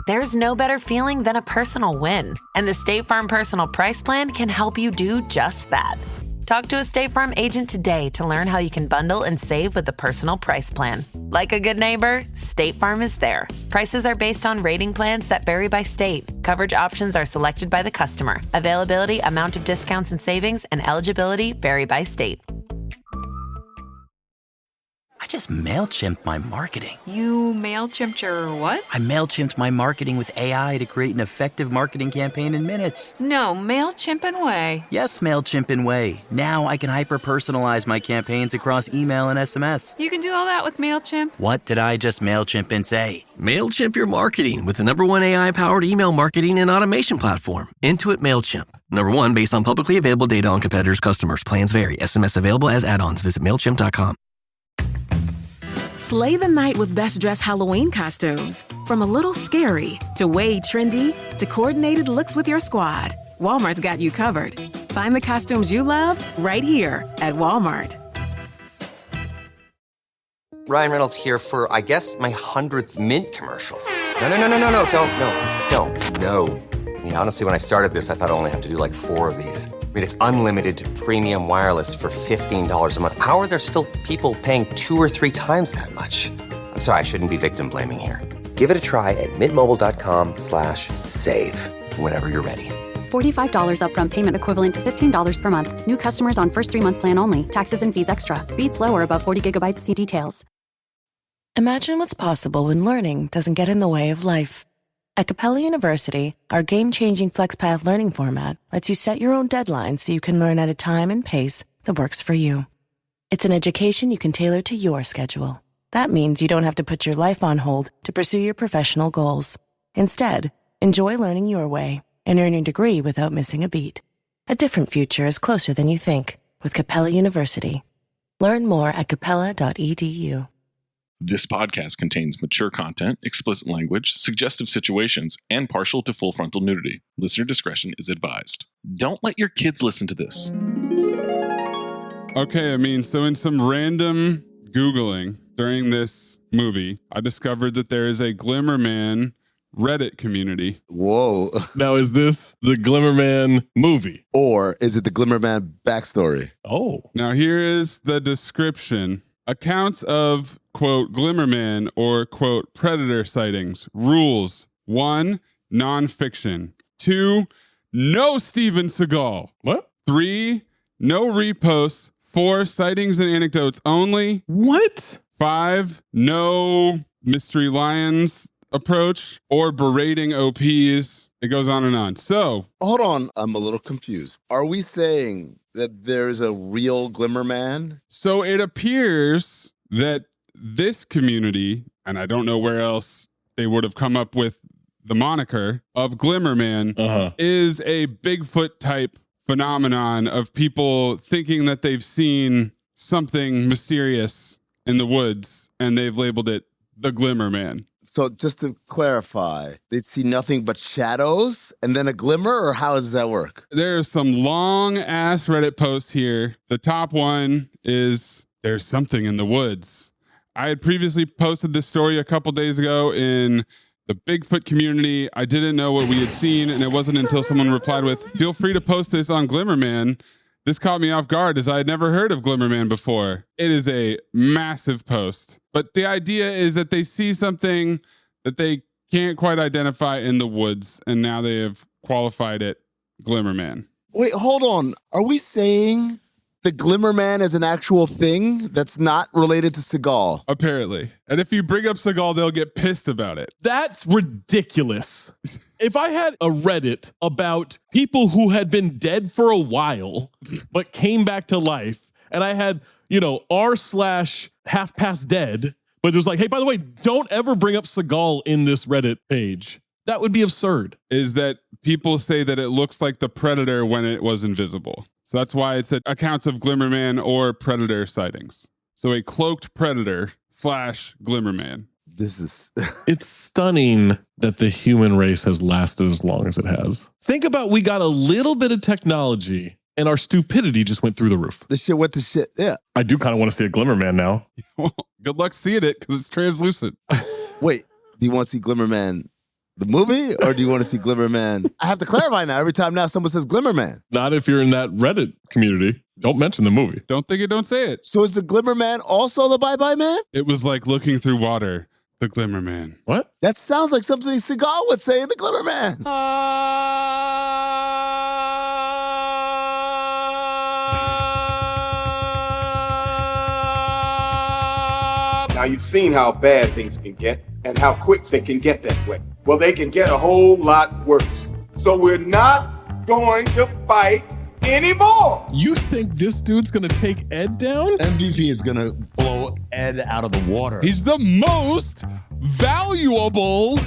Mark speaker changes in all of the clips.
Speaker 1: There's no better feeling than a personal win, and the State Farm Personal Price Plan can help you do just that. Talk to a State Farm agent today to learn how you can bundle and save with the Personal Price Plan. Like a good neighbor, State Farm is there. Prices are based on rating plans that vary by state. Coverage options are selected by the customer. Availability, amount of discounts and savings, and eligibility vary by state.
Speaker 2: I just MailChimped my marketing.
Speaker 3: You MailChimped your what?
Speaker 2: I MailChimped my marketing with AI to create an effective marketing campaign in minutes.
Speaker 3: No, MailChimp and Way.
Speaker 2: Yes, MailChimp and Way. Now I can hyper-personalize my campaigns across email and SMS.
Speaker 3: You can do all that with MailChimp?
Speaker 2: What did I just MailChimp and say?
Speaker 4: MailChimp your marketing with the #1 AI-powered email marketing and automation platform, Intuit MailChimp. #1 based on publicly available data on competitors' customers. Plans vary. SMS available as add-ons. Visit MailChimp.com.
Speaker 5: Slay the night with best dressed Halloween costumes. From a little scary to way trendy to coordinated looks with your squad, Walmart's got you covered. Find the costumes you love right here at Walmart.
Speaker 6: Ryan Reynolds here for, I guess, my 100th Mint commercial. No, don't. I mean, honestly, when I started this, I thought I only have to do like 4 of these. I mean, it's unlimited premium wireless for $15 a month. How are there still people paying 2 or 3 times that much? I'm sorry, I shouldn't be victim blaming here. Give it a try at mintmobile.com/save. Whenever you're ready.
Speaker 7: $45 upfront payment equivalent to $15 per month. New customers on first 3-month plan only. Taxes and fees extra. Speed slower above 40 gigabytes. See details.
Speaker 8: Imagine what's possible when learning doesn't get in the way of life. At Capella University, our game-changing FlexPath learning format lets you set your own deadlines so you can learn at a time and pace that works for you. It's an education you can tailor to your schedule. That means you don't have to put your life on hold to pursue your professional goals. Instead, enjoy learning your way and earn your degree without missing a beat. A different future is closer than you think with Capella University. Learn more at capella.edu.
Speaker 9: This podcast contains mature content, explicit language, suggestive situations, and partial to full frontal nudity. Listener discretion is advised. Don't let your kids listen to this.
Speaker 10: Okay, I mean, so in some random Googling during this movie, I discovered that there is a Glimmerman Reddit community.
Speaker 11: Whoa.
Speaker 12: Now, is this the Glimmerman movie?
Speaker 11: Or is it the Glimmerman backstory?
Speaker 12: Oh.
Speaker 10: Now, here is the description. Accounts of, quote, Glimmerman or, quote, predator sightings. Rules. 1, nonfiction. 2, no Steven Seagal.
Speaker 12: What?
Speaker 10: 3, no reposts. 4, sightings and anecdotes only.
Speaker 12: What?
Speaker 10: 5, no Mystery Lions approach or berating OPs. It goes on and on. So,
Speaker 11: hold on. I'm a little confused. Are we saying that there's a real Glimmerman?
Speaker 10: So it appears that this community, and I don't know where else they would have come up with the moniker of Glimmerman, is a Bigfoot type phenomenon of people thinking that they've seen something mysterious in the woods and they've labeled it the Glimmerman.
Speaker 11: So just to clarify, they'd see nothing but shadows and then a glimmer, or how does that work?
Speaker 10: There are some long ass Reddit posts here. The top one is there's something in the woods. I had previously posted this story a couple days ago in the Bigfoot community. I didn't know what we had seen, and it wasn't until someone replied with, feel free to post this on Glimmerman. This caught me off guard as I had never heard of Glimmerman before. It is a massive post. But the idea is that they see something that they can't quite identify in the woods, and now they have qualified it Glimmerman.
Speaker 11: Wait, hold on. Are we saying the Glimmerman is an actual thing that's not related to Seagal?
Speaker 10: Apparently. And if you bring up Seagal, they'll get pissed about it.
Speaker 12: That's ridiculous. If I had a Reddit about people who had been dead for a while, but came back to life, and I had, r/half-past-dead, but it was like, hey, by the way, don't ever bring up Seagal in this Reddit page. That would be absurd.
Speaker 10: Is that people say that it looks like the Predator when it was invisible. So that's why it's accounts of Glimmerman or Predator sightings. So a cloaked Predator / Glimmerman.
Speaker 11: This is...
Speaker 12: It's stunning that the human race has lasted as long as it has. Think about, we got a little bit of technology and our stupidity just went through the roof.
Speaker 11: The shit went to shit, yeah.
Speaker 12: I do kind of want to see a Glimmerman now.
Speaker 10: Well, good luck seeing it because it's translucent.
Speaker 11: Wait, do you want to see Glimmerman the movie, or do you want to see Glimmer Man? I have to clarify now. Every time now someone says Glimmer Man.
Speaker 12: Not if you're in that Reddit community. Don't mention the movie.
Speaker 10: Don't think it, don't say it.
Speaker 11: So is the Glimmer Man also the Bye-Bye Man?
Speaker 10: It was like looking through water. The Glimmer Man.
Speaker 12: What?
Speaker 11: That sounds like something Seagal would say in the Glimmer Man.
Speaker 13: Now you've seen how bad things can get and how quick they can get that way. Well, they can get a whole lot worse. So we're not going to fight anymore.
Speaker 12: You think this dude's gonna take Ed down?
Speaker 11: MVP is gonna blow Ed out of the water.
Speaker 10: He's the most valuable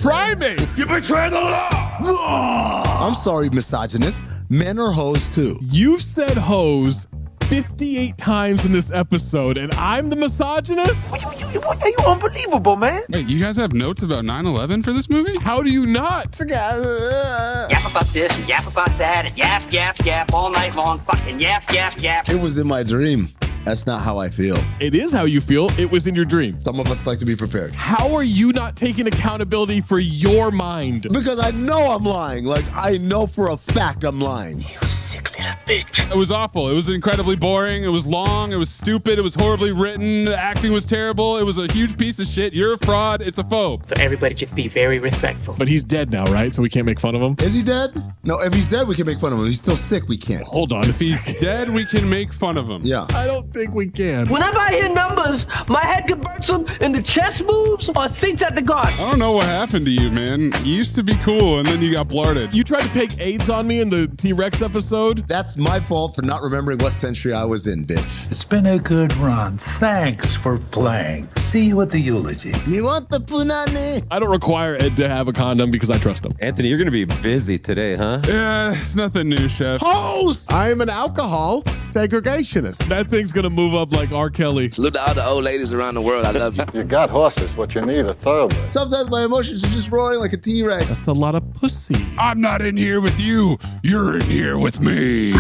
Speaker 10: primate.
Speaker 13: You betray the law.
Speaker 11: I'm sorry, misogynist. Men are hoes too.
Speaker 12: You've said hoes 58 times in this episode, and I'm the misogynist?
Speaker 13: Are you unbelievable, man?
Speaker 10: Wait, you guys have notes about 9/11 for this movie?
Speaker 12: How do you not?
Speaker 14: Yap about this and yap about that and yap, yap, yap all night long. Fucking yap, yap, yap.
Speaker 11: It was in my dream. That's not how I feel.
Speaker 12: It is how you feel. It was in your dream.
Speaker 11: Some of us like to be prepared.
Speaker 12: How are you not taking accountability for your mind?
Speaker 11: Because I know I'm lying. Like, I know for a fact I'm lying.
Speaker 14: You sick little bitch.
Speaker 10: It was awful. It was incredibly boring. It was long. It was stupid. It was horribly written. The acting was terrible. It was a huge piece of shit. You're a fraud. It's a phobe.
Speaker 14: So everybody just be very respectful.
Speaker 12: But he's dead now, right? So we can't make fun of him?
Speaker 11: Is he dead? No, if he's dead, we can make fun of him. He's still sick, we can't.
Speaker 12: Hold on.
Speaker 10: If he's dead, we can make fun of him.
Speaker 11: Yeah.
Speaker 12: I don't think we can.
Speaker 15: Whenever I hear numbers, my head converts them into chess moves or seats at the garden.
Speaker 10: I don't know what happened to you, man. You used to be cool, and then you got blarded.
Speaker 12: You tried to peg AIDS on me in the T-Rex episode?
Speaker 11: That's my fault for not remembering what century I was in, bitch.
Speaker 16: It's been a good run. Thanks for playing. See you at the eulogy.
Speaker 11: You want the punani?
Speaker 12: I don't require Ed to have a condom because I trust him.
Speaker 17: Anthony, you're going to be busy today, huh?
Speaker 10: Yeah, it's nothing new, chef.
Speaker 11: Host! I am an alcohol segregationist.
Speaker 12: That thing's going to move up like R. Kelly.
Speaker 18: Salute to all the old ladies around the world. I love you.
Speaker 19: You got horses. What you need, a thoroughbred.
Speaker 11: Sometimes my emotions are just roaring like a T-Rex.
Speaker 12: That's a lot of pussy.
Speaker 10: I'm not in here with you. You're in here with me.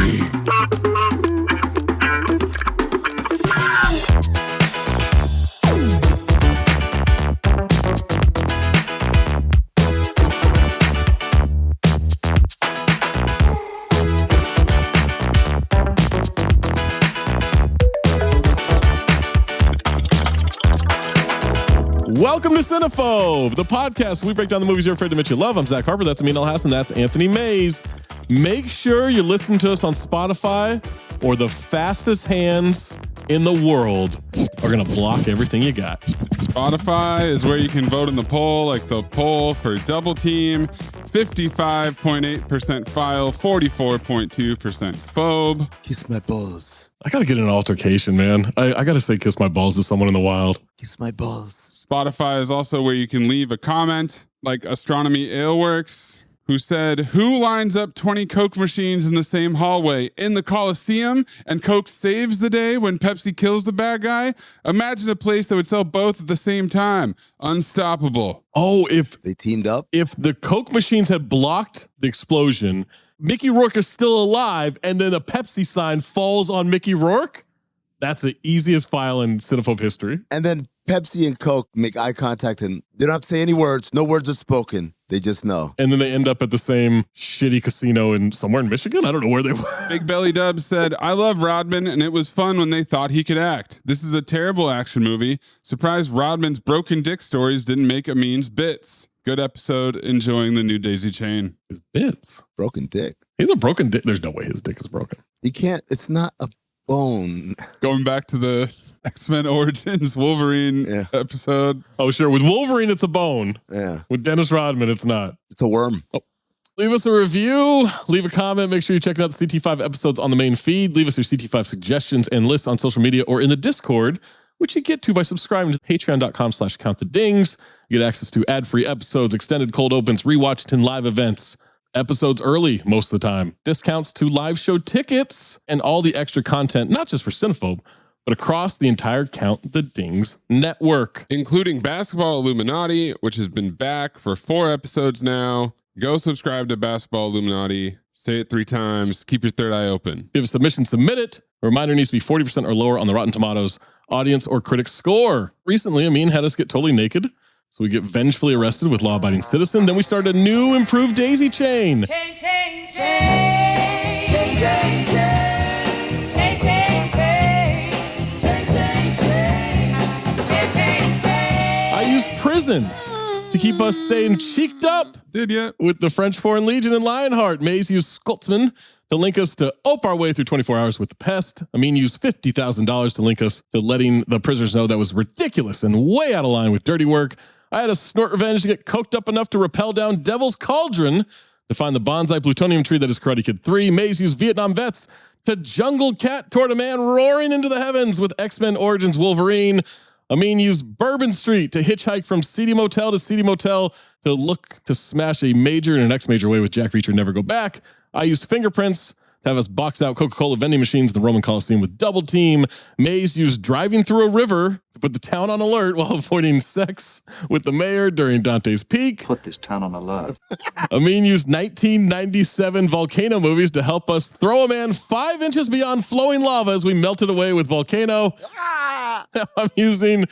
Speaker 12: Welcome to Cinephobe, the podcast where we break down the movies you're afraid to admit you love. I'm Zach Harper. That's Amin and that's Anthony Mayes. Make sure you listen to us on Spotify, or the fastest hands in the world are going to block everything you got.
Speaker 10: Spotify is where you can vote in the poll, like the poll for Double Team. 55.8% file, 44.2% phobe.
Speaker 11: Kiss my balls.
Speaker 12: I got to get in an altercation, man. I got to say kiss my balls to someone in the wild.
Speaker 11: Kiss my balls.
Speaker 10: Spotify is also where you can leave a comment, like Astronomy Aleworks, who said, who lines up 20 Coke machines in the same hallway in the Coliseum and Coke saves the day when Pepsi kills the bad guy? Imagine a place that would sell both at the same time. Unstoppable.
Speaker 12: Oh, if
Speaker 11: they teamed up?
Speaker 12: If the Coke machines had blocked the explosion, Mickey Rourke is still alive, and then a Pepsi sign falls on Mickey Rourke, that's the easiest file in Cinephobe history.
Speaker 11: And then Pepsi and Coke make eye contact, and they don't have to say any words. No words are spoken. They just know.
Speaker 12: And then they end up at the same shitty casino somewhere in Michigan. I don't know where they were.
Speaker 10: Big Belly Dub said, I love Rodman, and it was fun when they thought he could act. This is a terrible action movie. Surprised Rodman's broken dick stories didn't make Amin's bits. Good episode. Enjoying the new daisy chain.
Speaker 12: His bits?
Speaker 11: Broken dick.
Speaker 12: He's a broken dick. There's no way his dick is broken.
Speaker 11: You can't. It's not a bone.
Speaker 10: Going back to the X-Men Origins Wolverine episode.
Speaker 12: Oh, sure. With Wolverine, it's a bone.
Speaker 11: Yeah.
Speaker 12: With Dennis Rodman, it's not.
Speaker 11: It's a worm.
Speaker 12: Oh. Leave us a review. Leave a comment. Make sure you check out the CT5 episodes on the main feed. Leave us your CT5 suggestions and lists on social media or in the Discord, which you get to by subscribing to patreon.com/countthedings. You get access to ad-free episodes, extended cold opens, rewatched and live events, episodes early most of the time, discounts to live show tickets, and all the extra content, not just for Cinephobe, but across the entire Count the Dings network.
Speaker 10: Including Basketball Illuminati, which has been back for 4 episodes now. Go subscribe to Basketball Illuminati. Say it 3 times. Keep your third eye open.
Speaker 12: If you have a submission, submit it. A reminder needs to be 40% or lower on the Rotten Tomatoes audience or critic score. Recently, Amin had us get totally naked. So we get vengefully arrested with law-abiding citizen. Then we start a new improved daisy chain. I used prison to keep us staying cheeked up.
Speaker 10: Did ya?
Speaker 12: With the French Foreign Legion and Lionheart. Mayes used Scotsman to link us to ope our way through 24 hours with the pest. Amin used $50,000 to link us to letting the prisoners know that was ridiculous and way out of line with dirty work. I had a snort revenge to get coked up enough to rappel down Devil's Cauldron to find the bonsai plutonium tree that is Karate Kid 3. Mayes used Vietnam vets to jungle cat toward a man roaring into the heavens with X-Men Origins Wolverine. Amin used Bourbon Street to hitchhike from seedy motel to seedy motel to look to smash a major in an X-major way with Jack Reacher Never Go Back. I used fingerprints to have us box out Coca-Cola vending machines in the Roman Coliseum with Double Team. Mayes used driving through a river to put the town on alert while avoiding sex with the mayor during Dante's Peak.
Speaker 19: Put this town on alert.
Speaker 12: Amin used 1997 volcano movies to help us throw a man 5 inches beyond flowing lava as we melted away with Volcano. I'm using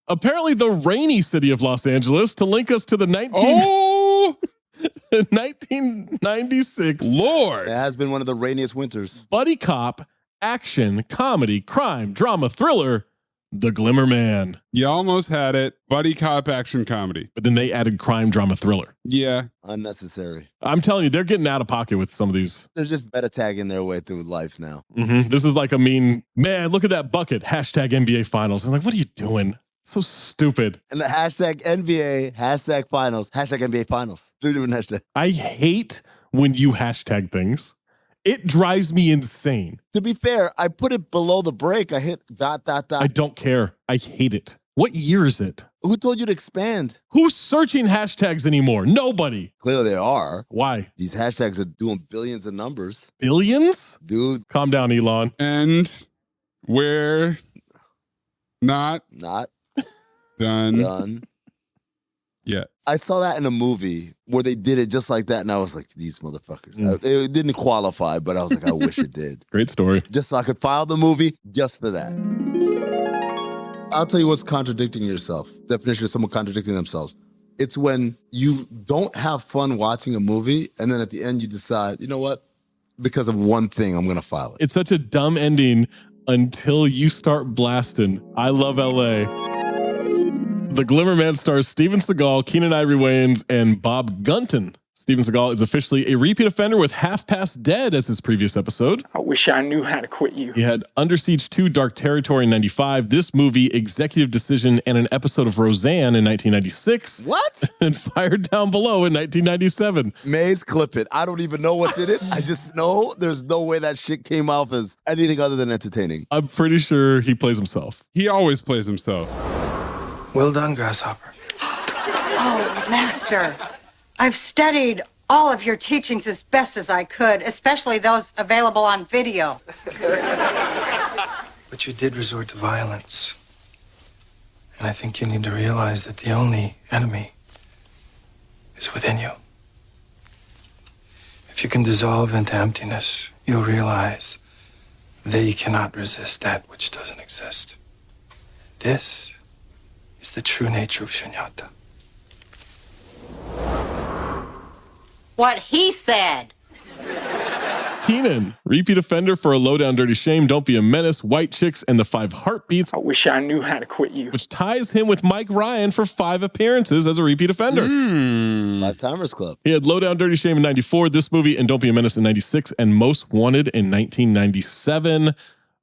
Speaker 12: apparently the rainy city of Los Angeles to link us to the 1996.
Speaker 10: Lord.
Speaker 11: It has been one of the rainiest winters.
Speaker 12: Buddy cop, action, comedy, crime, drama, thriller, The Glimmer Man.
Speaker 10: You almost had it. Buddy cop action comedy.
Speaker 12: But then they added crime, drama, thriller.
Speaker 10: Yeah.
Speaker 11: Unnecessary.
Speaker 12: I'm telling you, they're getting out of pocket with some of these.
Speaker 11: They're just meta tagging their way through life now.
Speaker 12: This is like man, look at that bucket. Hashtag NBA finals. I'm like, what are you doing? So stupid.
Speaker 11: And the hashtag NBA, hashtag finals, hashtag NBA finals. 3 different hashtags.
Speaker 12: I hate when you hashtag things. It drives me insane.
Speaker 11: To be fair, I put it below the break. I hit ...
Speaker 12: I don't care. I hate it. What year is it?
Speaker 11: Who told you to expand?
Speaker 12: Who's searching hashtags anymore? Nobody.
Speaker 11: Clearly they are.
Speaker 12: Why?
Speaker 11: These hashtags are doing billions of numbers.
Speaker 12: Billions?
Speaker 11: Dude.
Speaker 12: Calm down, Elon.
Speaker 10: And we're not done yet.
Speaker 11: I saw that in a movie where they did it just like that, and I was like, these motherfuckers. It didn't qualify, but I was like, I wish it did.
Speaker 12: Great story.
Speaker 11: Just so I could file the movie just for that. I'll tell you what's contradicting yourself. Definition of someone contradicting themselves. It's when you don't have fun watching a movie, and then at the end you decide, you know what? Because of one thing, I'm going to file it.
Speaker 12: It's such a dumb ending until you start blasting I Love LA. The Glimmer Man stars Steven Seagal, Keenan Ivory Wayans, and Bob Gunton. Steven Seagal is officially a repeat offender with Half Past Dead as his previous episode.
Speaker 20: I wish I knew how to quit you.
Speaker 12: He had Under Siege 2 Dark Territory in 95, this movie, Executive Decision, and an episode of Roseanne in 1996.
Speaker 11: What?
Speaker 12: And Fired Down Below in 1997.
Speaker 11: Maze, clip it. I don't even know what's in it. I just know there's no way that shit came off as anything other than entertaining.
Speaker 12: I'm pretty sure he plays himself.
Speaker 10: He always plays himself.
Speaker 20: Well done, Grasshopper.
Speaker 21: Oh, Master, I've studied all of your teachings as best as I could, especially those available on video.
Speaker 20: But you did resort to violence. And I think you need to realize that the only enemy is within you. If you can dissolve into emptiness, you'll realize that you cannot resist that which doesn't exist. This is the true nature of shunyata.
Speaker 21: What he said.
Speaker 12: Keenan, repeat offender for A Lowdown Dirty Shame, Don't Be a Menace, White Chicks, and The 5 Heartbeats.
Speaker 20: I wish I knew how to quit you.
Speaker 12: Which ties him with Mike Ryan for 5 appearances as a repeat offender.
Speaker 11: 5 Timers Club.
Speaker 12: He had Lowdown Dirty Shame in 94, this movie, and Don't Be a Menace in 96, and Most Wanted in 1997.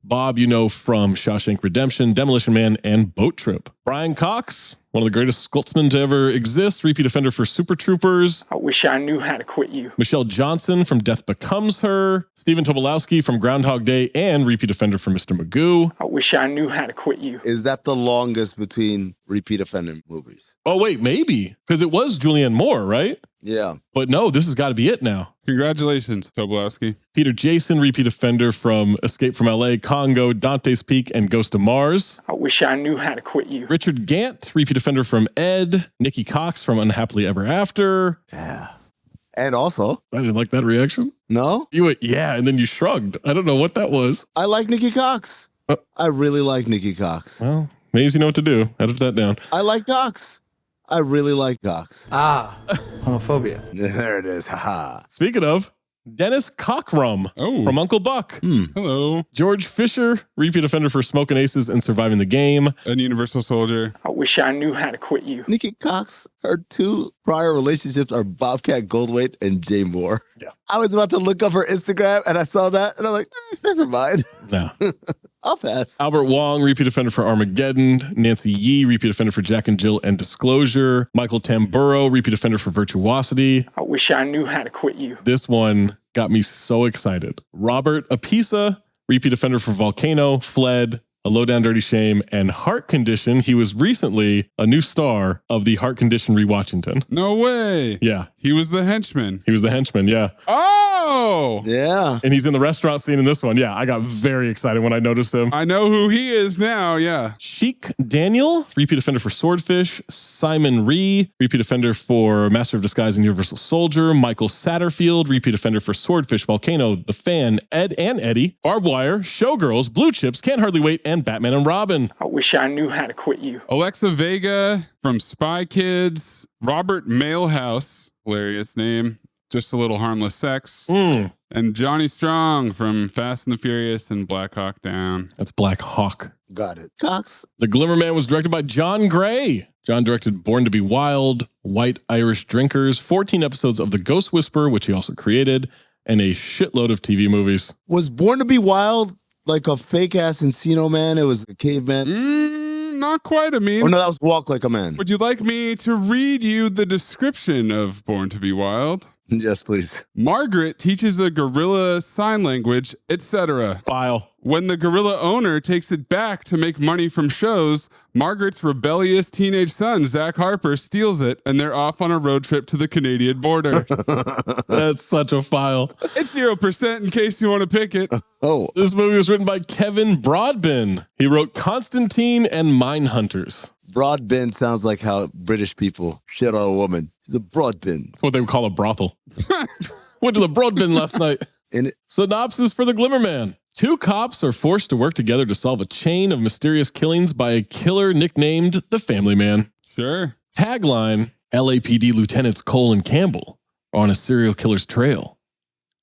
Speaker 12: Bob, you know from Shawshank Redemption, Demolition Man, and Boat Trip. Brian Cox, one of the greatest Scotsmen to ever exist, repeat offender for Super Troopers.
Speaker 20: I wish I knew how to quit you.
Speaker 12: Michelle Johnson from Death Becomes Her. Stephen Tobolowsky from Groundhog Day and repeat offender for Mr. Magoo.
Speaker 20: I wish I knew how to quit you.
Speaker 11: Is that the longest between repeat offender movies?
Speaker 12: Oh, wait, maybe. Because it was Julianne Moore, right?
Speaker 11: Yeah.
Speaker 12: But no, this has got to be it now.
Speaker 10: Congratulations, Tobolowsky.
Speaker 12: Peter Jason, repeat offender from Escape from LA, Congo, Dante's Peak, and Ghost of Mars.
Speaker 20: I wish I knew how to quit you.
Speaker 12: Richard Gant, repeat offender from Ed. Nikki Cox from Unhappily Ever After.
Speaker 11: Yeah. And also,
Speaker 12: I didn't like that reaction.
Speaker 11: No?
Speaker 12: You went, yeah, and then you shrugged. I don't know what that was.
Speaker 11: I like Nikki Cox. I really like Nikki Cox.
Speaker 12: Well, maybe you know what to do. Edit that down.
Speaker 11: I like Cox. I really like Cox.
Speaker 20: Ah, homophobia.
Speaker 11: There it is. Haha.
Speaker 12: Speaking of, Dennis Cockrum from Uncle Buck.
Speaker 10: Hello.
Speaker 12: George Fisher, repeat offender for smoking aces and surviving the game.
Speaker 10: And Universal Soldier.
Speaker 1: I wish I knew how to quit you.
Speaker 11: Nikki Cox, her 2 prior relationships are Bobcat Goldthwait and Jay Moore.
Speaker 12: Yeah.
Speaker 11: I was about to look up her Instagram and I saw that and I'm like, never mind.
Speaker 12: No.
Speaker 11: I'll pass.
Speaker 12: Albert Wong, repeat offender for Armageddon. Nancy Yee, repeat offender for Jack and Jill and Disclosure. Michael Tamburo, repeat offender for Virtuosity.
Speaker 1: I wish I knew how to quit you.
Speaker 12: This one got me so excited. Robert Apisa, repeat offender for Volcano, Fled, A Low Down Dirty Shame, and Heart Condition. He was recently a new star of the Heart Condition Rewatchington.
Speaker 10: No way.
Speaker 12: Yeah.
Speaker 10: He was the henchman.
Speaker 12: He was the henchman, yeah.
Speaker 10: Oh!
Speaker 11: Yeah.
Speaker 12: And he's in the restaurant scene in this one. Yeah, I got very excited when I noticed him.
Speaker 10: I know who he is now, yeah.
Speaker 12: Sheik Daniel, repeat offender for Swordfish. Simon Ree, repeat offender for Master of Disguise and Universal Soldier. Michael Satterfield, repeat offender for Swordfish, Volcano, The Fan, Ed and Eddie. Barbed Wire, Showgirls, Blue Chips, Can't Hardly Wait, and Batman and Robin.
Speaker 1: I wish I knew how to quit you.
Speaker 10: Alexa Vega from Spy Kids. Robert Mailhouse, hilarious name. Just a Little Harmless Sex. And Johnny Strong from Fast and the Furious and Black Hawk Down.
Speaker 12: That's Black Hawk.
Speaker 11: Got it. Cox.
Speaker 12: The Glimmer Man was directed by John Gray. John directed Born to be Wild, White Irish Drinkers, 14 episodes of The Ghost Whisperer, which he also created, and a shitload of TV movies.
Speaker 11: Was Born to be Wild like a fake-ass Encino Man? It was a caveman?
Speaker 10: Not quite, Amin.
Speaker 11: Oh, no, that was Walk Like a Man.
Speaker 10: Would you like me to read you the description of Born to be Wild?
Speaker 11: Yes, please.
Speaker 10: Margaret teaches a gorilla sign language, etc.
Speaker 12: File.
Speaker 10: When the gorilla owner takes it back to make money from shows, Margaret's rebellious teenage son, Zach Harper, steals it, and they're off on a road trip to the Canadian border.
Speaker 12: That's such a file.
Speaker 10: It's 0% in case you want to pick it.
Speaker 11: Oh.
Speaker 12: This movie was written by Kevin Broadbent. He wrote Constantine and Minehunters.
Speaker 11: Broadbent sounds like how British people shit on a woman. She's a broadbent.
Speaker 12: That's what they would call a brothel. Went to the Broadbent last night.
Speaker 11: In it.
Speaker 12: Synopsis for The Glimmer Man. 2 cops are forced to work together to solve a chain of mysterious killings by a killer nicknamed the Family Man.
Speaker 10: Sure.
Speaker 12: Tagline, LAPD Lieutenants Cole and Campbell are on a serial killer's trail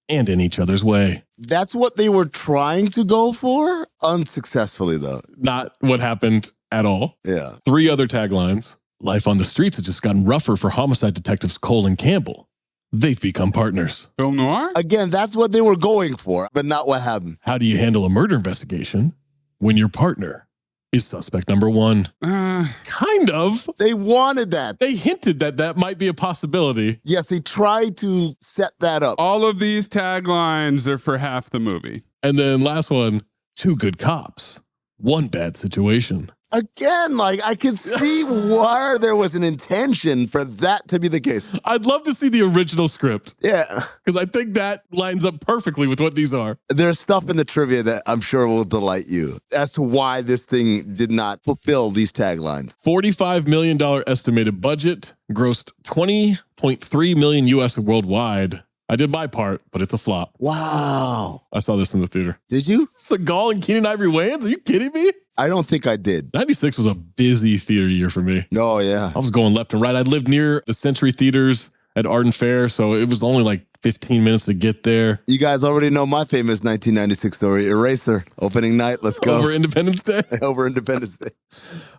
Speaker 12: and in each other's way.
Speaker 11: That's what they were trying to go for? Unsuccessfully, though.
Speaker 12: Not what happened at all.
Speaker 11: Yeah.
Speaker 12: 3 other taglines. Life on the streets has just gotten rougher for homicide detectives Cole and Campbell. They've become partners.
Speaker 10: Film noir?
Speaker 11: Again, that's what they were going for, but not what happened.
Speaker 12: How do you handle a murder investigation when your partner is suspect number 1? Kind of.
Speaker 11: They wanted that.
Speaker 12: They hinted that that might be a possibility.
Speaker 11: Yes, they tried to set that up.
Speaker 10: All of these taglines are for half the movie.
Speaker 12: And then last one, 2 good cops, 1 bad situation.
Speaker 11: Again, like I could see why there was an intention for that to be the case.
Speaker 12: I'd love to see the original script.
Speaker 11: Yeah.
Speaker 12: Because I think that lines up perfectly with what these are.
Speaker 11: There's stuff in the trivia that I'm sure will delight you as to why this thing did not fulfill these taglines.
Speaker 12: $45 million estimated budget, grossed $20.3 million US worldwide. I did my part, but it's a flop.
Speaker 11: Wow.
Speaker 12: I saw this in the theater.
Speaker 11: Did you?
Speaker 12: Seagal and Keenan Ivory Wayans? Are you kidding me?
Speaker 11: I don't think I did.
Speaker 12: 96 was a busy theater year for me.
Speaker 11: Oh, yeah.
Speaker 12: I was going left and right. I lived near the Century Theaters at Arden Fair, so it was only like 15 minutes to get there.
Speaker 11: You guys already know my famous 1996 story, Eraser. Opening night, let's go.
Speaker 12: Over Independence Day?
Speaker 11: Over Independence Day.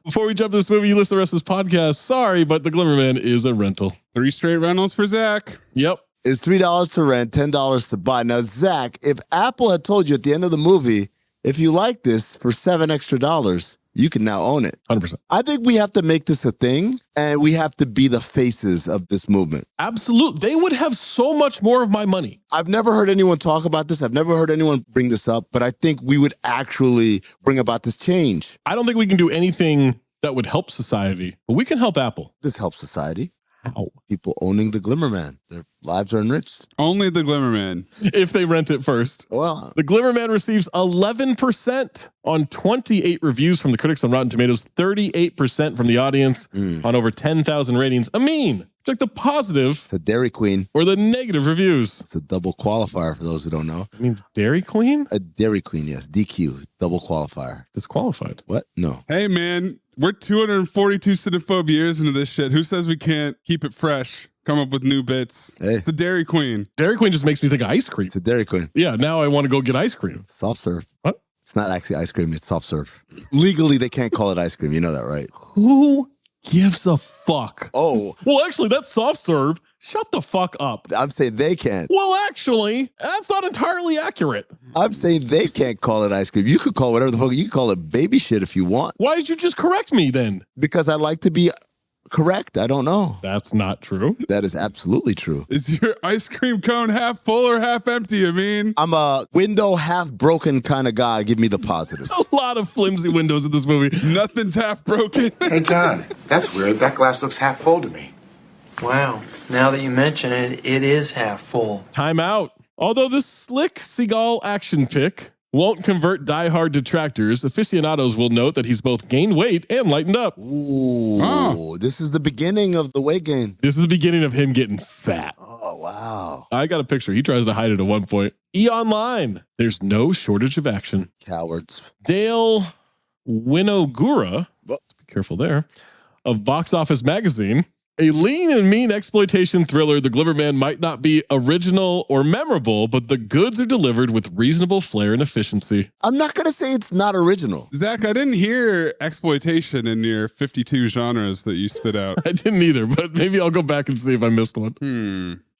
Speaker 12: Before we jump to this movie, you listen to the rest of this podcast. Sorry, but The Glimmer Man is a rental.
Speaker 10: 3 straight rentals for Zach.
Speaker 12: Yep.
Speaker 11: It's $3 to rent, $10 to buy. Now, Zach, if Apple had told you at the end of the movie, if you like this for $7 extra, you can now own it.
Speaker 12: 100%.
Speaker 11: I think we have to make this a thing, and we have to be the faces of this movement.
Speaker 12: Absolutely. They would have so much more of my money.
Speaker 11: I've never heard anyone talk about this. I've never heard anyone bring this up, but I think we would actually bring about this change.
Speaker 12: I don't think we can do anything that would help society, but we can help Apple.
Speaker 11: This helps society.
Speaker 12: How?
Speaker 11: People owning the Glimmer Man. Their lives are enriched.
Speaker 10: Only the Glimmer Man.
Speaker 12: If they rent it first.
Speaker 11: Well,
Speaker 12: the Glimmer Man receives 11% on 28 reviews from the critics on Rotten Tomatoes, 38% from the audience on over 10,000 ratings. Amin, check the positive.
Speaker 11: It's a Dairy Queen.
Speaker 12: Or the negative reviews.
Speaker 11: It's a double qualifier for those who don't know.
Speaker 12: It means Dairy Queen?
Speaker 11: A Dairy Queen, yes. DQ, double qualifier.
Speaker 12: It's disqualified.
Speaker 11: What? No.
Speaker 10: Hey, man, We're 242 Cinephobe years into this shit. Who says we can't keep it fresh? Come up with new bits.
Speaker 11: Hey.
Speaker 10: It's a Dairy Queen.
Speaker 12: Dairy Queen just makes me think of ice cream.
Speaker 11: It's a Dairy Queen.
Speaker 12: Yeah, now I want to go get ice cream.
Speaker 11: Soft serve.
Speaker 12: What?
Speaker 11: It's not actually ice cream. It's soft serve. Legally, they can't call it ice cream. You know that, right?
Speaker 12: Who gives a fuck?
Speaker 11: Oh.
Speaker 12: Well, actually, that's soft serve. Shut the fuck up.
Speaker 11: I'm saying they can't.
Speaker 12: Well, actually, that's not entirely accurate.
Speaker 11: I'm saying they can't call it ice cream. You could call whatever the fuck. You can call it baby shit if you want.
Speaker 12: Why did you just correct me then?
Speaker 11: Because I like to be correct. I don't know.
Speaker 12: That's not true.
Speaker 11: That is absolutely true.
Speaker 10: Is your ice cream cone half full or half empty? I mean,
Speaker 11: I'm a window half broken kind of guy. Give me the positives.
Speaker 12: A lot of flimsy windows in this movie.
Speaker 10: Nothing's half broken.
Speaker 19: Hey, John, that's weird. That glass looks half full to me.
Speaker 3: Wow. Now that you mention it, it is half full.
Speaker 12: Time out. Although this slick Seagal action pick won't convert diehard detractors, aficionados will note that he's both gained weight and lightened up.
Speaker 11: Ooh, this is the beginning of the weight gain.
Speaker 12: This is the beginning of him getting fat.
Speaker 11: Oh, wow.
Speaker 12: I got a picture. He tries to hide it at one point. E-Online. There's no shortage of action.
Speaker 11: Cowards.
Speaker 12: Dale Winogura, be careful there, of Box Office Magazine. A lean and mean exploitation thriller, The Glimmerman might not be original or memorable, but the goods are delivered with reasonable flair and efficiency.
Speaker 11: I'm not going to say it's not original.
Speaker 10: Zach, I didn't hear exploitation in your 52 genres that you spit out.
Speaker 12: I didn't either, but maybe I'll go back and see if I missed one.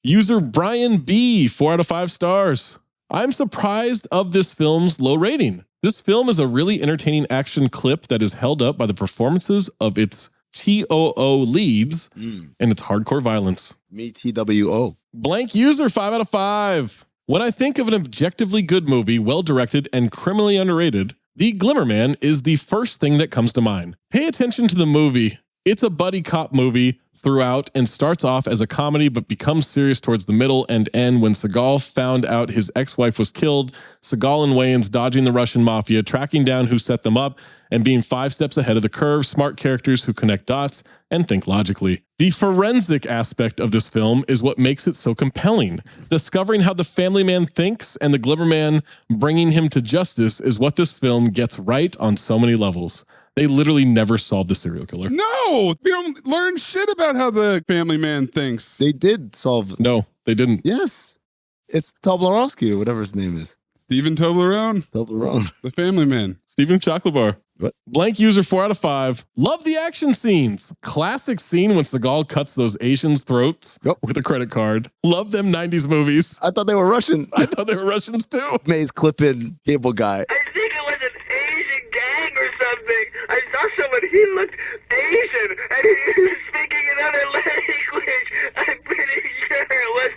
Speaker 12: User Brian B, 4 out of 5 stars. I'm surprised of this film's low rating. This film is a really entertaining action clip that is held up by the performances of its TOO leads and its hardcore violence.
Speaker 11: Me, TWO.
Speaker 12: Blank user, 5 out of 5. When I think of an objectively good movie, well-directed and criminally underrated, The Glimmerman is the first thing that comes to mind. Pay attention to the movie. It's a buddy cop movie throughout and starts off as a comedy but becomes serious towards the middle and end when Seagal found out his ex-wife was killed. Seagal and Wayans dodging the Russian mafia, tracking down who set them up, and being 5 steps ahead of the curve, smart characters who connect dots and think logically. The forensic aspect of this film is what makes it so compelling. Discovering how the family man thinks and the Glimmerman bringing him to justice is what this film gets right on so many levels. They literally never solved the serial killer.
Speaker 10: No, we don't learn shit about how the family man thinks.
Speaker 11: They did solve.
Speaker 12: No, they didn't.
Speaker 11: Yes. It's Toblerone or whatever his name is.
Speaker 10: Steven Toblerone.
Speaker 11: Toblerone.
Speaker 10: The family man.
Speaker 12: Steven Chocolate Bar.
Speaker 11: What?
Speaker 12: Blank user, 4 out of 5. Love the action scenes. Classic scene when Seagal cuts those Asians' throats with a credit card. Love them 90s movies.
Speaker 11: I thought they were Russian.
Speaker 12: I thought they were Russians too.
Speaker 11: May's clipping cable guy.
Speaker 15: I think it was an Asian gang or something. I saw someone, he looked Asian, and he was speaking another language. I'm pretty sure it was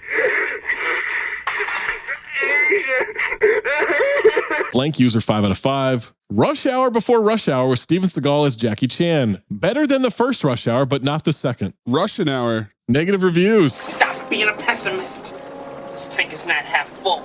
Speaker 15: Asian.
Speaker 12: Blank user, 5 out of 5. Rush Hour Before Rush Hour with Steven Seagal as Jackie Chan. Better than the first Rush Hour, but not the second.
Speaker 10: Russian Hour.
Speaker 12: Negative reviews.
Speaker 14: Stop being a pessimist. This tank is not half full.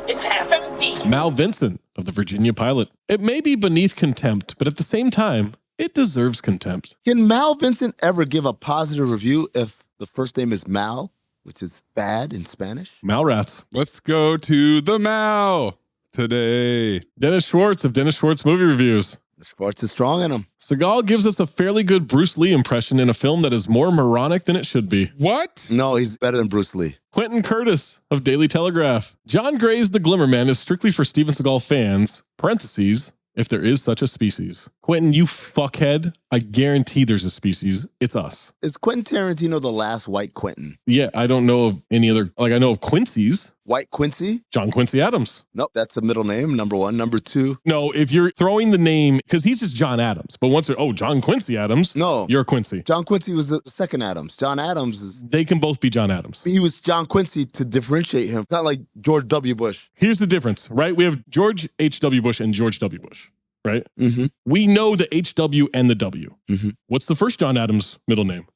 Speaker 14: It's half empty.
Speaker 12: Mal Vincent of the Virginia Pilot. It may be beneath contempt, but at the same time, it deserves contempt.
Speaker 11: Can Mal Vincent ever give a positive review if the first name is Mal, which is bad in Spanish?
Speaker 12: Mal Rats.
Speaker 10: Let's go to the Mal today.
Speaker 12: Dennis Schwartz of Dennis Schwartz Movie Reviews.
Speaker 11: Schwartz is strong in him.
Speaker 12: Seagal gives us a fairly good Bruce Lee impression in a film that is more moronic than it should be.
Speaker 10: What?
Speaker 11: No, he's better than Bruce Lee.
Speaker 12: Quentin Curtis of Daily Telegraph. John Gray's The Glimmerman is strictly for Steven Seagal fans, parentheses, if there is such a species. Quentin, you fuckhead. I guarantee there's a species. It's us.
Speaker 11: Is Quentin Tarantino the last white Quentin?
Speaker 12: Yeah, I don't know of any other, I know of Quincy's.
Speaker 11: White Quincy?
Speaker 12: John Quincy Adams.
Speaker 11: Nope, that's a middle name, number 1. Number 2.
Speaker 12: No, if you're throwing the name, because he's just John Adams. But once John Quincy Adams.
Speaker 11: No.
Speaker 12: You're a Quincy.
Speaker 11: John Quincy was the second Adams. John Adams is...
Speaker 12: They can both be John Adams.
Speaker 11: He was John Quincy to differentiate him. Not like George W. Bush.
Speaker 12: Here's the difference, right? We have George H.W. Bush and George W. Bush. Right?
Speaker 11: Mm-hmm.
Speaker 12: We know the HW and the W.
Speaker 11: Mm-hmm.
Speaker 12: What's the first John Adams middle name?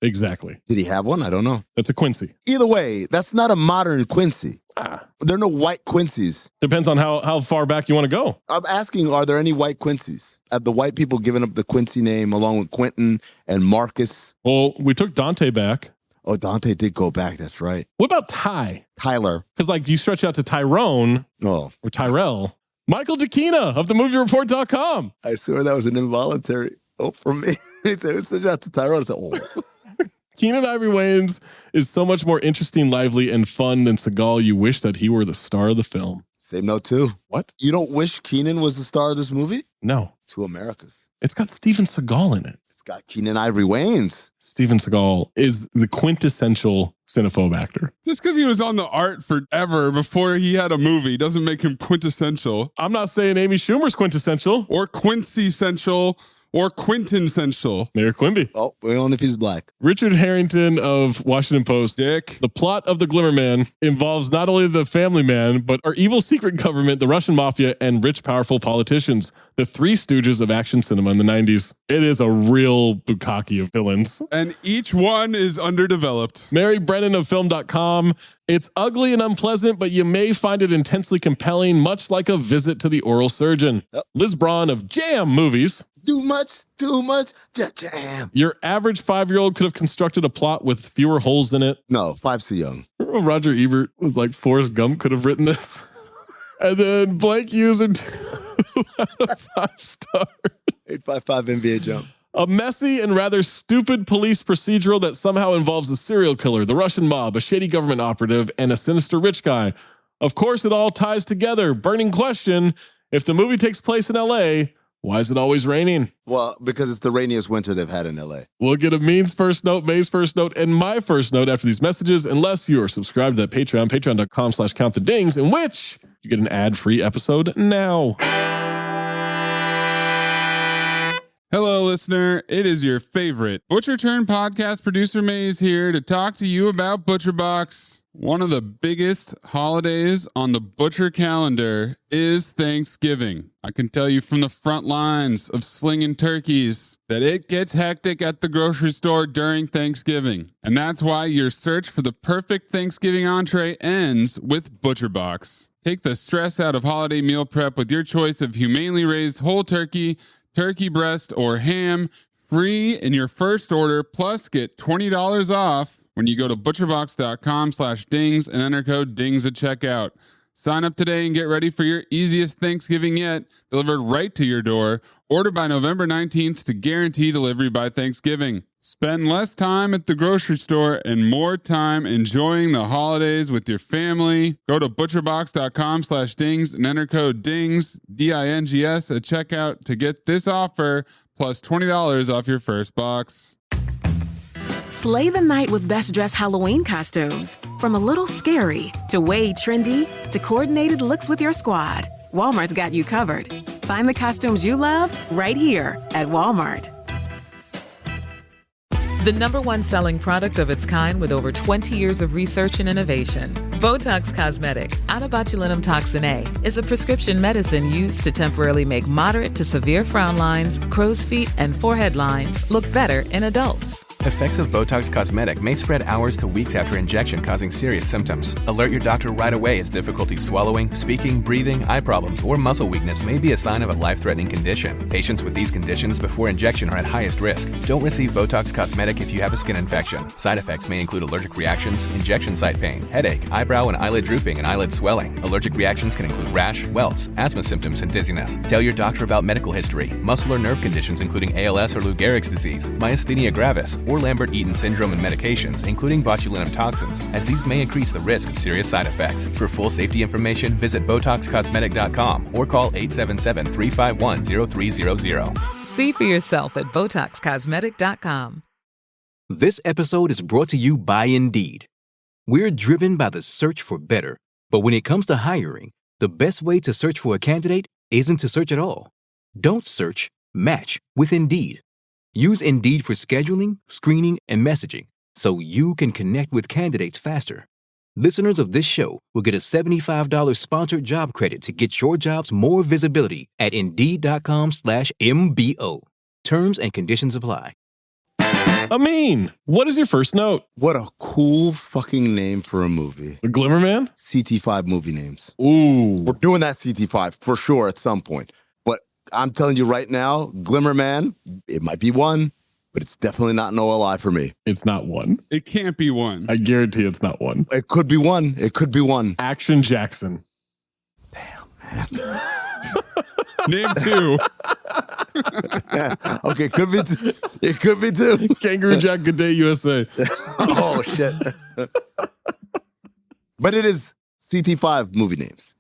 Speaker 12: Exactly.
Speaker 11: Did he have one? I don't know.
Speaker 12: That's a Quincy.
Speaker 11: Either way, that's not a modern Quincy. There are no white Quincy's.
Speaker 12: Depends on how far back you want to go.
Speaker 11: I'm asking, are there any white Quincy's? Have the white people given up the Quincy name along with Quentin and Marcus?
Speaker 12: Well, we took Dante back.
Speaker 11: Oh, Dante did go back. That's right.
Speaker 12: What about Ty?
Speaker 11: Tyler.
Speaker 12: Because you stretch out to Tyrone or Tyrell. Michael Giacchino of themoviereport.com.
Speaker 11: I swear that was an involuntary from me. Such out to Tyrone.
Speaker 12: Keenan Ivory Wayans is so much more interesting, lively, and fun than Seagal. You wish that he were the star of the film.
Speaker 11: Same note, too.
Speaker 12: What?
Speaker 11: You don't wish Keenan was the star of this movie?
Speaker 12: No.
Speaker 11: Two Americas.
Speaker 12: It's got Steven Seagal in it.
Speaker 11: It's got Keenan Ivory Wayans.
Speaker 12: Steven Seagal is the quintessential cinephobe actor.
Speaker 10: Just because he was on the art forever before he had a movie doesn't make him quintessential.
Speaker 12: I'm not saying Amy Schumer's quintessential.
Speaker 10: Or Quincy-central. Or Quinton-central.
Speaker 12: Mayor Quimby.
Speaker 11: Oh, only if he's black.
Speaker 12: Richard Harrington of Washington Post.
Speaker 10: Dick.
Speaker 12: The plot of The Glimmer Man involves not only the family man, but our evil secret government, the Russian mafia, and rich, powerful politicians. The three stooges of action cinema in the 90s. It is a real bukkake of villains.
Speaker 10: And each one is underdeveloped.
Speaker 12: Mary Brennan of film.com. It's ugly and unpleasant, but you may find it intensely compelling, much like a visit to the oral surgeon.
Speaker 11: Yep.
Speaker 12: Liz Braun of Jam Movies.
Speaker 11: Too much, jam.
Speaker 12: Your average 5-year-old could have constructed a plot with fewer holes in it.
Speaker 11: No, 5's too young.
Speaker 12: Remember Roger Ebert was like, Forrest Gump could have written this? And then blank user 2 out of 5 stars.
Speaker 11: 855 NBA jump.
Speaker 12: A messy and rather stupid police procedural that somehow involves a serial killer, the Russian mob, a shady government operative, and a sinister rich guy. Of course, it all ties together. Burning question, if the movie takes place in LA, why is it always raining?
Speaker 11: Well, because it's the rainiest winter they've had in LA.
Speaker 12: We'll get Amin's first note, May's first note, and my first note after these messages, unless you are subscribed to that Patreon, patreon.com/countthedings, in which you get an ad-free episode now.
Speaker 10: Hello, listener. It is your favorite Butcher Turn podcast producer Mays here to talk to you about ButcherBox. One of the biggest holidays on the butcher calendar is Thanksgiving. I can tell you from the front lines of slinging turkeys that it gets hectic at the grocery store during Thanksgiving. And that's why your search for the perfect Thanksgiving entree ends with ButcherBox. Take the stress out of holiday meal prep with your choice of humanely raised whole turkey, turkey breast, or ham, free in your first order, plus get $20 off when you go to butcherbox.com/dings and enter code DINGS at checkout. Sign up today and get ready for your easiest Thanksgiving yet, delivered right to your door. Order by November 19th to guarantee delivery by Thanksgiving. Spend less time at the grocery store and more time enjoying the holidays with your family. Go to butcherbox.com/dings and enter code DINGS, DINGS at checkout to get this offer plus $20 off your first box.
Speaker 5: Slay the night with best dressed Halloween costumes. From a little scary to way trendy to coordinated looks with your squad, Walmart's got you covered. Find the costumes you love right here at Walmart.
Speaker 2: The #1 selling product of its kind with over 20 years of research and innovation. Botox Cosmetic, out of botulinum toxin A, is a prescription medicine used to temporarily make moderate to severe frown lines, crow's feet, and forehead lines look better in adults.
Speaker 22: Effects of Botox Cosmetic may spread hours to weeks after injection, causing serious symptoms. Alert your doctor right away as difficulty swallowing, speaking, breathing, eye problems, or muscle weakness may be a sign of a life-threatening condition. Patients with these conditions before injection are at highest risk. Don't receive Botox Cosmetic if you have a skin infection. Side effects may include allergic reactions, injection site pain, headache, eyebrow and eyelid drooping, and eyelid swelling. Allergic reactions can include rash, welts, asthma symptoms, and dizziness. Tell your doctor about medical history, muscle or nerve conditions including ALS or Lou Gehrig's disease, myasthenia gravis, or Lambert-Eaton syndrome, and medications, including botulinum toxins, as these may increase the risk of serious side effects. For full safety information, visit BotoxCosmetic.com or call 877-351-0300.
Speaker 2: See for yourself at BotoxCosmetic.com.
Speaker 23: This episode is brought to you by Indeed. We're driven by the search for better, but when it comes to hiring, the best way to search for a candidate isn't to search at all. Don't search, match with Indeed. Use Indeed for scheduling, screening, and messaging so you can connect with candidates faster. Listeners of this show will get a $75 sponsored job credit to get your jobs more visibility at Indeed.com/MBO. Terms and conditions apply.
Speaker 12: Amin, what is your first note?
Speaker 11: What a cool fucking name for a movie.
Speaker 12: The Glimmer Man?
Speaker 11: CT5 movie names.
Speaker 12: Ooh.
Speaker 11: We're doing that CT5 for sure at some point. But I'm telling you right now, Glimmer Man, it might be one, but it's definitely not an OLI for me.
Speaker 12: It's not one.
Speaker 10: It can't be one.
Speaker 12: I guarantee it's not one.
Speaker 11: It could be one. It could be one.
Speaker 12: Action Jackson.
Speaker 11: Damn, man.
Speaker 10: Name two.
Speaker 11: Okay, could be two. It could be two.
Speaker 12: Kangaroo Jack, Good Day USA.
Speaker 11: Oh, shit. But it is CT5 movie names.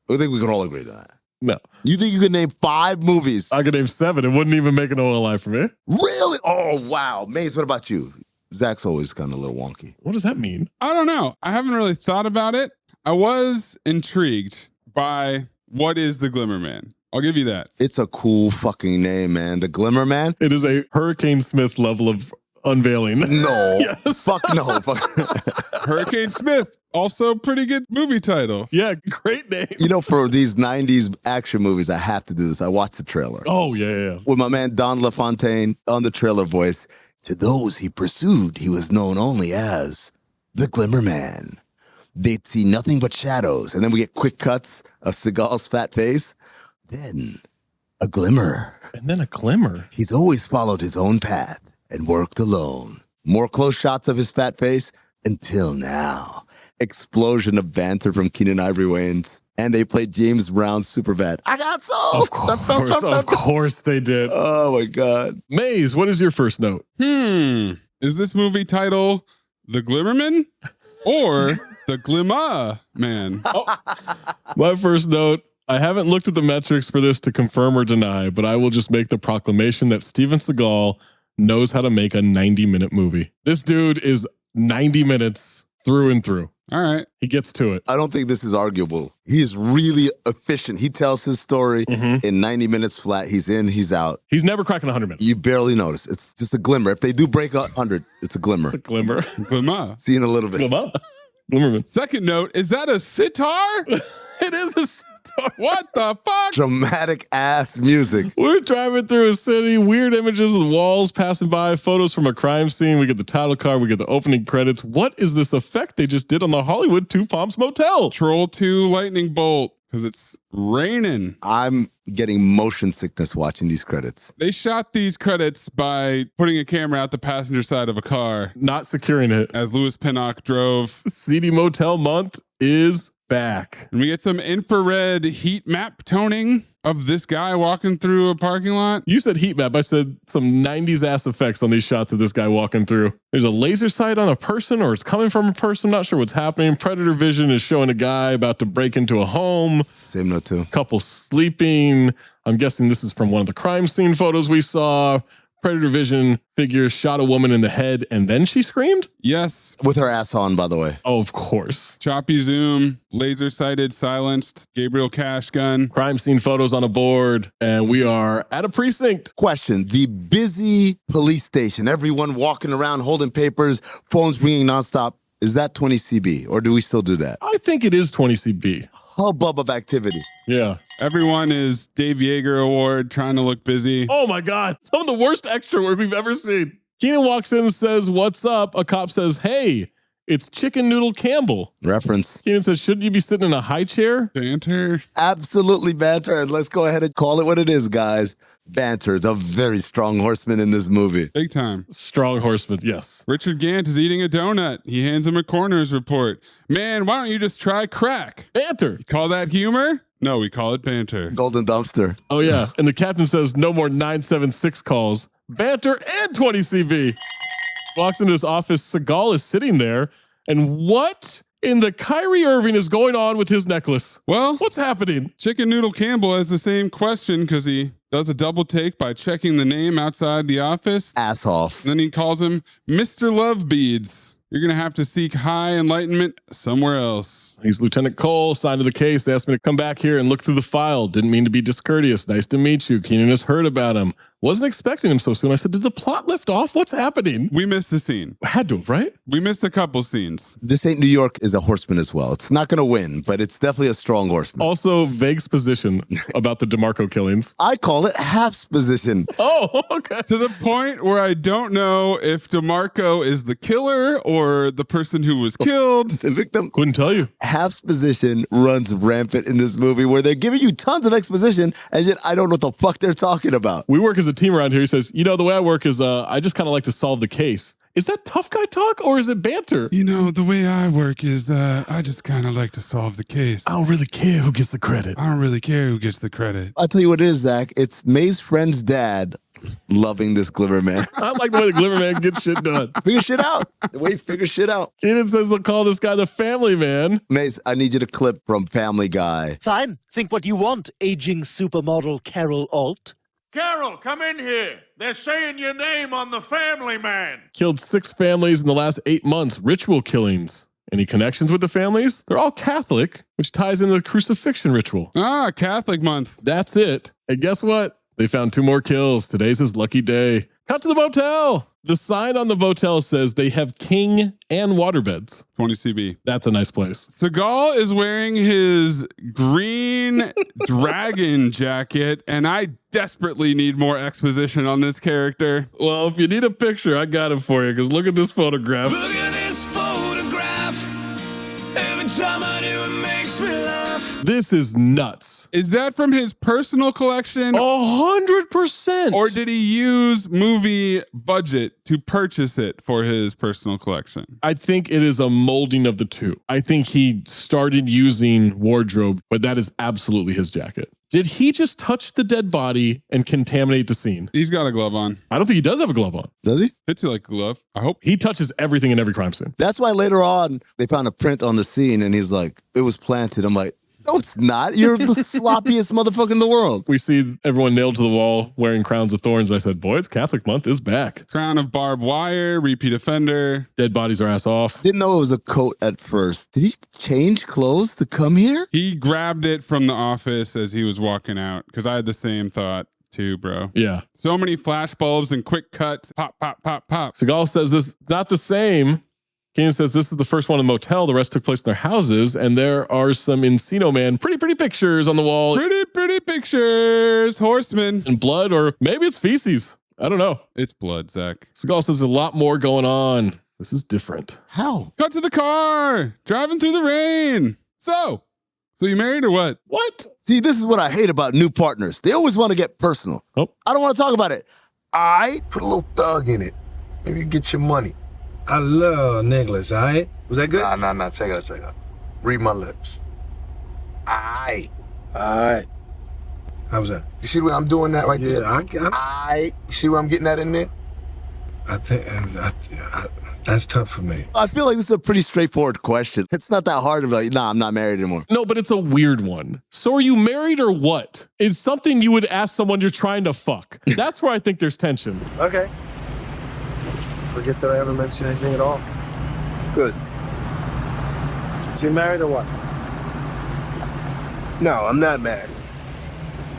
Speaker 11: I think we can all agree to that.
Speaker 12: No.
Speaker 11: You think you could name 5 movies?
Speaker 12: I could name 7. It wouldn't even make an OLI for me.
Speaker 11: Really? Oh, wow. Maze, what about you? Zach's always kind of a little wonky.
Speaker 12: What does that mean?
Speaker 10: I don't know. I haven't really thought about it. I was intrigued by what is the Glimmer Man. I'll give you that.
Speaker 11: It's a cool fucking name, man. The Glimmer Man?
Speaker 12: It is a Hurricane Smith level of unveiling.
Speaker 11: No.
Speaker 12: Yes.
Speaker 11: Fuck no.
Speaker 10: Hurricane Smith. Also pretty good movie title.
Speaker 12: Yeah, great name.
Speaker 11: You know, for these 90s action movies, I have to do this. I watched the trailer.
Speaker 12: Oh, yeah.
Speaker 11: With my man Don LaFontaine on the trailer voice. To those he pursued, he was known only as the Glimmer Man. They'd see nothing but shadows. And then we get quick cuts of Seagal's fat face. Then a glimmer.
Speaker 12: And then a glimmer.
Speaker 11: He's always followed his own path and worked alone. More close shots of his fat face until now. Explosion of banter from Keenan Ivory Wayans. And they played James Brown's Superbad. I got soul.
Speaker 12: Of course they did.
Speaker 11: Oh, my God.
Speaker 12: Maze, what is your first note?
Speaker 10: Is this movie title The Glimmermen or The Glimmer Man?
Speaker 12: My first note, I haven't looked at the metrics for this to confirm or deny, but I will just make the proclamation that Steven Seagal knows how to make a 90-minute movie. This dude is 90 minutes through and through.
Speaker 10: All right.
Speaker 12: He gets to it.
Speaker 11: I don't think this is arguable. He's really efficient. He tells his story in 90 minutes flat. He's in, he's out.
Speaker 12: He's never cracking 100 minutes.
Speaker 11: You barely notice. It's just a glimmer. If they do break 100, it's a glimmer.
Speaker 12: It's a glimmer.
Speaker 10: Glimmer.
Speaker 11: See you in a little bit.
Speaker 12: Glimmer. Glimmerman.
Speaker 10: Second note, is that a sitar?
Speaker 12: It is a sitar.
Speaker 10: What the fuck?
Speaker 11: Dramatic ass music.
Speaker 12: We're driving through a city, weird images of the walls passing by, photos from a crime scene. We get the title card, we get the opening credits. What is this effect they just did on the Hollywood Two Palms Motel?
Speaker 10: Troll 2 lightning bolt, because it's raining.
Speaker 11: I'm getting motion sickness watching these credits.
Speaker 10: They shot these credits by putting a camera out the passenger side of a car.
Speaker 12: Not securing it.
Speaker 10: As Louis Pinnock drove.
Speaker 12: CD Motel month is back.
Speaker 10: And we get some infrared heat map toning of this guy walking through a parking lot.
Speaker 12: You said heat map. I said some 90s ass effects on these shots of this guy walking through. There's a laser sight on a person, or it's coming from a person. I'm not sure what's happening. Predator vision is showing a guy about to break into a home.
Speaker 11: Same note too.
Speaker 12: Couple sleeping. I'm guessing this is from one of the crime scene photos we saw. Predator vision figure shot a woman in the head and then she screamed?
Speaker 10: Yes.
Speaker 11: With her ass on, by the way.
Speaker 12: Oh, of course.
Speaker 10: Choppy zoom, laser sighted, silenced, Gabriel Cash gun.
Speaker 12: Crime scene photos on a board, and we are at a precinct.
Speaker 11: Question. The busy police station, everyone walking around holding papers, phones ringing nonstop. Is that 20 CB or do we still do that?
Speaker 12: I think it is 20 CB.
Speaker 11: Hubbub of activity.
Speaker 12: Yeah.
Speaker 10: Everyone is Dave Yeager Award, trying to look busy.
Speaker 12: Oh my God. Some of the worst extra work we've ever seen. Keenan walks in and says, "What's up?" A cop says, "Hey, it's Chicken Noodle Campbell."
Speaker 11: Reference.
Speaker 12: Keenan says, "Shouldn't you be sitting in a high chair?"
Speaker 10: Banter.
Speaker 11: Absolutely banter. And let's go ahead and call it what it is, guys. Banter is a very strong horseman in this movie.
Speaker 10: Big time.
Speaker 12: Strong horseman, yes.
Speaker 10: Richard Gant is eating a donut. He hands him a coroner's report. Man, why don't you just try crack?
Speaker 12: Banter.
Speaker 10: You call that humor? No, we call it banter.
Speaker 11: Golden dumpster.
Speaker 12: Oh, yeah. And the captain says, "No more 976 calls." Banter and 20 CB. Walks into his office. Seagal is sitting there. And what in the Kyrie Irving is going on with his necklace?
Speaker 10: Well,
Speaker 12: what's happening?
Speaker 10: Chicken Noodle Campbell has the same question because he does a double take by checking the name outside the office.
Speaker 11: Ass off.
Speaker 10: And then he calls him Mr. Love Beads. You're going to have to seek high enlightenment somewhere else.
Speaker 12: He's Lieutenant Cole, assigned to the case. They asked me to come back here and look through the file. Didn't mean to be discourteous. Nice to meet you. Keenan has heard about him. Wasn't expecting him so soon. I said, did the plot lift off? What's happening?
Speaker 10: We missed the scene.
Speaker 12: Had to have, right?
Speaker 10: We missed a couple scenes.
Speaker 11: This ain't New York is a horseman as well. It's not going to win, but it's definitely a strong horseman.
Speaker 12: Also, vague exposition about the DeMarco killings.
Speaker 11: I call it half-position.
Speaker 12: Oh, okay.
Speaker 10: To the point where I don't know if DeMarco is the killer or the person who was killed.
Speaker 11: The victim.
Speaker 12: Couldn't tell you.
Speaker 11: Half-position runs rampant in this movie where they're giving you tons of exposition and yet I don't know what the fuck they're talking about.
Speaker 12: We work as a team around here. He says, the way I work is I just kind of like to solve the case. is that tough guy talk or is it banter?
Speaker 10: You know, the way I work is I just kind of like to solve the case.
Speaker 12: I don't really care who gets the credit.
Speaker 10: I don't really care who gets the credit.
Speaker 11: I'll tell you what it is, Zach. It's May's friend's dad loving this Glimmer Man.
Speaker 12: I like the way the Glimmer Man gets shit done.
Speaker 11: Figure shit out. The way he figures shit out.
Speaker 12: Keenan says they'll call this guy the Family Man.
Speaker 11: Mace, I need you to clip from Family Guy.
Speaker 4: Fine. Think what you want, aging supermodel Carol Alt.
Speaker 6: Carol, come in here. They're saying your name on the Family Man.
Speaker 12: Killed 6 families in the last 8 months. Ritual killings. Any connections with the families? They're all Catholic, which ties into the crucifixion ritual.
Speaker 10: Ah, Catholic month.
Speaker 12: That's it. And guess what? They found 2 more kills. Today's his lucky day. Cut to the motel. The sign on the motel says they have king and waterbeds.
Speaker 10: 20 CB.
Speaker 12: That's a nice place.
Speaker 10: Seagal is wearing his green dragon jacket, and I desperately need more exposition on this character.
Speaker 12: Well, if you need a picture, I got it for you, because look at this photograph.
Speaker 7: Look at this photograph. Every time I do, it makes me laugh.
Speaker 12: This is nuts.
Speaker 10: Is that from his personal collection?
Speaker 12: 100%.
Speaker 10: Or did he use movie budget to purchase it for his personal collection?
Speaker 12: I think it is a molding of the two. I think he started using wardrobe, but that is absolutely his jacket. Did he just touch the dead body and contaminate the scene?
Speaker 10: He's got a glove on.
Speaker 12: I don't think he does have a glove on.
Speaker 11: Does he?
Speaker 10: Fits you like a glove. I hope.
Speaker 12: He touches everything in every crime scene.
Speaker 11: That's why later on, they found a print on the scene, and he's like, it was planted. I'm like, no, it's not. You're the sloppiest motherfucker in the world.
Speaker 12: We see everyone nailed to the wall wearing crowns of thorns. I said, boys, Catholic month is back.
Speaker 10: Crown of barbed wire, repeat offender.
Speaker 12: Dead bodies are ass off.
Speaker 11: Didn't know it was a coat at first. Did he change clothes to come here?
Speaker 10: He grabbed it from the office as he was walking out, because I had the same thought too, bro.
Speaker 12: Yeah.
Speaker 10: So many flash bulbs and quick cuts. Pop, pop, pop, pop.
Speaker 12: Seagal says this is not the same. Keenan says this is the first one in the motel. The rest took place in their houses, and there are some Encino Man pretty pictures on the wall.
Speaker 10: Pretty pictures. Horsemen.
Speaker 12: And blood, or maybe it's feces. I don't know.
Speaker 10: It's blood, Zach.
Speaker 12: Seagal says there's a lot more going on. This is different.
Speaker 11: How?
Speaker 10: Cut to the car. Driving through the rain. So you married or what?
Speaker 12: What?
Speaker 11: See, this is what I hate about new partners. They always want to get personal.
Speaker 12: Oh.
Speaker 11: I don't want to talk about it. I
Speaker 19: Put a little thug in it. Maybe you get your money.
Speaker 20: I love Nicholas, all right? Was that good?
Speaker 19: Nah. Check it out. Read my lips. Aight.
Speaker 20: All right. How was that?
Speaker 19: You see what I'm doing that right there?
Speaker 20: Yeah,
Speaker 19: Aight. You see what I'm getting at in there?
Speaker 20: I think that's tough for me.
Speaker 11: I feel like this is a pretty straightforward question. It's not that hard to be like, nah, I'm not married anymore.
Speaker 12: No, but it's a weird one. So are you married or what? Is something you would ask someone you're trying to fuck. That's where I think there's tension.
Speaker 20: Okay. Forget that I ever mentioned anything at all. Good. So you married or what?
Speaker 24: No, I'm not married.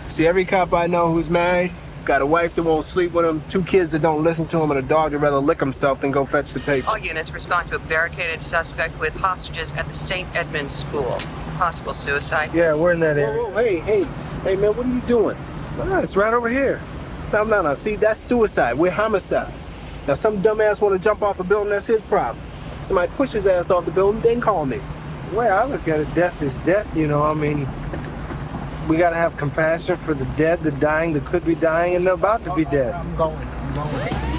Speaker 24: See, every cop I know who's married got a wife that won't sleep with him, 2 kids that don't listen to him, and a dog that'd rather lick himself than go fetch the paper.
Speaker 25: All units respond to a barricaded suspect with hostages at the St. Edmunds School. Possible suicide.
Speaker 20: Yeah, we're in that area.
Speaker 24: Whoa, hey, man, what are you doing?
Speaker 20: It's right over here.
Speaker 24: No. See, that's suicide. We're homicide. Now, some dumbass want to jump off a building, that's his problem. Somebody push his ass off the building, then call me.
Speaker 20: The way I look at it, death is death, you know. I mean, we got to have compassion for the dead, the dying, that could be dying, and they're about to be dead.
Speaker 24: I'm going.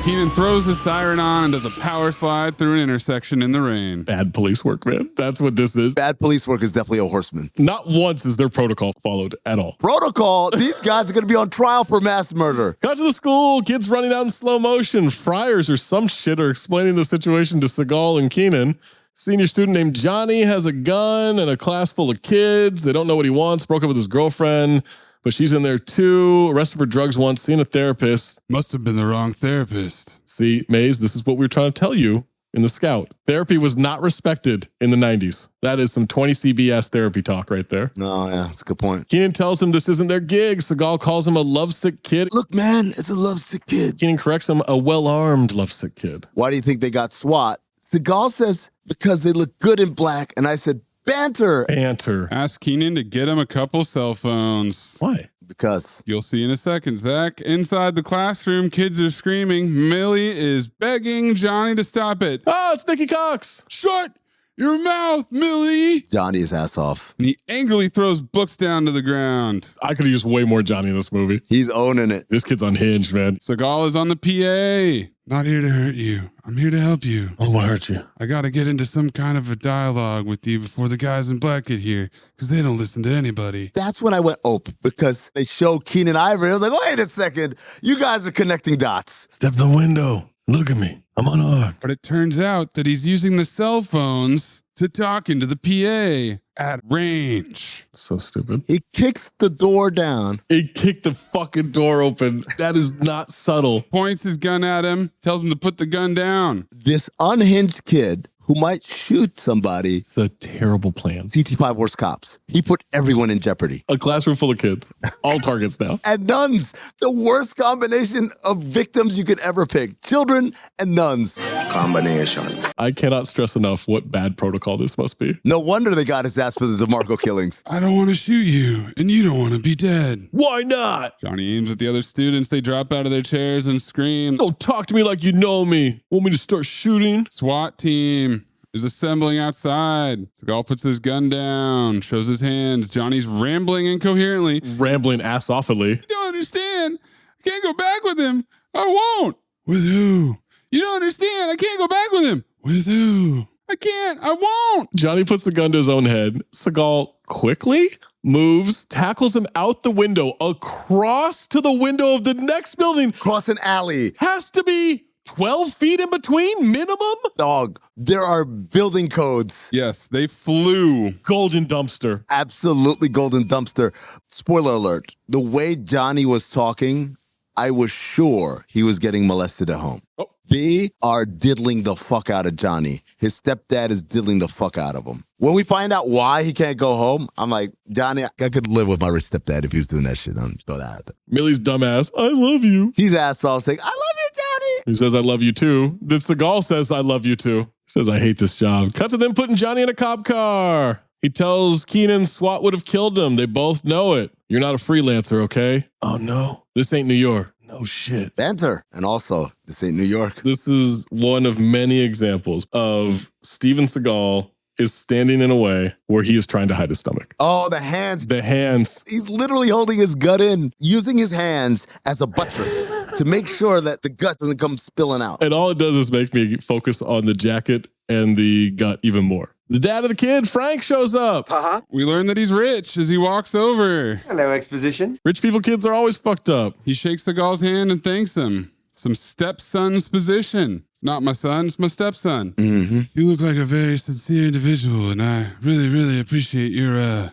Speaker 10: Keenan throws his siren on and does a power slide through an intersection in the rain.
Speaker 12: Bad police work, man. That's what this is.
Speaker 11: Bad police work is definitely a horseman.
Speaker 12: Not once is their protocol followed at all.
Speaker 11: Protocol? These guys are going to be on trial for mass murder.
Speaker 12: Got to the school. Kids running out in slow motion. Friars or some shit are explaining the situation to Seagal and Keenan. Senior student named Johnny has a gun and a class full of kids. They don't know what he wants. Broke up with his girlfriend, but she's in there too. Arrested for drugs once. Seen a therapist.
Speaker 10: Must have been the wrong therapist.
Speaker 12: See, Mayes, this is what we were trying to tell you in the Scout. Therapy was not respected in the 90s. That is some 20 CBS therapy talk right there.
Speaker 11: No, yeah, that's a good point.
Speaker 12: Keenan tells him this isn't their gig. Seagal calls him a lovesick kid.
Speaker 11: Look, man, it's a lovesick kid.
Speaker 12: Keenan corrects him, a well-armed lovesick kid.
Speaker 11: Why do you think they got SWAT? Seagal says, because they look good in black. And I said, banter.
Speaker 12: Banter.
Speaker 10: Ask Keenan to get him a couple cell phones.
Speaker 12: Why?
Speaker 11: Because.
Speaker 10: You'll see in a second, Zach. Inside the classroom, kids are screaming. Millie is begging Johnny to stop it.
Speaker 12: Oh, it's Nikki Cox.
Speaker 10: Shut Your mouth, Millie!
Speaker 11: Johnny his ass off.
Speaker 10: And he angrily throws books down to the ground.
Speaker 12: I could have used way more Johnny in this movie.
Speaker 11: He's owning it.
Speaker 12: This kid's unhinged, man.
Speaker 10: Seagal is on the PA. Not here to hurt you. I'm here to help you.
Speaker 12: I don't want to hurt you.
Speaker 10: I got to get into some kind of a dialogue with you before the guys in black get here, because they don't listen to anybody.
Speaker 11: That's when I went ope, because they showed Keenan Ivory. I was like, wait a second. You guys are connecting dots.
Speaker 12: Step the window. Look at me. I'm unarmed.
Speaker 10: But it turns out that he's using the cell phones to talk into the PA at range.
Speaker 12: So stupid.
Speaker 11: He kicks the door down.
Speaker 12: He kicked the fucking door open. That is not subtle.
Speaker 10: Points his gun at him, tells him to put the gun down.
Speaker 11: This unhinged kid who might shoot somebody.
Speaker 12: It's a terrible plan.
Speaker 11: CT5 worst cops. He put everyone in jeopardy.
Speaker 12: A classroom full of kids. All targets now.
Speaker 11: And nuns. The worst combination of victims you could ever pick. Children and nuns.
Speaker 19: Combination.
Speaker 12: I cannot stress enough what bad protocol this must be.
Speaker 11: No wonder they got his ass for the DeMarco killings.
Speaker 10: I don't want to shoot you, and you don't want to be dead.
Speaker 12: Why not?
Speaker 10: Johnny aims at the other students. They drop out of their chairs and scream.
Speaker 12: Don't talk to me like you know me. Want me to start shooting?
Speaker 10: SWAT team is assembling outside. Seagal puts his gun down, shows his hands. Johnny's rambling incoherently.
Speaker 12: Rambling ass-offedly.
Speaker 10: You don't understand. I can't go back with him. I won't. With who? You don't understand. I can't go back with him. With who? I can't. I won't.
Speaker 12: Johnny puts the gun to his own head. Seagal quickly moves, tackles him out the window, across to the window of the next building.
Speaker 11: Cross an alley.
Speaker 12: Has to be 12 feet in between, minimum?
Speaker 11: Dog, there are building codes.
Speaker 10: Yes, they flew.
Speaker 12: Golden dumpster.
Speaker 11: Absolutely golden dumpster. Spoiler alert. The way Johnny was talking, I was sure he was getting molested at home.
Speaker 12: Oh.
Speaker 11: They are diddling the fuck out of Johnny. His stepdad is diddling the fuck out of him. When we find out why he can't go home, I'm like, Johnny, I could live with my rich stepdad if he was doing that shit. I'm throw that out there.
Speaker 12: Millie's dumbass, I love you.
Speaker 11: She's ass off saying, I love you, Johnny.
Speaker 12: He says, I love you too. Then Seagal says, I love you too. He says, I hate this job. Cut to them putting Johnny in a cop car. He tells Keenan SWAT would have killed him. They both know it. You're not a freelancer, okay? Oh no, this ain't New York. No shit.
Speaker 11: Banter. And also, this ain't New York.
Speaker 12: This is one of many examples of Steven Seagal is standing in a way where he is trying to hide his stomach.
Speaker 11: Oh, the hands.
Speaker 12: The hands.
Speaker 11: He's literally holding his gut in, using his hands as a buttress to make sure that the gut doesn't come spilling out.
Speaker 12: And all it does is make me focus on the jacket and the gut even more. The dad of the kid, Frank, shows up.
Speaker 10: We learn that he's rich as he walks over.
Speaker 8: Hello, exposition.
Speaker 12: Rich people kids are always fucked up.
Speaker 10: He shakes Seagal's hand and thanks him. Some stepson's position. It's not my son, it's my stepson.
Speaker 11: Mm-hmm.
Speaker 10: You look like a very sincere individual, and I really, really appreciate your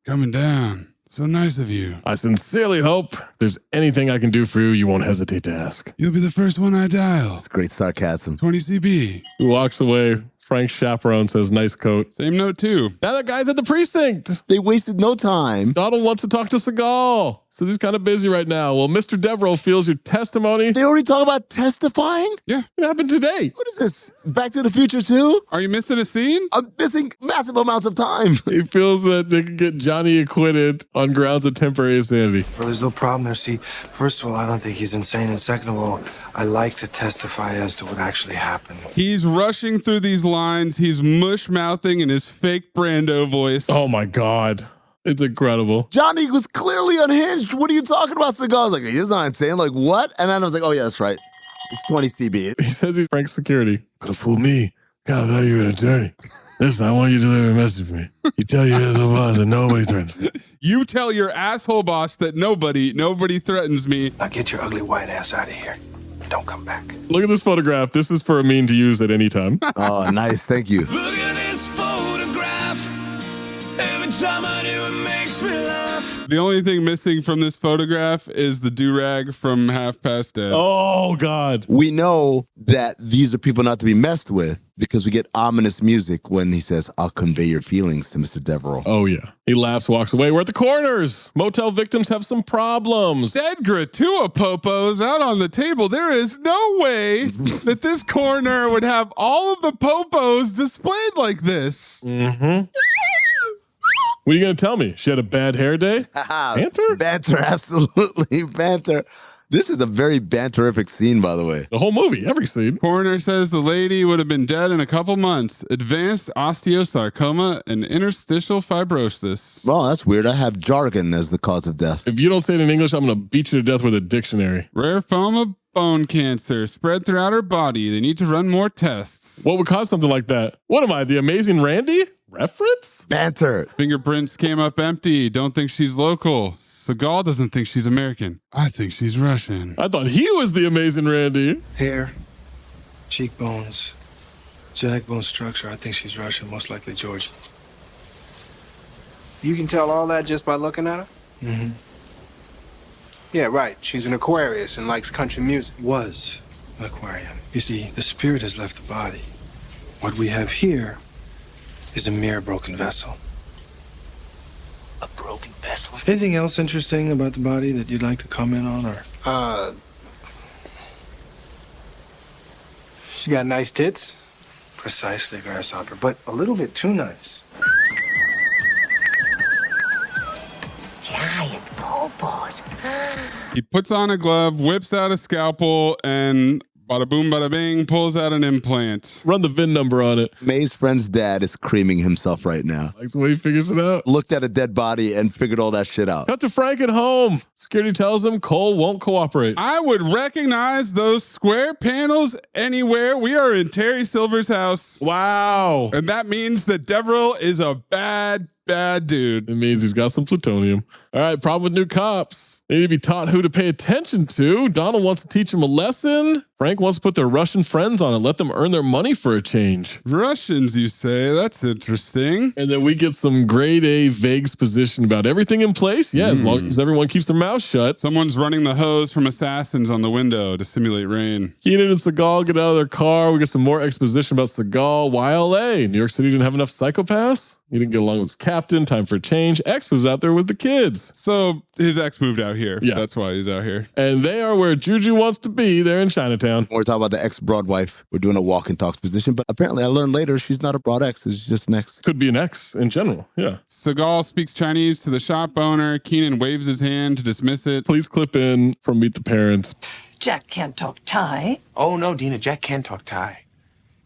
Speaker 10: coming down. So nice of you.
Speaker 12: I sincerely hope if there's anything I can do for you, you won't hesitate to ask.
Speaker 10: You'll be the first one I dial.
Speaker 11: It's great sarcasm.
Speaker 10: 20 CB.
Speaker 12: He walks away. Frank's chaperone says, nice coat.
Speaker 10: Same note, too.
Speaker 12: Now that guy's at the precinct.
Speaker 11: They wasted no time.
Speaker 12: Donald wants to talk to Seagal. Says he's kind of busy right now. Well, Mr. Devereaux feels your testimony.
Speaker 11: They already talk about testifying?
Speaker 10: Yeah.
Speaker 12: What happened today?
Speaker 11: What is this? Back to the Future 2?
Speaker 10: Are you missing a scene?
Speaker 11: I'm missing massive amounts of time.
Speaker 12: He feels that they can get Johnny acquitted on grounds of temporary insanity.
Speaker 20: Well, there's no problem there. See, first of all, I don't think he's insane. And second of all, I like to testify as to what actually happened.
Speaker 10: He's rushing through these lines. He's mush-mouthing in his fake Brando voice.
Speaker 12: Oh, my God. It's incredible.
Speaker 11: Johnny was clearly unhinged. What are you talking about, Seagal? I was like, he's not insane. Like, what? And then I was like, oh, yeah, that's right. It's 20 CB.
Speaker 12: He says he's Frank's security. Could have fooled me. God, I thought you were an attorney. Listen, I want you to deliver a message for me. You tell your asshole boss that nobody threatens me.
Speaker 10: You tell your asshole boss that nobody threatens me.
Speaker 20: Now get your ugly white ass out of here. Don't come back.
Speaker 12: Look at this photograph. This is for Amin to use at any time.
Speaker 11: Oh, nice. Thank you.
Speaker 7: Look at this photograph. Every time I do, it makes me laugh.
Speaker 10: The only thing missing from this photograph is the do-rag from Half Past Dead.
Speaker 12: Oh, God.
Speaker 11: We know that these are people not to be messed with because we get ominous music when he says, I'll convey your feelings to Mr. Devereaux.
Speaker 12: Oh, yeah. He laughs, walks away. We're at the corners. Motel victims have some problems.
Speaker 10: Dead gratua popos out on the table. There is no way that this corner would have all of the popos displayed like this.
Speaker 12: Mm-hmm. What are you going to tell me? She had a bad hair day? Banter?
Speaker 11: Banter, absolutely. Banter. This is a very banterific scene, by the way.
Speaker 12: The whole movie, every scene.
Speaker 10: Coroner says the lady would have been dead in a couple months. Advanced osteosarcoma and interstitial fibrosis.
Speaker 11: Well, that's weird. I have jargon as the cause of death.
Speaker 12: If you don't say it in English, I'm going to beat you to death with a dictionary.
Speaker 10: Rare form of bone cancer spread throughout her body. They need to run more tests.
Speaker 12: What would cause something like that? What am I, the amazing Randy? Reference?
Speaker 11: Banter.
Speaker 10: Fingerprints came up empty. Don't think she's local. Seagal doesn't think she's American. I think she's Russian.
Speaker 12: I thought he was the amazing Randy.
Speaker 20: Hair, cheekbones, jackbone structure. I think she's Russian, most likely Georgian.
Speaker 24: You can tell all that just by looking at her?
Speaker 20: Mm-hmm.
Speaker 24: Yeah, right. She's an Aquarius and likes country music.
Speaker 20: Was an aquarium. You see, the spirit has left the body. What we have here is a mere broken vessel.
Speaker 18: A broken vessel?
Speaker 20: Anything else interesting about the body that you'd like to comment on, or?
Speaker 24: She got nice tits.
Speaker 20: Precisely, Grasshopper, but a little bit too nice.
Speaker 18: Giant popos.
Speaker 10: He puts on a glove, whips out a scalpel, and bada boom, bada bing, pulls out an implant.
Speaker 12: Run the VIN number on it.
Speaker 11: May's friend's dad is creaming himself right now.
Speaker 12: Likes the way he figures it out.
Speaker 11: Looked at a dead body and figured all that shit out.
Speaker 12: Cut to Frank at home. Security tells him Cole won't cooperate.
Speaker 10: I would recognize those square panels anywhere. We are in Terry Silver's house.
Speaker 12: Wow.
Speaker 10: And that means that Deverell is a bad dude.
Speaker 12: It means he's got some plutonium. All right, problem with new cops. They need to be taught who to pay attention to. Donald wants to teach them a lesson. Frank wants to put their Russian friends on and let them earn their money for a change.
Speaker 10: Russians, you say? That's interesting.
Speaker 12: And then we get some grade A vague exposition about everything in place. Yeah, as long as everyone keeps their mouth shut.
Speaker 10: Someone's running the hose from assassins on the window to simulate rain.
Speaker 12: Keenan and Seagal get out of their car. We get some more exposition about Seagal. Why LA? New York City didn't have enough psychopaths. He didn't get along with his captain. Time for a change. X moves out there with the kids.
Speaker 10: So his ex moved out here.
Speaker 12: Yeah.
Speaker 10: That's why he's out here.
Speaker 12: And they are where Juju wants to be. They're in Chinatown.
Speaker 11: We're talking about the ex-broad wife. We're doing a walk and talks position, but apparently I learned later she's not a broad ex. It's just an ex.
Speaker 12: Could be an ex in general. Yeah.
Speaker 10: Seagal speaks Chinese to the shop owner. Keenan waves his hand to dismiss it.
Speaker 12: Please clip in from Meet the Parents.
Speaker 8: Jack can't talk Thai.
Speaker 9: Oh, no, Dina, Jack can talk Thai.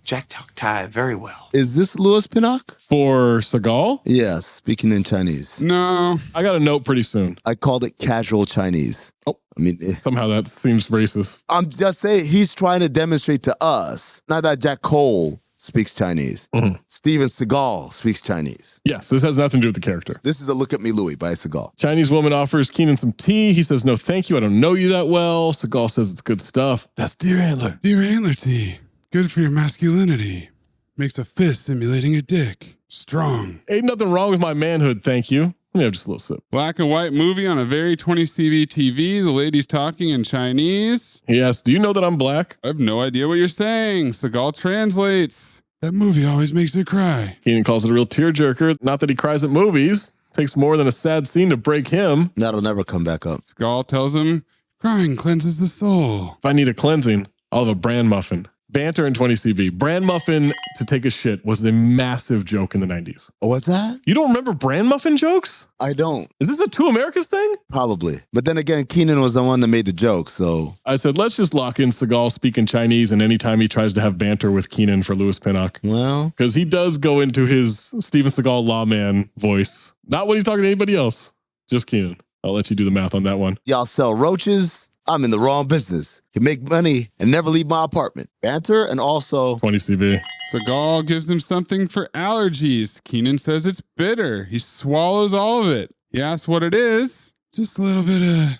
Speaker 9: Jack talked Thai very well.
Speaker 11: Is this Louis Pinnock?
Speaker 12: For Seagal?
Speaker 11: Yes, speaking in Chinese.
Speaker 10: No.
Speaker 12: I got a note pretty soon.
Speaker 11: I called it casual Chinese.
Speaker 12: Oh.
Speaker 11: I mean,
Speaker 12: somehow that seems racist.
Speaker 11: I'm just saying he's trying to demonstrate to us, not that Jack Cole speaks Chinese. Steven Seagal speaks Chinese.
Speaker 12: Yes, this has nothing to do with the character.
Speaker 11: This is a Look at Me Louie by Seagal.
Speaker 12: Chinese woman offers Keenan some tea. He says, no, thank you. I don't know you that well. Seagal says it's good stuff. That's deer antler.
Speaker 10: Deer antler tea. Good for your masculinity. Makes a fist simulating a dick. Strong.
Speaker 12: Ain't nothing wrong with my manhood, thank you. Let me have just a little sip.
Speaker 10: Black and white movie on a very 20CV TV. The lady's talking in Chinese.
Speaker 12: Yes, do you know that I'm black?
Speaker 10: I have no idea what you're saying. Seagal translates. That movie always makes her cry.
Speaker 12: Keenan calls it a real tearjerker. Not that he cries at movies. Takes more than a sad scene to break him.
Speaker 11: That'll never come back up.
Speaker 10: Seagal tells him, crying cleanses the soul.
Speaker 12: If I need a cleansing, I'll have a bran muffin. Banter in 20CB. Bran muffin to take a shit was a massive joke in the 90s.
Speaker 11: What's that?
Speaker 12: You don't remember bran muffin jokes?
Speaker 11: I don't.
Speaker 12: Is this a Two Americas thing?
Speaker 11: Probably. But then again, Keenan was the one that made the joke, so.
Speaker 12: I said, let's just lock in Seagal speaking Chinese and anytime he tries to have banter with Keenan for Louis Pinnock.
Speaker 11: Well.
Speaker 12: Because he does go into his Steven Seagal lawman voice. Not when he's talking to anybody else. Just Keenan. I'll let you do the math on that one.
Speaker 11: Y'all sell roaches. I'm in the wrong business. Can make money and never leave my apartment. Banter and also
Speaker 12: 20CB.
Speaker 10: Seagal gives him something for allergies. Keenan says it's bitter. He swallows all of it. He asks what it is. Just a little bit of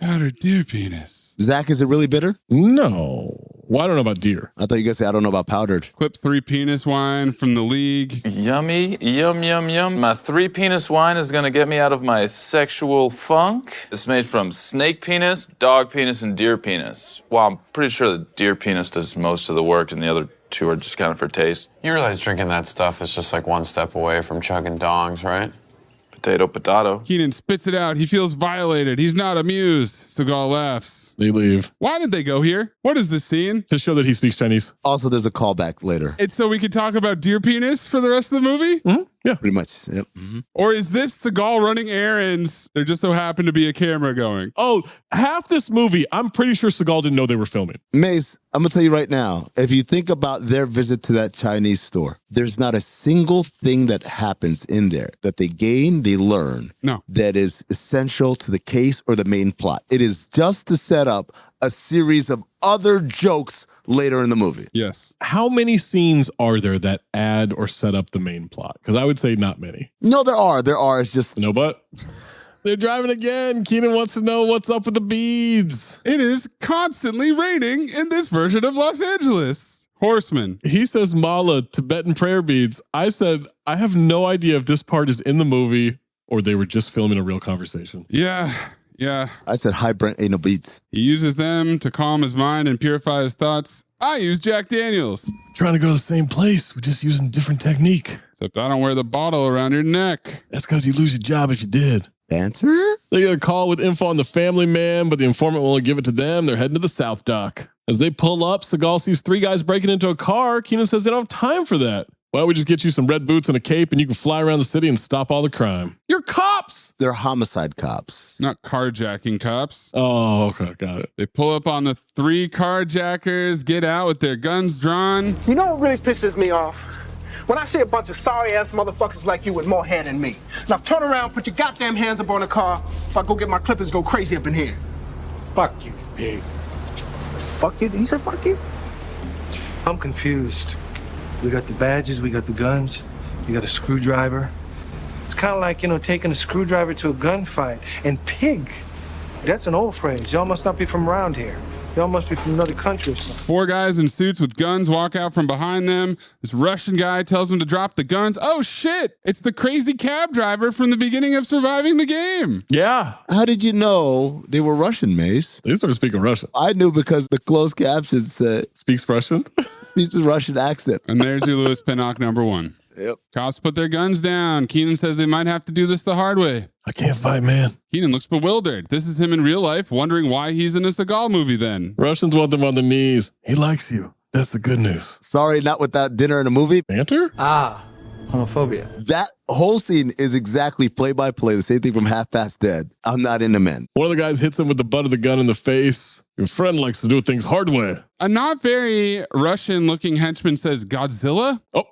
Speaker 10: powdered deer penis.
Speaker 11: Zach, is it really bitter?
Speaker 12: No. Well, I don't know about deer.
Speaker 11: I thought you guys said I don't know about powdered.
Speaker 10: Clips 3 penis wine from the league.
Speaker 13: Yummy, yum, yum, yum. My 3 penis wine is gonna get me out of my sexual funk. It's made from snake penis, dog penis, and deer penis. Well, I'm pretty sure the deer penis does most of the work and the other 2 are just kind of for taste.
Speaker 16: You realize drinking that stuff is just like one step away from chugging dongs, right?
Speaker 13: Potato, potato.
Speaker 10: Keenan spits it out. He feels violated. He's not amused. Seagal laughs.
Speaker 12: They leave.
Speaker 10: Why did they go here? What is this scene?
Speaker 12: To show that he speaks Chinese.
Speaker 11: Also, there's a callback later.
Speaker 10: It's so we can talk about deer penis for the rest of the movie?
Speaker 12: Mm-hmm. Yeah.
Speaker 11: Pretty much. Yep.
Speaker 10: Or is this Seagal running errands? There just so happened to be a camera going.
Speaker 12: Oh, half this movie, I'm pretty sure Seagal didn't know they were filming.
Speaker 11: Mace, I'm going to tell you right now, if you think about their visit to that Chinese store, there's not a single thing that happens in there that they learn that is essential to the case or the main plot. It is just to set up a series of other jokes later in the movie.
Speaker 10: Yes.
Speaker 12: How many scenes are there that add or set up the main plot? Because I would say not many.
Speaker 11: No, there are. There are. It's just...
Speaker 12: No, but... They're driving again. Keenan wants to know what's up with the beads.
Speaker 10: It is constantly raining in this version of Los Angeles. Horseman.
Speaker 12: He says mala, Tibetan prayer beads. I said, I have no idea if this part is in the movie or they were just filming a real conversation.
Speaker 10: Yeah.
Speaker 11: I said, hi, Brent, ain't no beats.
Speaker 10: He uses them to calm his mind and purify his thoughts. I use Jack Daniels.
Speaker 12: Trying to go to the same place. We're just using a different technique.
Speaker 10: Except I don't wear the bottle around your neck.
Speaker 12: That's because you lose your job if you did.
Speaker 11: Banter?
Speaker 12: They get a call with info on the family man, but the informant won't give it to them. They're heading to the South Dock. As they pull up, Seagal sees 3 guys breaking into a car. Keenan says they don't have time for that. Why don't we just get you some red boots and a cape and you can fly around the city and stop all the crime? You're cops!
Speaker 11: They're homicide cops.
Speaker 10: Not carjacking cops.
Speaker 12: Oh, okay, got it.
Speaker 10: They pull up on the 3 carjackers, get out with their guns drawn.
Speaker 24: You know what really pisses me off? When I see a bunch of sorry-ass motherfuckers like you with more hair than me. Now turn around, put your goddamn hands up on the car. If I go get my clippers, go crazy up in here. Fuck you, pig. Fuck you? Did you say fuck you?
Speaker 20: I'm confused. We got the badges, we got the guns, you got a screwdriver. It's kind of like, taking a screwdriver to a gunfight. And pig, that's an old phrase. Y'all must not be from around here. Y'all must be from another country or something.
Speaker 10: 4 guys in suits with guns walk out from behind them. This Russian guy tells them to drop the guns. Oh, shit. It's the crazy cab driver from the beginning of Surviving the Game.
Speaker 12: Yeah.
Speaker 11: How did you know they were Russian, Mace?
Speaker 12: They started speaking Russian.
Speaker 11: I knew because the closed captions said...
Speaker 12: Speaks Russian?
Speaker 11: Speaks with Russian accent.
Speaker 10: And there's your Louis Pinnock number 1.
Speaker 11: Yep.
Speaker 10: Cops put their guns down. Keenan says they might have to do this the hard way.
Speaker 12: I can't fight, man.
Speaker 10: Keenan looks bewildered. This is him in real life, wondering why he's in a Seagal movie then.
Speaker 12: Russians want them on their knees. He likes you. That's the good news.
Speaker 11: Sorry, not without dinner and a movie.
Speaker 12: Banter?
Speaker 24: Homophobia.
Speaker 11: That whole scene is exactly play-by-play. The same thing from Half Past Dead. I'm not into men.
Speaker 12: One of the guys hits him with the butt of the gun in the face. Your friend likes to do things hard way.
Speaker 10: A not very Russian-looking henchman says, Godzilla?
Speaker 11: Oh,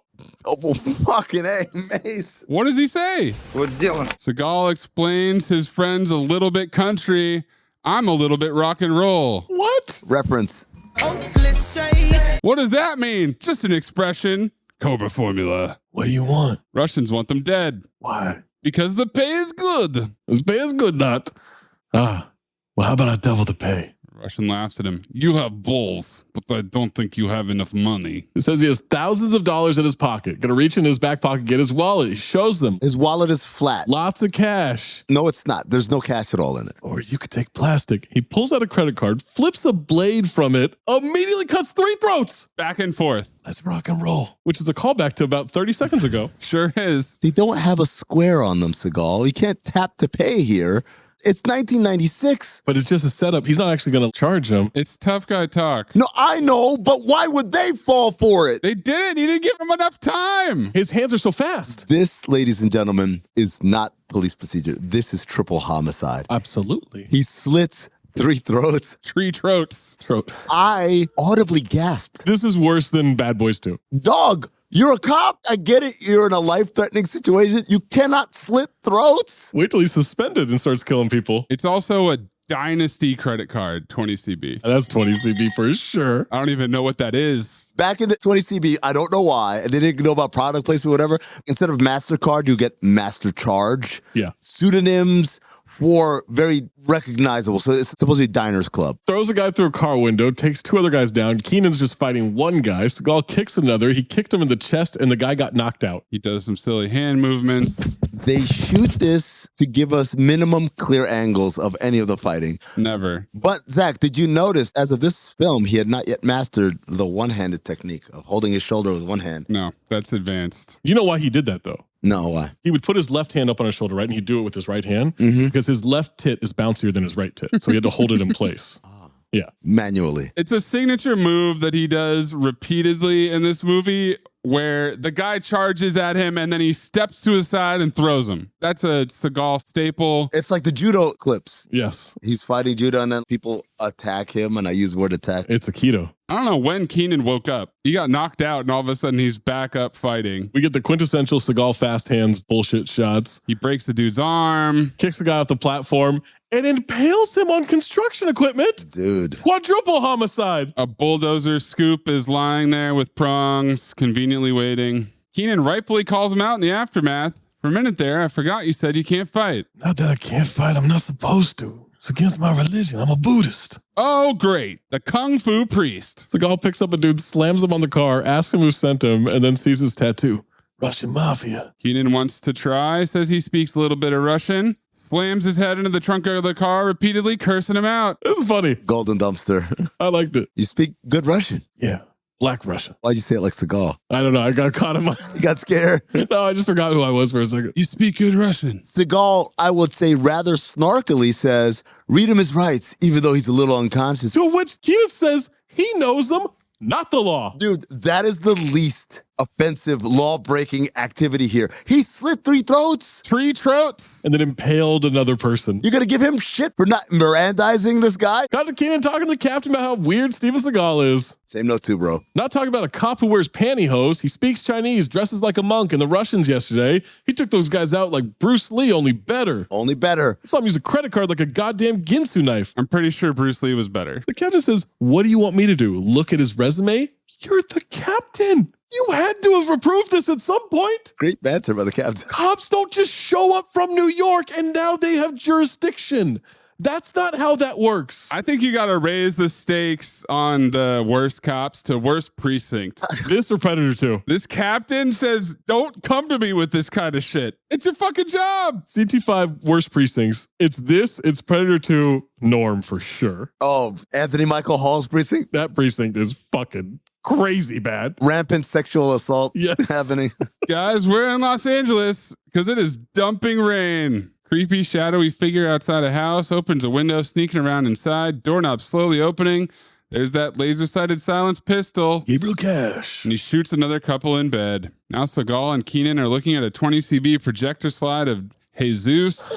Speaker 11: well, fucking A, Mace.
Speaker 10: What does he say?
Speaker 24: Godzilla.
Speaker 10: Seagal explains his friend's a little bit country. I'm a little bit rock and roll.
Speaker 11: What? Reference.
Speaker 10: What does that mean? Just an expression. Cobra formula.
Speaker 12: What do you want?
Speaker 10: Russians want them dead.
Speaker 12: Why?
Speaker 10: Because the pay is good.
Speaker 12: This pay is good, not. Well, how about I double the pay?
Speaker 10: Russian laughs at him. You have balls, but I don't think you have enough money.
Speaker 12: He says he has thousands of dollars in his pocket. Gonna reach in his back pocket, get his wallet. He shows them.
Speaker 11: His wallet is flat.
Speaker 12: Lots of cash.
Speaker 11: No, it's not. There's no cash at all in it.
Speaker 12: Or you could take plastic. He pulls out a credit card, flips a blade from it, immediately cuts 3 throats.
Speaker 10: Back and forth.
Speaker 12: That's rock and roll. Which is a callback to about 30 seconds ago.
Speaker 10: Sure is.
Speaker 11: They don't have a square on them, Seagal. You can't tap to pay here. It's 1996.
Speaker 12: But it's just a setup. He's not actually going to charge him.
Speaker 10: It's tough guy talk.
Speaker 11: No, I know, but why would they fall for it?
Speaker 10: They didn't. He didn't give him enough time.
Speaker 12: His hands are so fast.
Speaker 11: This, ladies and gentlemen, is not police procedure. This is triple homicide.
Speaker 12: Absolutely.
Speaker 11: He slits 3 throats.
Speaker 10: 3 throats.
Speaker 11: I audibly gasped.
Speaker 12: This is worse than Bad Boys 2.
Speaker 11: Dog, you're a cop. I get it. You're in a life-threatening situation. You cannot slit throats.
Speaker 12: Wait till he's suspended and starts killing people.
Speaker 10: It's also a Dynasty credit card, 20CB.
Speaker 12: That's 20CB for sure.
Speaker 10: I don't even know what that is.
Speaker 11: Back in the 20CB, I don't know why, and they didn't know about product placement or whatever. Instead of MasterCard, you get Master Charge.
Speaker 12: Yeah.
Speaker 11: Pseudonyms for very recognizable. So it's supposed to be Diners Club.
Speaker 12: Throws a guy through a car window, takes 2 other guys down. Keenan's just fighting one guy. Seagal kicks another. He kicked him in the chest, and the guy got knocked out.
Speaker 10: He does some silly hand movements.
Speaker 11: They shoot this to give us minimum clear angles of any of the fighting.
Speaker 10: Never.
Speaker 11: But, Zach, did you notice, as of this film, he had not yet mastered the one-handed technique of holding his shoulder with one hand?
Speaker 10: No, that's advanced.
Speaker 12: You know why he did that, though?
Speaker 11: No, why?
Speaker 12: He would put his left hand up on his shoulder, right? And he'd do it with his right hand because his left tit is bouncier than his right tit. So he had to hold it in place. Yeah.
Speaker 11: Manually.
Speaker 10: It's a signature move that he does repeatedly in this movie where the guy charges at him and then he steps to his side and throws him. That's a Seagal staple.
Speaker 11: It's like the judo clips.
Speaker 12: Yes.
Speaker 11: He's fighting judo and then people attack him, and I use the word attack.
Speaker 12: It's Aikido.
Speaker 10: I don't know when Keenan woke up. He got knocked out and all of a sudden he's back up fighting.
Speaker 12: We get the quintessential Seagal fast hands bullshit shots.
Speaker 10: He breaks the dude's arm,
Speaker 12: kicks the guy off the platform, and impales him on construction equipment.
Speaker 11: Dude.
Speaker 12: Quadruple homicide.
Speaker 10: A bulldozer scoop is lying there with prongs, conveniently waiting. Keenan rightfully calls him out in the aftermath. For a minute there, I forgot you said you can't fight.
Speaker 12: Not that I can't fight. I'm not supposed to. It's against my religion. I'm a Buddhist.
Speaker 10: Oh, great. The Kung Fu priest.
Speaker 12: Seagal picks up a dude, slams him on the car, asks him who sent him, and then sees his tattoo. Russian Mafia.
Speaker 10: Keenan wants to try, says he speaks a little bit of Russian, slams his head into the trunk of the car, repeatedly cursing him out.
Speaker 12: This is funny.
Speaker 11: Golden dumpster.
Speaker 12: I liked it.
Speaker 11: You speak good Russian.
Speaker 12: Yeah. Black Russian.
Speaker 11: Why'd you say it like Seagal?
Speaker 12: I don't know. I got caught in my...
Speaker 11: You got scared?
Speaker 12: No, I just forgot who I was for a second.
Speaker 10: You speak good Russian.
Speaker 11: Seagal, I would say rather snarkily says, read him his rights, even though he's a little unconscious.
Speaker 12: To which Keenan says he knows them, not the law.
Speaker 11: Dude, that is the least offensive law-breaking activity here. He slit 3 throats.
Speaker 10: 3 throats.
Speaker 12: And then impaled another person.
Speaker 11: You're going to give him shit for not Mirandizing this guy?
Speaker 12: Got to Keenan talking to the captain about how weird Steven Seagal is.
Speaker 11: Same note too, bro.
Speaker 12: Not talking about a cop who wears pantyhose. He speaks Chinese, dresses like a monk, and the Russians yesterday. He took those guys out like Bruce Lee, only better.
Speaker 11: Only better.
Speaker 12: I saw him use a credit card like a goddamn Ginsu knife.
Speaker 10: I'm pretty sure Bruce Lee was better.
Speaker 12: The captain says, what do you want me to do? Look at his resume? You're the captain. You had to have approved this at some point.
Speaker 11: Great banter by the captain.
Speaker 12: Cops don't just show up from New York and now they have jurisdiction. That's not how that works.
Speaker 10: I think you got to raise the stakes on the worst cops to worst precinct.
Speaker 12: This or Predator 2?
Speaker 10: This captain says, don't come to me with this kind of shit. It's your fucking job.
Speaker 12: CT5 worst precincts. It's this, it's Predator 2, Norm for sure.
Speaker 11: Oh, Anthony Michael Hall's precinct?
Speaker 12: That precinct is fucking crazy bad.
Speaker 11: Rampant sexual assault happening.
Speaker 10: Guys, we're in Los Angeles because it is dumping rain. Creepy, shadowy figure outside a house opens a window, sneaking around inside. Doorknob slowly opening. There's that laser-sighted silence pistol.
Speaker 12: Gabriel Cash.
Speaker 10: And he shoots another couple in bed. Now Seagal and Keenan are looking at a 20 projector slide of Jesus.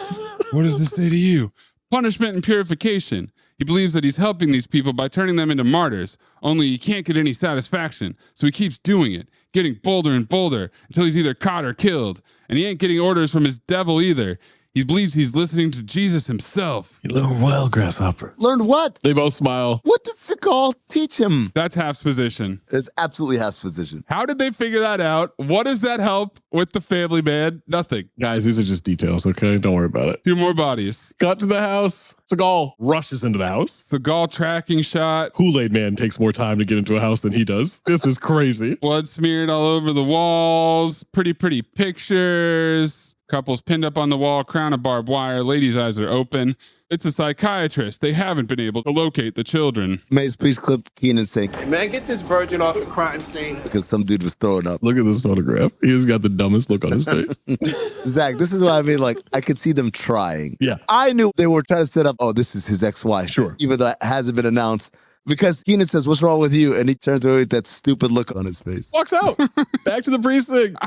Speaker 10: What does this say to you? Punishment and purification. He believes that he's helping these people by turning them into martyrs, only he can't get any satisfaction, so he keeps doing it, getting bolder and bolder until he's either caught or killed. And he ain't getting orders from his devil either. He believes he's listening to Jesus himself.
Speaker 12: You learn well, Grasshopper.
Speaker 11: Learned what?
Speaker 12: They both smile.
Speaker 11: What did Seagal teach him?
Speaker 10: That's half's position.
Speaker 11: It's absolutely half's position.
Speaker 10: How did they figure that out? What does that help with the family, man? Nothing.
Speaker 12: Guys, these are just details, okay? Don't worry about it.
Speaker 10: 2 more bodies.
Speaker 12: Got to the house. Seagal rushes into the house.
Speaker 10: Seagal tracking shot.
Speaker 12: Kool-Aid Man takes more time to get into a house than he does. This is crazy.
Speaker 10: Blood smeared all over the walls. Pretty pictures. Couples pinned up on the wall, crown of barbed wire. Ladies' eyes are open. It's a psychiatrist. They haven't been able to locate the children.
Speaker 11: Maze, please clip Keenan saying,
Speaker 24: Hey man, get this virgin off the crime scene.
Speaker 11: Because some dude was throwing up.
Speaker 12: Look at this photograph. He's got the dumbest look on his face.
Speaker 11: Zach, this is what I mean. Like, I could see them trying.
Speaker 12: Yeah.
Speaker 11: I knew they were trying to set up, oh, this is his ex-wife.
Speaker 12: Sure.
Speaker 11: Even though it hasn't been announced. Because Keenan says, what's wrong with you? And he turns away with that stupid look on his face.
Speaker 12: Walks out. Back to the precinct.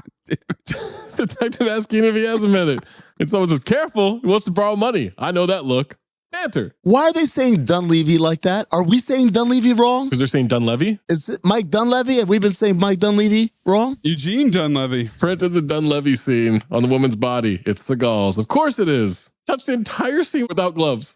Speaker 12: Detective asks Keenan if he has a minute. And someone says, careful. He wants to borrow money. I know that look. Banter.
Speaker 11: Why are they saying Dunleavy like that? Are we saying Dunleavy wrong?
Speaker 12: Because they're saying Dunleavy?
Speaker 11: Is it Mike Dunleavy? Have we been saying Mike Dunleavy wrong?
Speaker 10: Eugene Dunleavy.
Speaker 12: Printed the Dunleavy scene on the woman's body. It's Seagal's. Of course it is. Touched the entire scene without gloves.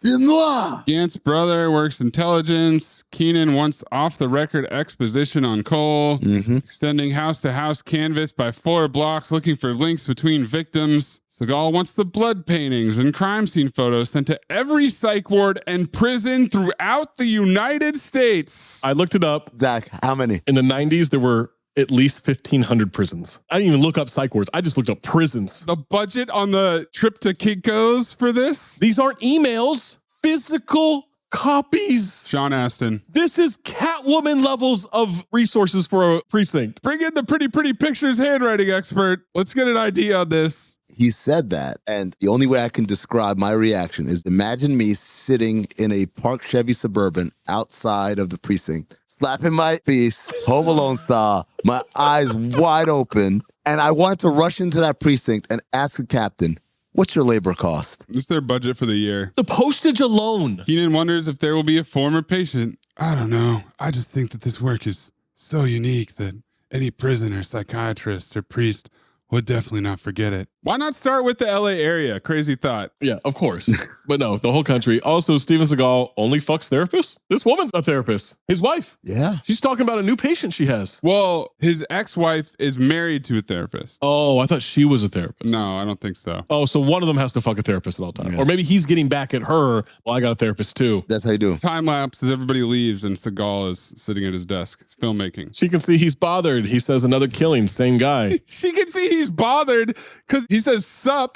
Speaker 10: Gant's brother works intelligence. Keenan wants off-the-record exposition on Cole. Extending house-to-house canvas by 4 blocks, looking for links between victims. Seagal wants the blood paintings and crime scene photos sent to every psych ward and prison throughout the United States.
Speaker 12: I looked it up.
Speaker 11: Zach, how many?
Speaker 12: In the 90s, there were at least 1,500 prisons. I didn't even look up psych wards. I just looked up prisons.
Speaker 10: The budget on the trip to Kinko's for this?
Speaker 12: These aren't emails. Physical copies.
Speaker 10: Sean Astin.
Speaker 12: This is Catwoman levels of resources for a precinct.
Speaker 10: Bring in the pretty pictures handwriting expert. Let's get an idea on this.
Speaker 11: he said that, and the only way I can describe my reaction is imagine me sitting in a parked Chevy Suburban outside of the precinct, slapping my face, Home Alone style, my eyes wide open, and I wanted to rush into that precinct and ask the captain, what's your labor cost?
Speaker 10: It's their budget for the year.
Speaker 12: The postage alone.
Speaker 10: Keenan wonders if there will be a former patient. I don't know. I just think that this work is so unique that any prisoner, psychiatrist, or priest would definitely not forget it. Why not start with the LA area? Crazy thought.
Speaker 12: Yeah, of course. But no, the whole country. Also, Steven Seagal only fucks therapists. This woman's a therapist. His wife.
Speaker 11: Yeah.
Speaker 12: She's talking about a new patient she has.
Speaker 10: Well, his ex-wife is married to a therapist.
Speaker 12: Oh, I thought she was a therapist.
Speaker 10: No, I don't think so.
Speaker 12: Oh, so one of them has to fuck a therapist at all times. Yes. Or maybe he's getting back at her. Well, I got a therapist too.
Speaker 11: That's how you do.
Speaker 10: Time lapse as everybody leaves and Seagal is sitting at his desk. He's filmmaking.
Speaker 12: She can see he's bothered. He says another killing, same guy.
Speaker 10: She can see he's bothered because he says sup,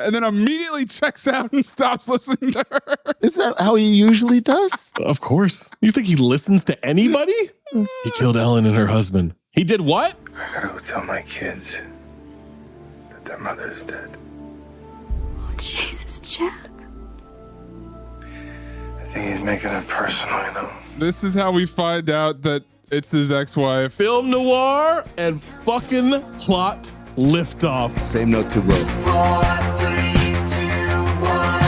Speaker 10: and then immediately checks out and stops listening to her.
Speaker 11: Isn't that how he usually does?
Speaker 12: Of course. You think he listens to anybody? He killed Ellen and her husband. He did what?
Speaker 20: I gotta go tell my kids that their mother is dead.
Speaker 18: Oh, Jesus, Jack.
Speaker 20: I think he's making it personal, you know.
Speaker 10: This is how we find out that it's his ex-wife.
Speaker 12: Film noir and fucking plot liftoff.
Speaker 11: Same note too, bro.
Speaker 7: 4, 3, 2, 1.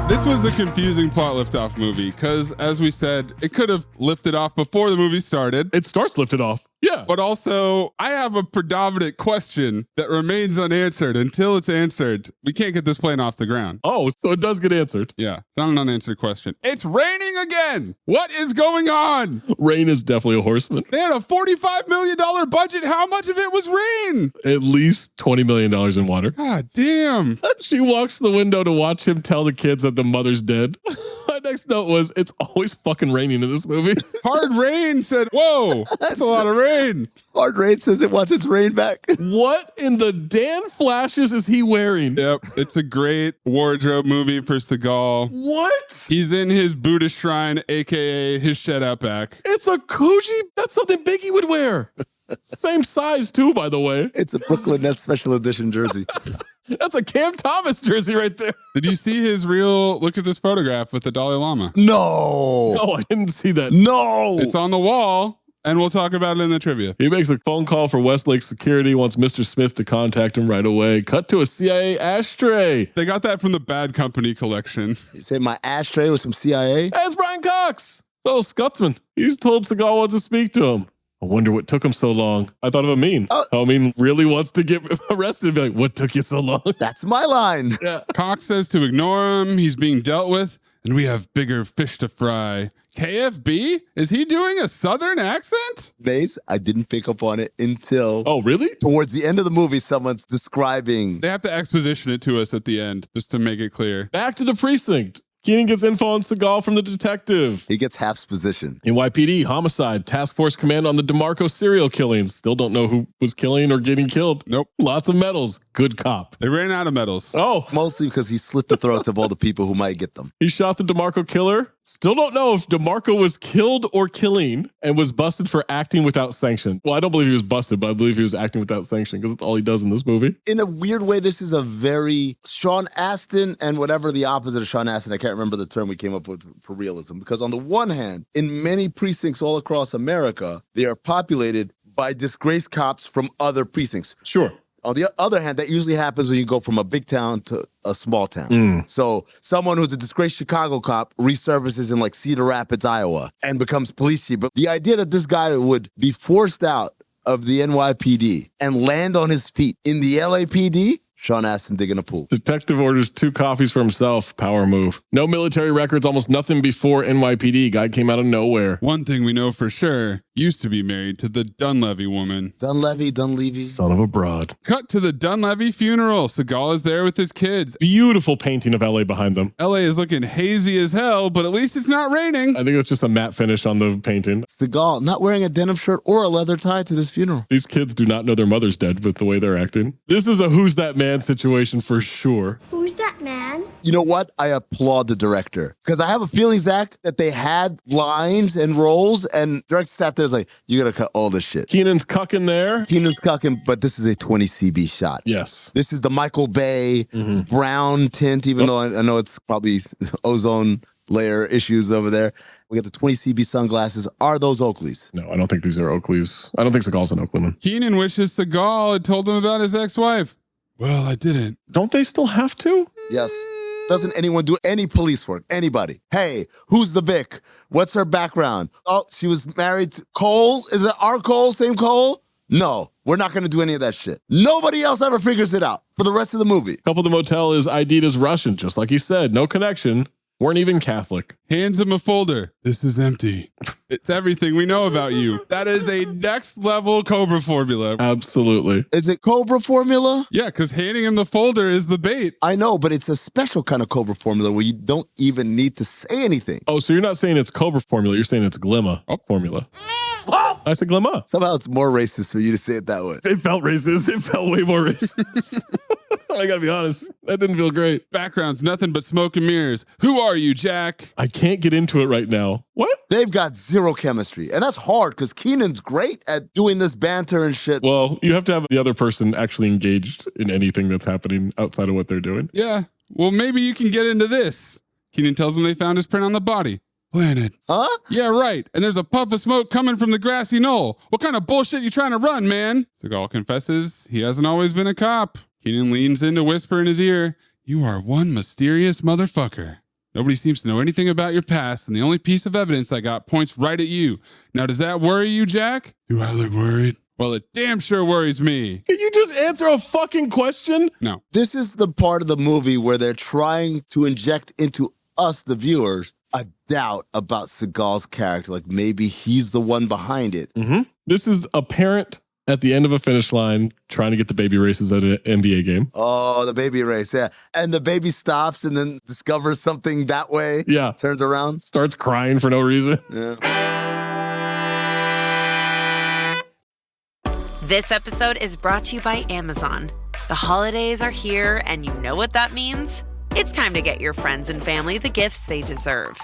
Speaker 10: This was a confusing plot liftoff movie because, as we said, it could have lifted off before the movie started.
Speaker 12: It starts lifted off. Yeah.
Speaker 10: But also, I have a predominant question that remains unanswered until it's answered. We can't get this plane off the ground.
Speaker 12: Oh, so it does get answered.
Speaker 10: Yeah. It's not an unanswered question. It's raining again. What is going on?
Speaker 12: Rain is definitely a horseman.
Speaker 10: They had a $45 million budget. How much of it was rain?
Speaker 12: At least $20 million in water.
Speaker 10: God damn.
Speaker 12: She walks to the window to watch him tell the kids that the mother's dead. My next note was, it's always fucking raining in this movie.
Speaker 10: Hard Rain said, whoa, that's a lot of rain.
Speaker 11: Hard Rain says it wants its rain back.
Speaker 12: What in the Dan flashes is he wearing?
Speaker 10: Yep. It's a great wardrobe movie for Seagal.
Speaker 12: What?
Speaker 10: He's in his Buddha shrine, aka his shed out back.
Speaker 12: It's a Koji. That's something Biggie would wear. Same size too, by the way.
Speaker 11: It's a Brooklyn Nets special edition jersey.
Speaker 12: That's a Cam Thomas jersey right there.
Speaker 10: Did you see his real, look at this photograph with the Dalai Lama?
Speaker 11: No.
Speaker 12: No, I didn't see that.
Speaker 11: No.
Speaker 10: It's on the wall. And we'll talk about it in the trivia.
Speaker 12: He makes a phone call for Westlake Security, wants Mr. Smith to contact him right away. Cut to a CIA ashtray.
Speaker 10: They got that from the Bad Company collection.
Speaker 11: You say my ashtray was from CIA?
Speaker 12: Hey, it's Brian Cox, fellow Scotsman. He's told Seagal wants to speak to him. I wonder what took him so long. I thought of Amin. Amin really wants to get arrested and be like, what took you so long?
Speaker 11: That's my line.
Speaker 12: Yeah.
Speaker 10: Cox says to ignore him. He's being dealt with, and we have bigger fish to fry. KFB? Is he doing a Southern accent?
Speaker 11: Maze, I didn't pick up on it until...
Speaker 12: Oh, really?
Speaker 11: Towards the end of the movie, someone's describing...
Speaker 10: They have to exposition it to us at the end, just to make it clear.
Speaker 12: Back to the precinct. Keenan gets info on Seagal from the detective.
Speaker 11: He gets half's position.
Speaker 12: NYPD, homicide, task force command on the DeMarco serial killings. Still don't know who was killing or getting killed.
Speaker 10: Nope.
Speaker 12: Lots of medals. Good cop.
Speaker 10: They ran out of medals.
Speaker 12: Oh.
Speaker 11: Mostly because he slit the throats of all the people who might get them.
Speaker 12: He shot the DeMarco killer. Still don't know if DeMarco was killed or killing and was busted for acting without sanction. Well, I don't believe he was busted, but I believe he was acting without sanction because that's all he does in this movie.
Speaker 11: In a weird way, this is a very Sean Astin and whatever the opposite of Sean Astin, I can't remember the term we came up with for realism. Because on the one hand, in many precincts all across America, they are populated by disgraced cops from other precincts.
Speaker 12: Sure.
Speaker 11: On the other hand, that usually happens when you go from a big town to a small town. So someone who's a disgraced Chicago cop resurfaces in like Cedar Rapids, Iowa, and becomes police chief. But the idea that this guy would be forced out of the NYPD and land on his feet in the LAPD, Sean Astin digging a pool.
Speaker 12: Detective orders 2 coffees for himself. Power move. No military records, almost nothing before NYPD. Guy came out of nowhere.
Speaker 10: One thing we know for sure, used to be married to the Dunleavy woman.
Speaker 11: Dunleavy.
Speaker 12: Son of a broad.
Speaker 10: Cut to the Dunleavy funeral. Seagal is there with his kids.
Speaker 12: Beautiful painting of LA behind them.
Speaker 10: LA is looking hazy as hell, but at least it's not raining.
Speaker 12: I think it's just a matte finish on the painting.
Speaker 11: Seagal not wearing a denim shirt or a leather tie to this funeral.
Speaker 12: These kids do not know their mother's dead with the way they're acting. This is a who's that man situation for sure.
Speaker 18: Who's that man.
Speaker 11: You know what? I applaud the director. Because I have a feeling, Zach, that they had lines and roles, and director sat there and was like, you gotta cut all this shit.
Speaker 12: Keenan's cucking there.
Speaker 11: Keenan's cucking, but this is a 20 CB shot.
Speaker 12: Yes.
Speaker 11: This is the Michael Bay brown tint, even though I know it's probably ozone layer issues over there. We got the 20 CB sunglasses. Are those Oakleys?
Speaker 12: No, I don't think these are Oakleys. I don't think Seagal's an Oakland.
Speaker 10: Keenan wishes Seagal had told him about his ex-wife. Well, I didn't.
Speaker 12: Don't they still have to?
Speaker 11: Yes. Doesn't anyone do any police work? Anybody? Hey, who's the Vic? What's her background? Oh, she was married to Cole? Is it our Cole? Same Cole? No, we're not going to do any of that shit. Nobody else ever figures it out for the rest of the movie.
Speaker 12: Couple of the motel is ID'd as Russian, just like he said. No connection. Weren't even Catholic.
Speaker 10: Hands him a folder. This is empty. It's everything we know about you. That is a next level Cobra formula.
Speaker 12: Absolutely.
Speaker 11: Is it Cobra formula?
Speaker 10: Yeah, because handing him the folder is the bait.
Speaker 11: I know, but it's a special kind of Cobra formula where you don't even need to say anything.
Speaker 12: Oh, so you're not saying it's Cobra formula. You're saying it's Glimmer formula. I said Glimmer.
Speaker 11: Somehow it's more racist for you to say it that way.
Speaker 12: It felt racist. It felt way more racist. I gotta be honest. That didn't feel great.
Speaker 10: Background's nothing but smoke and mirrors. Who are you, Jack?
Speaker 12: I can't get into it right now. What?
Speaker 11: They've got zero chemistry. And that's hard because Keenan's great at doing this banter and shit.
Speaker 12: Well, you have to have the other person actually engaged in anything that's happening outside of what they're doing.
Speaker 10: Yeah. Well, maybe you can get into this. Keenan tells him they found his print on the body. Planet.
Speaker 11: Huh?
Speaker 10: Yeah, right. And there's a puff of smoke coming from the grassy knoll. What kind of bullshit you trying to run, man? Seagal confesses he hasn't always been a cop. Keenan leans in to whisper in his ear, you are one mysterious motherfucker. Nobody seems to know anything about your past, and the only piece of evidence I got points right at you. Now, does that worry you, Jack? Do I look worried? Well, it damn sure worries me.
Speaker 12: Can you just answer a fucking question?
Speaker 10: No.
Speaker 11: This is the part of the movie where they're trying to inject into us, the viewers, a doubt about Seagal's character. Like maybe he's the one behind it.
Speaker 12: Mm-hmm. This is a parent at the end of a finish line trying to get the baby races at an NBA game.
Speaker 11: Oh, the baby race, yeah. And the baby stops and then discovers something that way.
Speaker 12: Yeah.
Speaker 11: Turns around.
Speaker 12: Starts crying for no reason.
Speaker 11: Yeah.
Speaker 1: This episode is brought to you by Amazon. The holidays are here, and you know what that means. It's time to get your friends and family the gifts they deserve.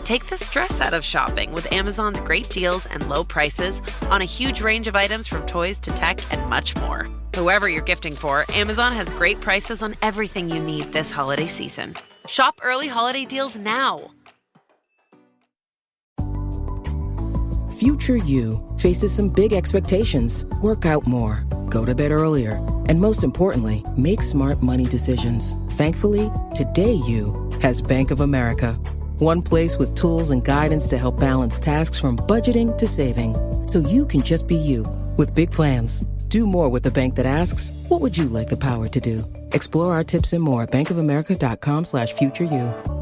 Speaker 1: Take the stress out of shopping with Amazon's great deals and low prices on a huge range of items from toys to tech and much more. Whoever you're gifting for, Amazon has great prices on everything you need this holiday season. Shop early holiday deals now.
Speaker 3: Future you faces some big expectations. Work out more, go to bed earlier, and most importantly, make smart money decisions. Thankfully, today you has Bank of America. One place with tools and guidance to help balance tasks from budgeting to saving. So you can just be you with big plans. Do more with a bank that asks, what would you like the power to do? Explore our tips and more at bankofamerica.com/futureyou.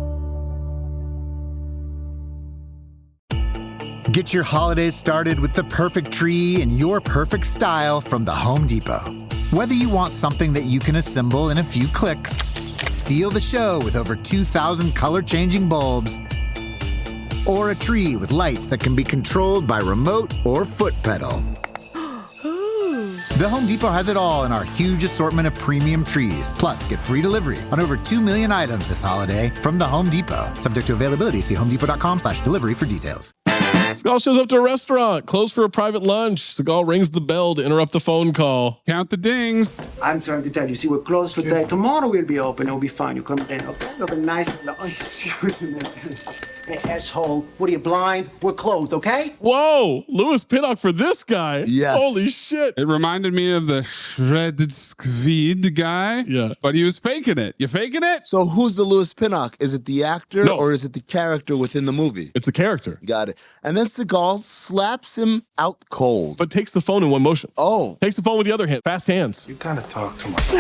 Speaker 15: Get your holidays started with the perfect tree in your perfect style from the Home Depot. Whether you want something that you can assemble in a few clicks, steal the show with over 2,000 color-changing bulbs, or a tree with lights that can be controlled by remote or foot pedal. The Home Depot has it all in our huge assortment of premium trees. Plus, get free delivery on over 2 million items this holiday from the Home Depot. Subject to availability, see homedepot.com/delivery for details.
Speaker 12: Seagal shows up to a restaurant, closed for a private lunch. Seagal rings the bell to interrupt the phone call.
Speaker 10: Count the dings.
Speaker 24: I'm trying to tell you, see, we're closed today. Tomorrow we'll be open. It'll be fine. You come in, okay? It'll be nice. Oh, excuse me. Hey, asshole. What are you, blind? We're closed, okay?
Speaker 12: Whoa, Louis Pinnock for this guy.
Speaker 11: Yes.
Speaker 12: Holy shit.
Speaker 10: It reminded me of the shredded squid guy.
Speaker 12: Yeah.
Speaker 10: But he was faking it. You faking it?
Speaker 11: So who's the Louis Pinnock? Is it the actor or is it the character within the movie?
Speaker 12: It's the character.
Speaker 11: Got it. And then Seagal slaps him out cold.
Speaker 12: But takes the phone in one motion.
Speaker 11: Oh.
Speaker 12: Takes the phone with the other hand. Fast hands.
Speaker 24: You kind of talk too much.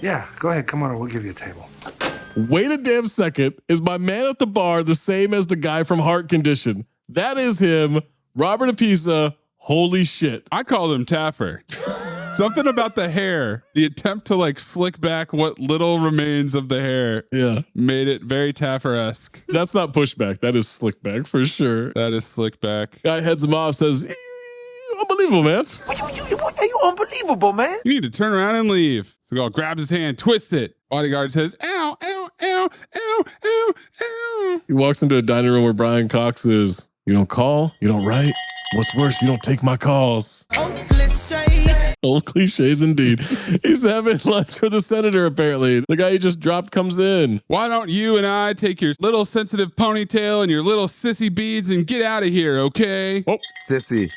Speaker 24: Yeah, go ahead. Come on, we'll give you a table.
Speaker 12: Wait a damn second. Is my man at the bar the same as the guy from Heart Condition? That is him, Robert Apisa. Holy shit.
Speaker 10: I called him Taffer. Something about the hair, the attempt to like slick back what little remains of the hair, made it very Taffer-esque.
Speaker 12: That's not pushback. That is slick back for sure.
Speaker 10: That is slick back.
Speaker 12: Guy heads him off, says, I'm unbelievable, man.
Speaker 24: You unbelievable, man.
Speaker 10: You need to turn around and leave. Seagal grabs his hand, twists it. Bodyguard says, ow, ow, ow, ow, ow, ow.
Speaker 12: He walks into a dining room where Brian Cox is. You don't call, you don't write. What's worse, you don't take my calls. Old cliches indeed. He's having lunch with the senator, apparently. The guy he just dropped comes in.
Speaker 10: Why don't you and I take your little sensitive ponytail and your little sissy beads and get out of here, okay?
Speaker 12: Oh,
Speaker 11: Sissy.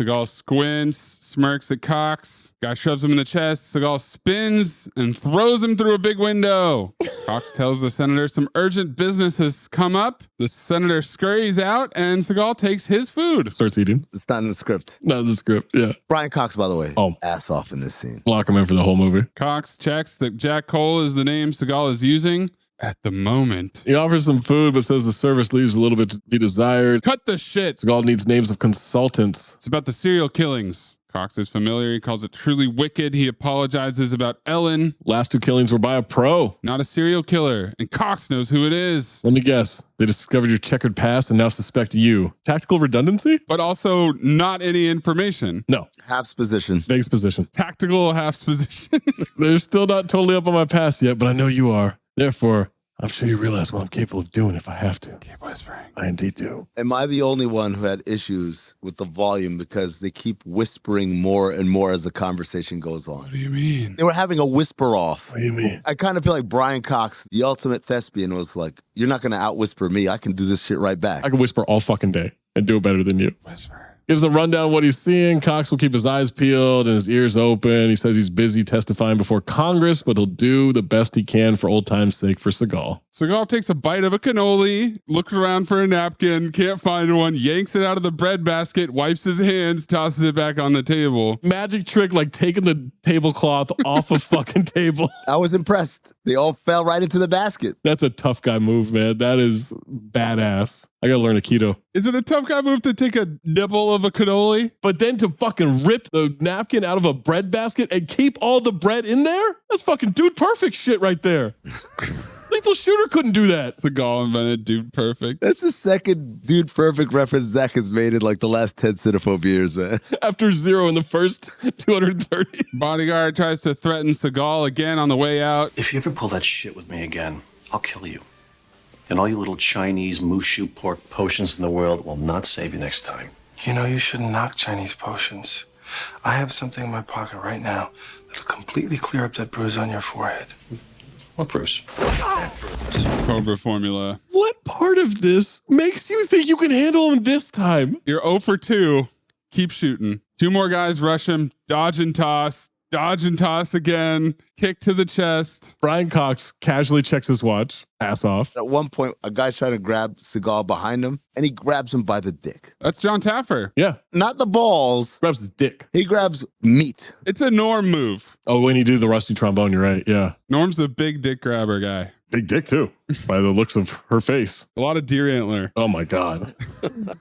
Speaker 10: Seagal squints, smirks at Cox. Guy shoves him in the chest. Seagal spins and throws him through a big window. Cox tells the senator some urgent business has come up. The senator scurries out and Seagal takes his food.
Speaker 12: Starts eating.
Speaker 11: It's not in the script.
Speaker 12: Not in the script, yeah.
Speaker 11: Brian Cox, by the way, ass off in this scene.
Speaker 12: Lock him in for the whole movie.
Speaker 10: Cox checks that Jack Cole is the name Seagal is using at the moment.
Speaker 12: He offers some food, but says the service leaves a little bit to be desired.
Speaker 10: Cut the shit.
Speaker 12: Seagal needs names of consultants.
Speaker 10: It's about the serial killings. Cox is familiar. He calls it truly wicked. He apologizes about Ellen.
Speaker 12: Last 2 killings were by a pro.
Speaker 10: Not a serial killer. And Cox knows who it is.
Speaker 12: Let me guess. They discovered your checkered past and now suspect you. Tactical redundancy?
Speaker 10: But also not any information.
Speaker 12: No.
Speaker 11: Half's position.
Speaker 12: Vague's position.
Speaker 10: Tactical half's position.
Speaker 12: They're still not totally up on my past yet, but I know you are. Therefore, I'm sure you realize what I'm capable of doing if I have to.
Speaker 10: Keep whispering.
Speaker 12: I indeed do.
Speaker 11: Am I the only one who had issues with the volume because they keep whispering more and more as the conversation goes on?
Speaker 10: What do you mean?
Speaker 11: They were having a whisper off.
Speaker 12: What do you mean?
Speaker 11: I kind of feel like Brian Cox, the ultimate thespian, was like, you're not going to out-whisper me. I can do this shit right back.
Speaker 12: I can whisper all fucking day and do it better than you.
Speaker 10: Whisper.
Speaker 12: Gives a rundown of what he's seeing. Cox will keep his eyes peeled and his ears open. He says he's busy testifying before Congress, but he'll do the best he can for old time's sake for Seagal.
Speaker 10: Seagal takes a bite of a cannoli, looks around for a napkin, can't find one, yanks it out of the bread basket, wipes his hands, tosses it back on the table.
Speaker 12: Magic trick like taking the tablecloth off a fucking table.
Speaker 11: I was impressed. They all fell right into the basket.
Speaker 12: That's a tough guy move, man. That is badass. I gotta learn Aikido.
Speaker 10: Is it a tough guy move to take a nibble of a cannoli?
Speaker 12: But then to fucking rip the napkin out of a bread basket and keep all the bread in there? That's fucking dude perfect shit right there. Lethal Shooter couldn't do that.
Speaker 10: Seagal invented Dude Perfect.
Speaker 11: That's the second Dude Perfect reference Zach has made in like the last 10 Cinephobe years, man.
Speaker 12: After 0 in the first 230.
Speaker 10: Bodyguard tries to threaten Seagal again on the way out.
Speaker 5: If you ever pull that shit with me again, I'll kill you. And all you little Chinese Mushu pork potions in the world will not save you next time.
Speaker 20: You know, you shouldn't knock Chinese potions. I have something in my pocket right now that'll completely clear up that bruise on your forehead.
Speaker 5: What bruise?
Speaker 10: Cobra formula.
Speaker 12: What part of this makes you think you can handle him this time?
Speaker 10: You're 0 for 2. Keep shooting. 2 more guys rush him. Dodge and toss again. Kick to the chest.
Speaker 12: Brian Cox casually checks his watch. Ass off.
Speaker 11: At one point, a guy's trying to grab Seagal behind him, and he grabs him by the dick.
Speaker 10: That's John Taffer.
Speaker 12: Yeah.
Speaker 11: Not the balls.
Speaker 12: Grabs his dick.
Speaker 11: He grabs meat.
Speaker 10: It's a Norm move.
Speaker 12: Oh, when you do the rusty trombone, you're right. Yeah.
Speaker 10: Norm's a big dick grabber guy.
Speaker 12: Big dick, too, by the looks of her face.
Speaker 10: A lot of deer antler.
Speaker 12: Oh, my God.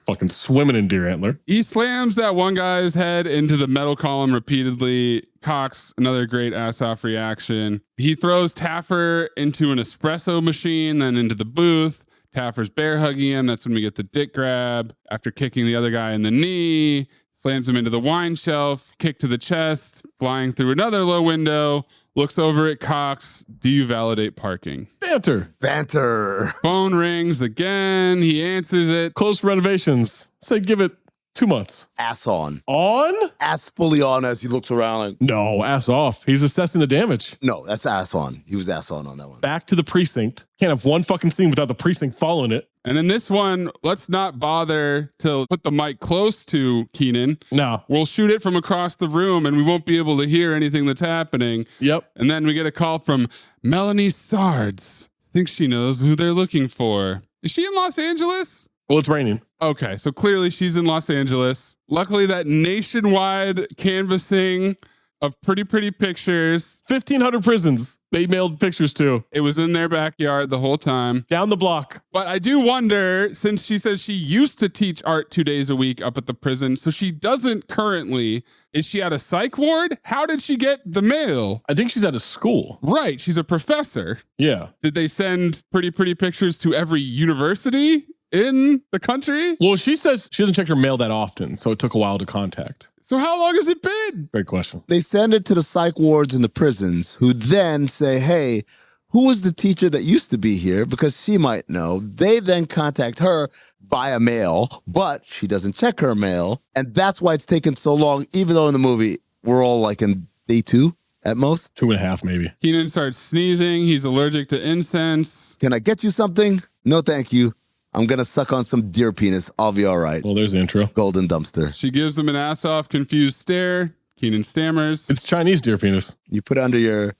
Speaker 12: Fucking swimming in deer antler.
Speaker 10: He slams that one guy's head into the metal column repeatedly. Cox, another great ass-off reaction. He throws Taffer into an espresso machine, then into the booth. Taffer's bear hugging him. That's when we get the dick grab. After kicking the other guy in the knee, slams him into the wine shelf, kick to the chest, flying through another low window. Looks over at Cox. Do you validate parking?
Speaker 12: Banter.
Speaker 10: Phone rings again. He answers it.
Speaker 12: Close renovations. Say give it 2 months.
Speaker 11: Ass on.
Speaker 12: On?
Speaker 11: Ass fully on as he looks around like...
Speaker 12: No, ass off. He's assessing the damage.
Speaker 11: No, that's ass on. He was ass on that one.
Speaker 12: Back to the precinct. Can't have one fucking scene without the precinct following it.
Speaker 10: And in this one, let's not bother to put the mic close to Keenan.
Speaker 12: No.
Speaker 10: We'll shoot it from across the room and we won't be able to hear anything that's happening.
Speaker 12: Yep.
Speaker 10: And then we get a call from Melanie Sards. Thinks she knows who they're looking for. Is she in Los Angeles?
Speaker 12: Well, it's raining.
Speaker 10: Okay, so clearly she's in Los Angeles. Luckily, that nationwide canvassing of pretty pictures.
Speaker 12: 1,500 prisons they mailed pictures to.
Speaker 10: It was in their backyard the whole time.
Speaker 12: Down the block.
Speaker 10: But I do wonder, since she says she used to teach art 2 days a week up at the prison, so she doesn't currently. Is she at a psych ward? How did she get the mail?
Speaker 12: I think she's at a school.
Speaker 10: Right, she's a professor.
Speaker 12: Yeah.
Speaker 10: Did they send pretty pictures to every university in the country?
Speaker 12: Well, she says she doesn't check her mail that often, so it took a while to contact.
Speaker 10: So how long has it been?
Speaker 12: Great question.
Speaker 11: They send it to the psych wards in the prisons, who then say, hey, who was the teacher that used to be here? Because she might know. They then contact her via mail, but she doesn't check her mail. And that's why it's taken so long, even though in the movie, we're all like in day 2 at most.
Speaker 12: 2.5 maybe.
Speaker 10: Keenan starts sneezing. He's allergic to incense.
Speaker 11: Can I get you something? No, thank you. I'm going to suck on some deer penis. I'll be all right.
Speaker 12: Well, there's the intro.
Speaker 11: Golden dumpster.
Speaker 10: She gives him an ass-off, confused stare. Keenan stammers.
Speaker 12: It's Chinese deer penis.
Speaker 11: You put it under your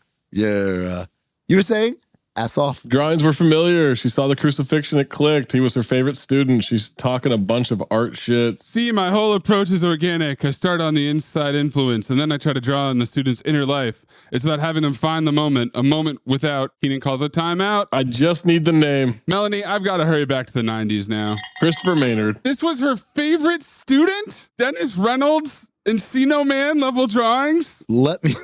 Speaker 11: you were saying? Ass off.
Speaker 12: Drawings were familiar. She saw the crucifixion. It clicked. He was her favorite student. She's talking a bunch of art shit.
Speaker 10: See, my whole approach is organic. I start on the inside influence, and then I try to draw on the student's inner life. It's about having them find the moment, a moment without. Keenan calls a timeout.
Speaker 12: I just need the name.
Speaker 10: Melanie, I've got to hurry back to the 90s now.
Speaker 12: Christopher Maynard.
Speaker 10: This was her favorite student? Dennis Reynolds? Encino Man level drawings?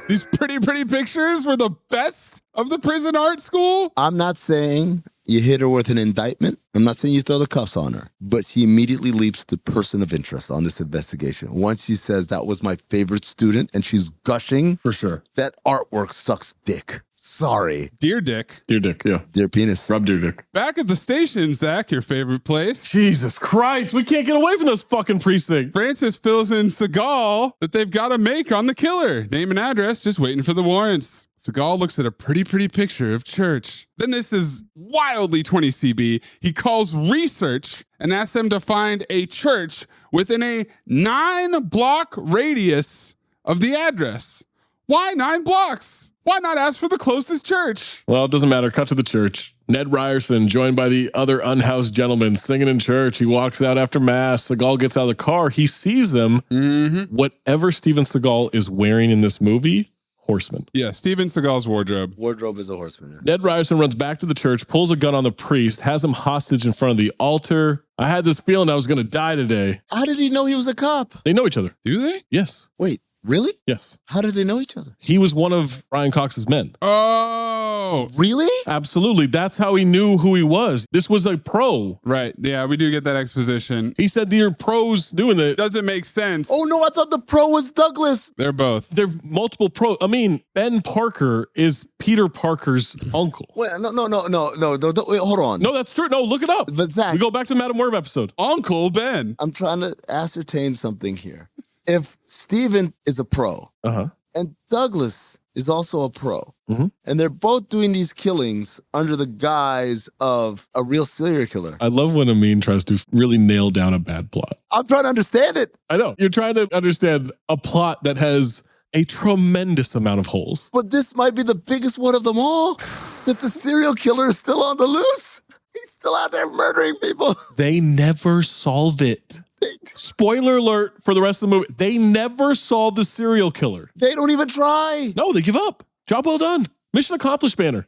Speaker 10: These pretty pictures were the best of the prison art school?
Speaker 11: I'm not saying you hit her with an indictment. I'm not saying you throw the cuffs on her. But she immediately leaps to person of interest on this investigation. Once she says that was my favorite student and she's gushing.
Speaker 12: For sure.
Speaker 11: That artwork sucks dick. Sorry.
Speaker 10: Dear Dick.
Speaker 12: Dear Dick, yeah.
Speaker 11: Dear penis.
Speaker 12: Rub dear dick.
Speaker 10: Back at the station, Zach, your favorite place.
Speaker 12: Jesus Christ, we can't get away from this fucking precinct.
Speaker 10: Francis fills in Seagal that they've got to make on the killer. Name and address, just waiting for the warrants. Seagal looks at a pretty picture of church. Then this is wildly 20 CB. He calls research and asks them to find a church within a 9-block radius of the address. Why 9 blocks? Why not ask for the closest church?
Speaker 12: Well, it doesn't matter. Cut to the church. Ned Ryerson, joined by the other unhoused gentlemen, singing in church. He walks out after mass. Seagal gets out of the car. He sees him.
Speaker 10: Mm-hmm.
Speaker 12: Whatever Steven Seagal is wearing in this movie, horseman.
Speaker 10: Yeah, Steven Seagal's wardrobe.
Speaker 11: Wardrobe is a horseman. Yeah.
Speaker 12: Ned Ryerson runs back to the church, pulls a gun on the priest, has him hostage in front of the altar. I had this feeling I was going to die today.
Speaker 11: How did he know he was a cop?
Speaker 12: They know each other.
Speaker 10: Do they?
Speaker 12: Yes.
Speaker 11: Wait. Really?
Speaker 12: Yes.
Speaker 11: How did they know each other?
Speaker 12: He was one of Brian Cox's men.
Speaker 10: Oh,
Speaker 11: really?
Speaker 12: Absolutely. That's how he knew who he was. This was a pro.
Speaker 10: Right. Yeah, we do get that exposition.
Speaker 12: He said they're pros doing it.
Speaker 10: Doesn't make sense.
Speaker 11: Oh, no, I thought the pro was Douglas.
Speaker 10: They're both.
Speaker 12: They're multiple pros. I mean, Ben Parker is Peter Parker's uncle.
Speaker 11: Wait, no, wait, hold on.
Speaker 12: No, that's true. No, look it up.
Speaker 11: But Zach,
Speaker 12: we go back to the Madam Web episode.
Speaker 10: Uncle Ben.
Speaker 11: I'm trying to ascertain something here. If Steven is a pro and Douglas is also a pro, and they're both doing these killings under the guise of a real serial killer.
Speaker 12: I love when Amin tries to really nail down a bad plot.
Speaker 11: I'm trying to understand it.
Speaker 12: I know. You're trying to understand a plot that has a tremendous amount of holes.
Speaker 11: But this might be the biggest one of them all, that the serial killer is still on the loose. He's still out there murdering people.
Speaker 12: They never solve it. Spoiler alert for the rest of the movie. They never solve the serial killer.
Speaker 11: They don't even try.
Speaker 12: No, they give up. Job well done. Mission accomplished banner.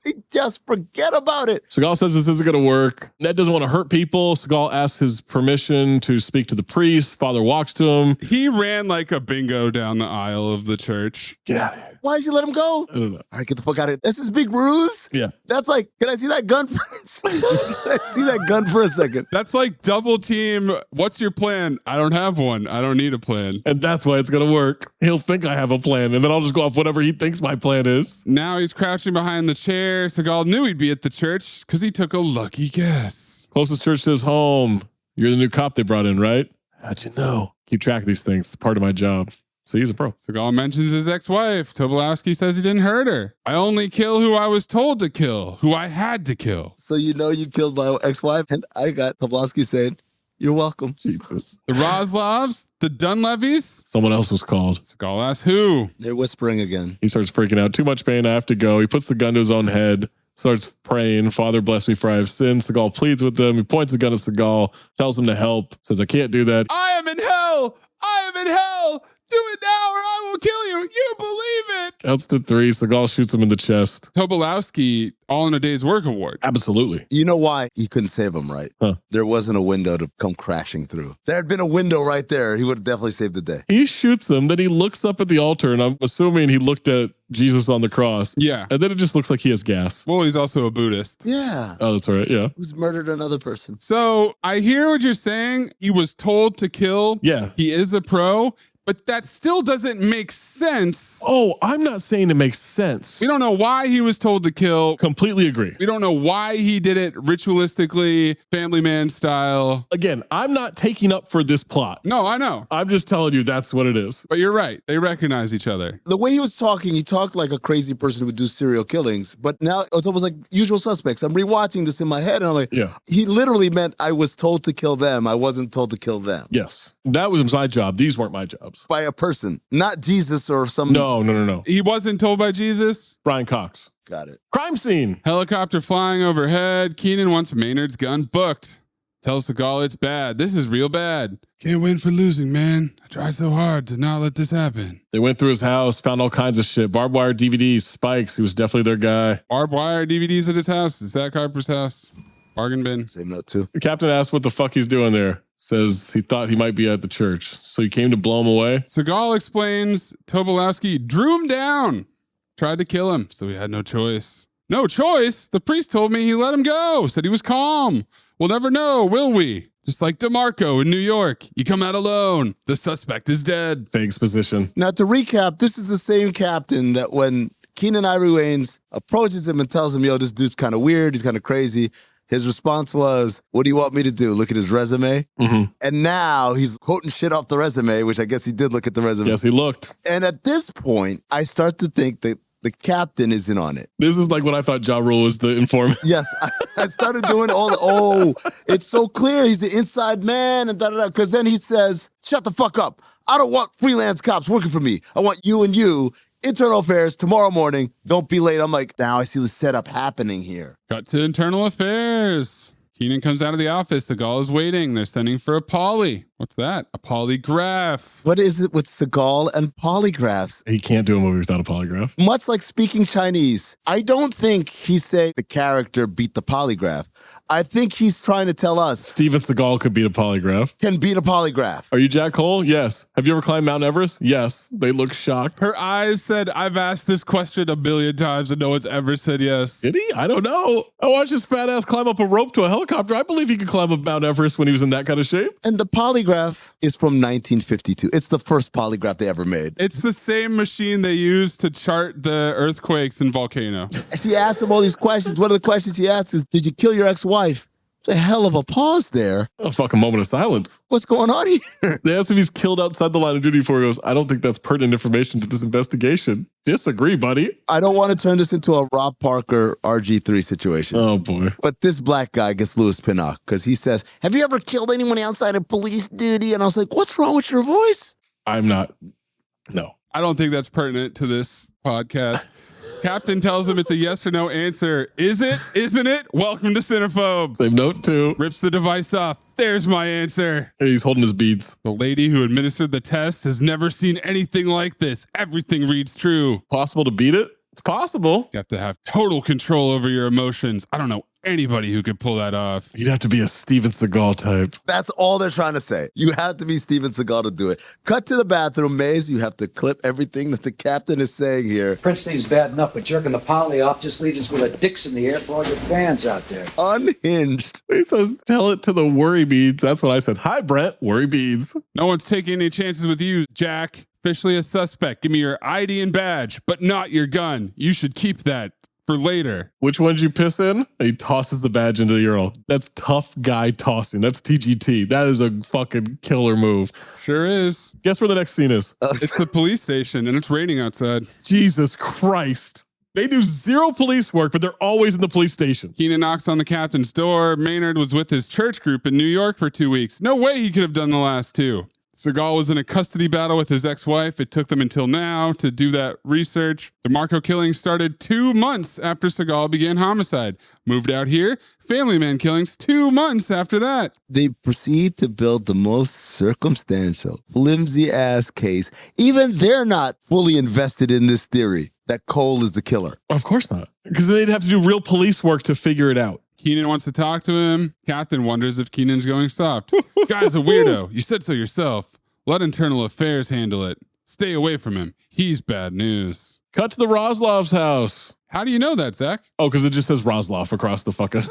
Speaker 11: They just forget about it.
Speaker 12: Seagal says this isn't going to work. Ned doesn't want to hurt people. Seagal asks his permission to speak to the priest. Father walks to him.
Speaker 10: He ran like a bingo down the aisle of the church.
Speaker 12: Get out of here.
Speaker 11: Why did you let him go?
Speaker 12: I don't know.
Speaker 11: All right, get the fuck out of here. That's his big ruse?
Speaker 12: Yeah.
Speaker 11: That's like, can I see that gun for a second? Can I see that gun for a second?
Speaker 10: That's like double team. What's your plan? I don't have one. I don't need a plan.
Speaker 12: And that's why it's going to work. He'll think I have a plan, and then I'll just go off whatever he thinks my plan is.
Speaker 10: Now he's crouching behind the chair. Seagal knew he'd be at the church because he took a lucky guess.
Speaker 12: Closest church to his home. You're the new cop they brought in, right? How'd you know? Keep track of these things. It's part of my job. So he's a pro.
Speaker 10: Seagal mentions his ex-wife. Tobolowsky says he didn't hurt her. I only kill who I was told to kill, who I had to kill.
Speaker 11: So you know you killed my ex-wife? And I got Tobolowsky saying, you're welcome. Jesus.
Speaker 10: The Roslovs? The Dunleavys?
Speaker 12: Someone else was called.
Speaker 10: Seagal asks who?
Speaker 11: They're whispering again.
Speaker 12: He starts freaking out. Too much pain. I have to go. He puts the gun to his own head. Starts praying, Father, bless me for I have sinned. Seagal pleads with them. He points a gun at Seagal, tells him to help, says, I can't do that.
Speaker 10: I am in hell. I am in hell. Do it now or I will kill you. You believe it.
Speaker 12: Counts to 3. Seagal shoots him in the chest.
Speaker 10: Tobolowsky, all in a day's work award.
Speaker 12: Absolutely.
Speaker 11: You know why he couldn't save him, right? There wasn't a window to come crashing through. There had been a window right there. He would have definitely saved the day.
Speaker 12: He shoots him, then he looks up at the altar, and I'm assuming he looked at Jesus on the cross.
Speaker 10: Yeah.
Speaker 12: And then it just looks like he has gas.
Speaker 10: Well, he's also a Buddhist.
Speaker 11: Yeah.
Speaker 12: Oh, that's right. Yeah.
Speaker 11: Who's murdered another person.
Speaker 10: So I hear what you're saying. He was told to kill.
Speaker 12: Yeah.
Speaker 10: He is a pro. But that still doesn't make sense.
Speaker 12: Oh, I'm not saying it makes sense.
Speaker 10: We don't know why he was told to kill.
Speaker 12: Completely agree.
Speaker 10: We don't know why he did it ritualistically, Family Man style.
Speaker 12: Again, I'm not taking up for this plot.
Speaker 10: No, I know.
Speaker 12: I'm just telling you that's what it is.
Speaker 10: But you're right. They recognize each other.
Speaker 11: The way he was talking, he talked like a crazy person who would do serial killings. But now it's almost like Usual Suspects. I'm rewatching this in my head and I'm like, he literally meant I was told to kill them. I wasn't told to kill them.
Speaker 12: Yes. That was my job. These weren't my jobs.
Speaker 11: By a person, not Jesus or some.
Speaker 12: No.
Speaker 10: He wasn't told by Jesus?
Speaker 12: Brian Cox.
Speaker 11: Got it.
Speaker 12: Crime scene.
Speaker 10: Helicopter flying overhead. Keenan wants Maynard's gun booked. Tells Seagal it's bad. This is real bad. Can't win for losing, man. I tried so hard to not let this happen.
Speaker 12: They went through his house, found all kinds of shit. Barbed wire DVDs, Spikes. He was definitely their guy.
Speaker 10: Barbed wire DVDs at his house. Is that Harper's house? Bargain bin.
Speaker 11: Same note too.
Speaker 12: The captain asked what the fuck he's doing there. Says he thought he might be at the church. So he came to blow him away.
Speaker 10: Seagal explains Tobolowsky drew him down. Tried to kill him, so he had no choice. No choice? The priest told me he let him go. Said he was calm. We'll never know, will we? Just like DeMarco in New York. You come out alone. The suspect is dead.
Speaker 12: Fake exposition.
Speaker 11: Now to recap, this is the same captain that when Keenan Ivory Wayans approaches him and tells him, yo, this dude's kind of weird. He's kind of crazy. His response was, what do you want me to do? Look at his resume?
Speaker 12: Mm-hmm.
Speaker 11: And now he's quoting shit off the resume, which I guess he did look at the resume.
Speaker 12: Yes, he looked.
Speaker 11: And at this point, I start to think that the captain is in on it.
Speaker 12: This is like when I thought Ja Rule was the informant.
Speaker 11: Yes, I started doing it's so clear. He's the inside man and da-da-da. Because then he says, shut the fuck up. I don't want freelance cops working for me. I want you and you. Internal affairs tomorrow morning. Don't be late. I'm like, now I see the setup happening here.
Speaker 10: Cut to internal affairs. Keenan comes out of the office. Seagal is waiting. They're sending for a poly. What's that? A polygraph.
Speaker 11: What is it with Seagal and polygraphs?
Speaker 12: He can't do a movie without a polygraph.
Speaker 11: Much like speaking Chinese. I don't think he's saying the character beat the polygraph. I think he's trying to tell us
Speaker 12: Steven Seagal could beat a polygraph.
Speaker 11: Can beat a polygraph.
Speaker 12: Are you Jack Cole? Yes. Have you ever climbed Mount Everest? Yes. They look shocked.
Speaker 10: Her eyes said, I've asked this question a billion times and no one's ever said yes.
Speaker 12: Did he? I don't know. I watched his fat ass climb up a rope to a helicopter. I believe he could climb up Mount Everest when he was in that kind of shape.
Speaker 11: And the polygraph is from 1952. It's the first polygraph they ever made.
Speaker 10: It's the same machine they used to chart the earthquakes in Volcano.
Speaker 11: She asked him all these questions. One of the questions she asked is, did you kill your ex-wife? It's a hell of a pause there.
Speaker 12: A fucking moment of silence.
Speaker 11: What's going on here?
Speaker 12: They asked if he's killed outside the line of duty before he goes, I don't think that's pertinent information to this investigation. Disagree, buddy.
Speaker 11: I don't want to turn this into a Rob Parker RG3 situation.
Speaker 12: Oh, boy.
Speaker 11: But this black guy gets Louis Pinnock because he says, have you ever killed anyone outside of police duty? And I was like, what's wrong with your voice?
Speaker 12: I'm not. No.
Speaker 10: I don't think that's pertinent to this podcast. Captain tells him it's a yes or no answer. Is it? Isn't it? Welcome to Cinephobe.
Speaker 12: Same note, too.
Speaker 10: Rips the device off. There's my answer.
Speaker 12: Hey, he's holding his beads.
Speaker 10: The lady who administered the test has never seen anything like this. Everything reads true.
Speaker 12: Possible to beat it? It's possible.
Speaker 10: You have to have total control over your emotions. I don't know anybody who could pull that off.
Speaker 12: You'd have to be a Steven Seagal type.
Speaker 11: That's all they're trying to say. You have to be Steven Seagal to do it. Cut to the bathroom, Mays. You have to clip everything that the captain is saying here.
Speaker 2: Princeton's bad enough, but jerking the poly off just leaves us with a dicks in the air for all your fans out there.
Speaker 11: Unhinged.
Speaker 12: He says, tell it to the worry beads. That's what I said. Hi, Brent. Worry beads.
Speaker 10: No one's taking any chances with you, Jack. Officially a suspect. Give me your ID and badge, but not your gun. You should keep that for later.
Speaker 12: Which one'd you piss in? He tosses the badge into the urinal. That's tough guy tossing. That's TGT. That is a fucking killer move.
Speaker 10: Sure is.
Speaker 12: Guess where the next scene is?
Speaker 10: It's the police station and it's raining outside.
Speaker 12: Jesus Christ. They do zero police work, but they're always in the police station.
Speaker 10: Keenan knocks on the captain's door. Maynard was with his church group in New York for 2 weeks. No way he could have done the last two. Seagal was in a custody battle with his ex-wife. It took them until now to do that research. The Marco killing started 2 months after Seagal began homicide. Moved out here, Family Man killings 2 months after that.
Speaker 11: They proceed to build the most circumstantial, flimsy-ass case. Even they're not fully invested in this theory that Cole is the killer.
Speaker 12: Of course not. Because they'd have to do real police work to figure it out.
Speaker 10: Keenan wants to talk to him. Captain wonders if Keenan's going soft. Guy's a weirdo. You said so yourself. Let internal affairs handle it. Stay away from him. He's bad news.
Speaker 12: Cut to the Roslov's house.
Speaker 10: How do you know that, Zach?
Speaker 12: Oh, because it just says Roslov across the fucking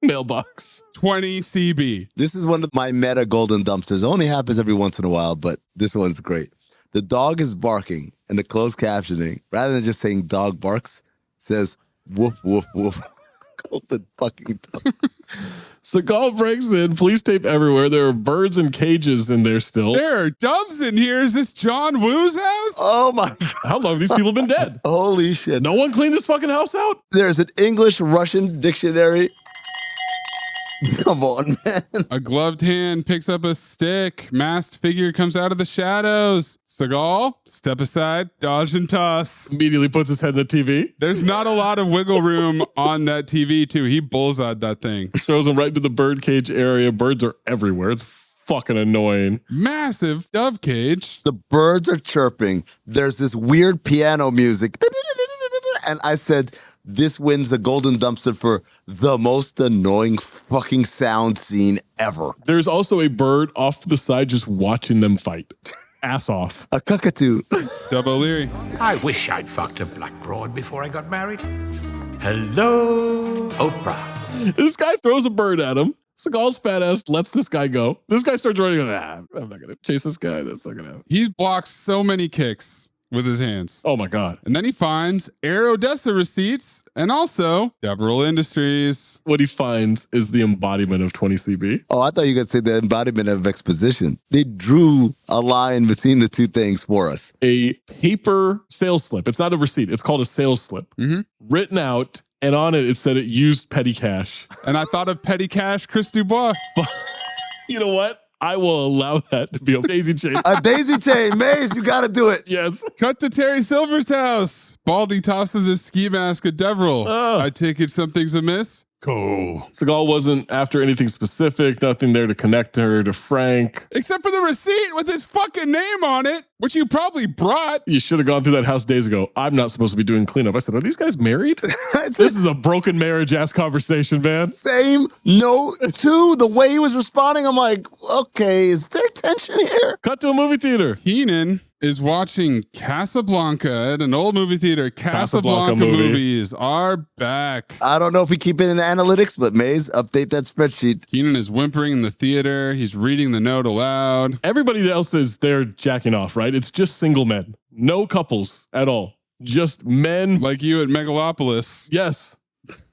Speaker 12: mailbox.
Speaker 10: 20 CB.
Speaker 11: This is one of my meta golden dumpsters. It only happens every once in a while, but this one's great. The dog is barking, and the closed captioning, rather than just saying dog barks, says woof, woof, woof. Golden fucking dumpster.
Speaker 12: Seagal breaks in, police tape everywhere. There are birds and cages in there still.
Speaker 10: There are doves in here. Is this John Woo's house?
Speaker 11: Oh my God.
Speaker 12: How long have these people been dead?
Speaker 11: Holy shit.
Speaker 12: No one cleaned this fucking house out?
Speaker 11: There's an English-Russian dictionary. Come on, man.
Speaker 10: A gloved hand picks up a stick. Masked figure comes out of the shadows. Seagal, step aside, dodge and toss.
Speaker 12: Immediately puts his head in the TV.
Speaker 10: There's not a lot of wiggle room on that TV, too. He bullseyed that thing.
Speaker 12: Throws him right into the bird cage area. Birds are everywhere. It's fucking annoying.
Speaker 10: Massive dove cage.
Speaker 11: The birds are chirping. There's this weird piano music. And I said, this wins the golden dumpster for the most annoying fucking sound scene ever.
Speaker 12: There's also a bird off to the side just watching them fight. Ass off.
Speaker 11: A cockatoo.
Speaker 10: Dub O'Leary.
Speaker 14: I wish I'd fucked a black broad before I got married. Hello, Oprah.
Speaker 12: This guy throws a bird at him. Seagal's fat ass lets this guy go. This guy starts running. I'm not going to chase this guy. That's not going to happen.
Speaker 10: He's blocked so many kicks with his hands.
Speaker 12: Oh my God.
Speaker 10: And then he finds Air Odessa receipts and also Deverell Industries.
Speaker 12: What he finds is the embodiment of 20CB.
Speaker 11: Oh, I thought you were going to say the embodiment of exposition. They drew a line between the two things for us.
Speaker 12: A paper sales slip. It's not a receipt. It's called a sales slip. Written out, and on it said it used petty cash.
Speaker 10: And I thought of petty cash, Chris Dubois.
Speaker 12: You know what? I will allow that to be a daisy chain.
Speaker 11: A daisy chain. Maze, you got to do it.
Speaker 12: Yes.
Speaker 10: Cut to Terry Silver's house. Baldy tosses his ski mask at Deverell. I take it something's amiss. Cool.
Speaker 12: Seagal wasn't after anything specific, nothing there to connect her to Frank.
Speaker 10: Except for the receipt with his fucking name on it, which you probably brought.
Speaker 12: You should have gone through that house days ago. I'm not supposed to be doing cleanup. I said, are these guys married? This is a broken marriage ass conversation, man.
Speaker 11: Same note, too. The way he was responding, I'm like, okay, is there tension here?
Speaker 12: Cut to a movie theater.
Speaker 10: Keenan is watching Casablanca at an old movie theater. Casablanca movies are back.
Speaker 11: I don't know if we keep it in the analytics, but Maze, update that spreadsheet.
Speaker 10: Keenan is whimpering in the theater. He's reading the note aloud.
Speaker 12: Everybody else is there jacking off, right? It's just single men. No couples at all. Just men.
Speaker 10: Like you at Megalopolis.
Speaker 12: Yes.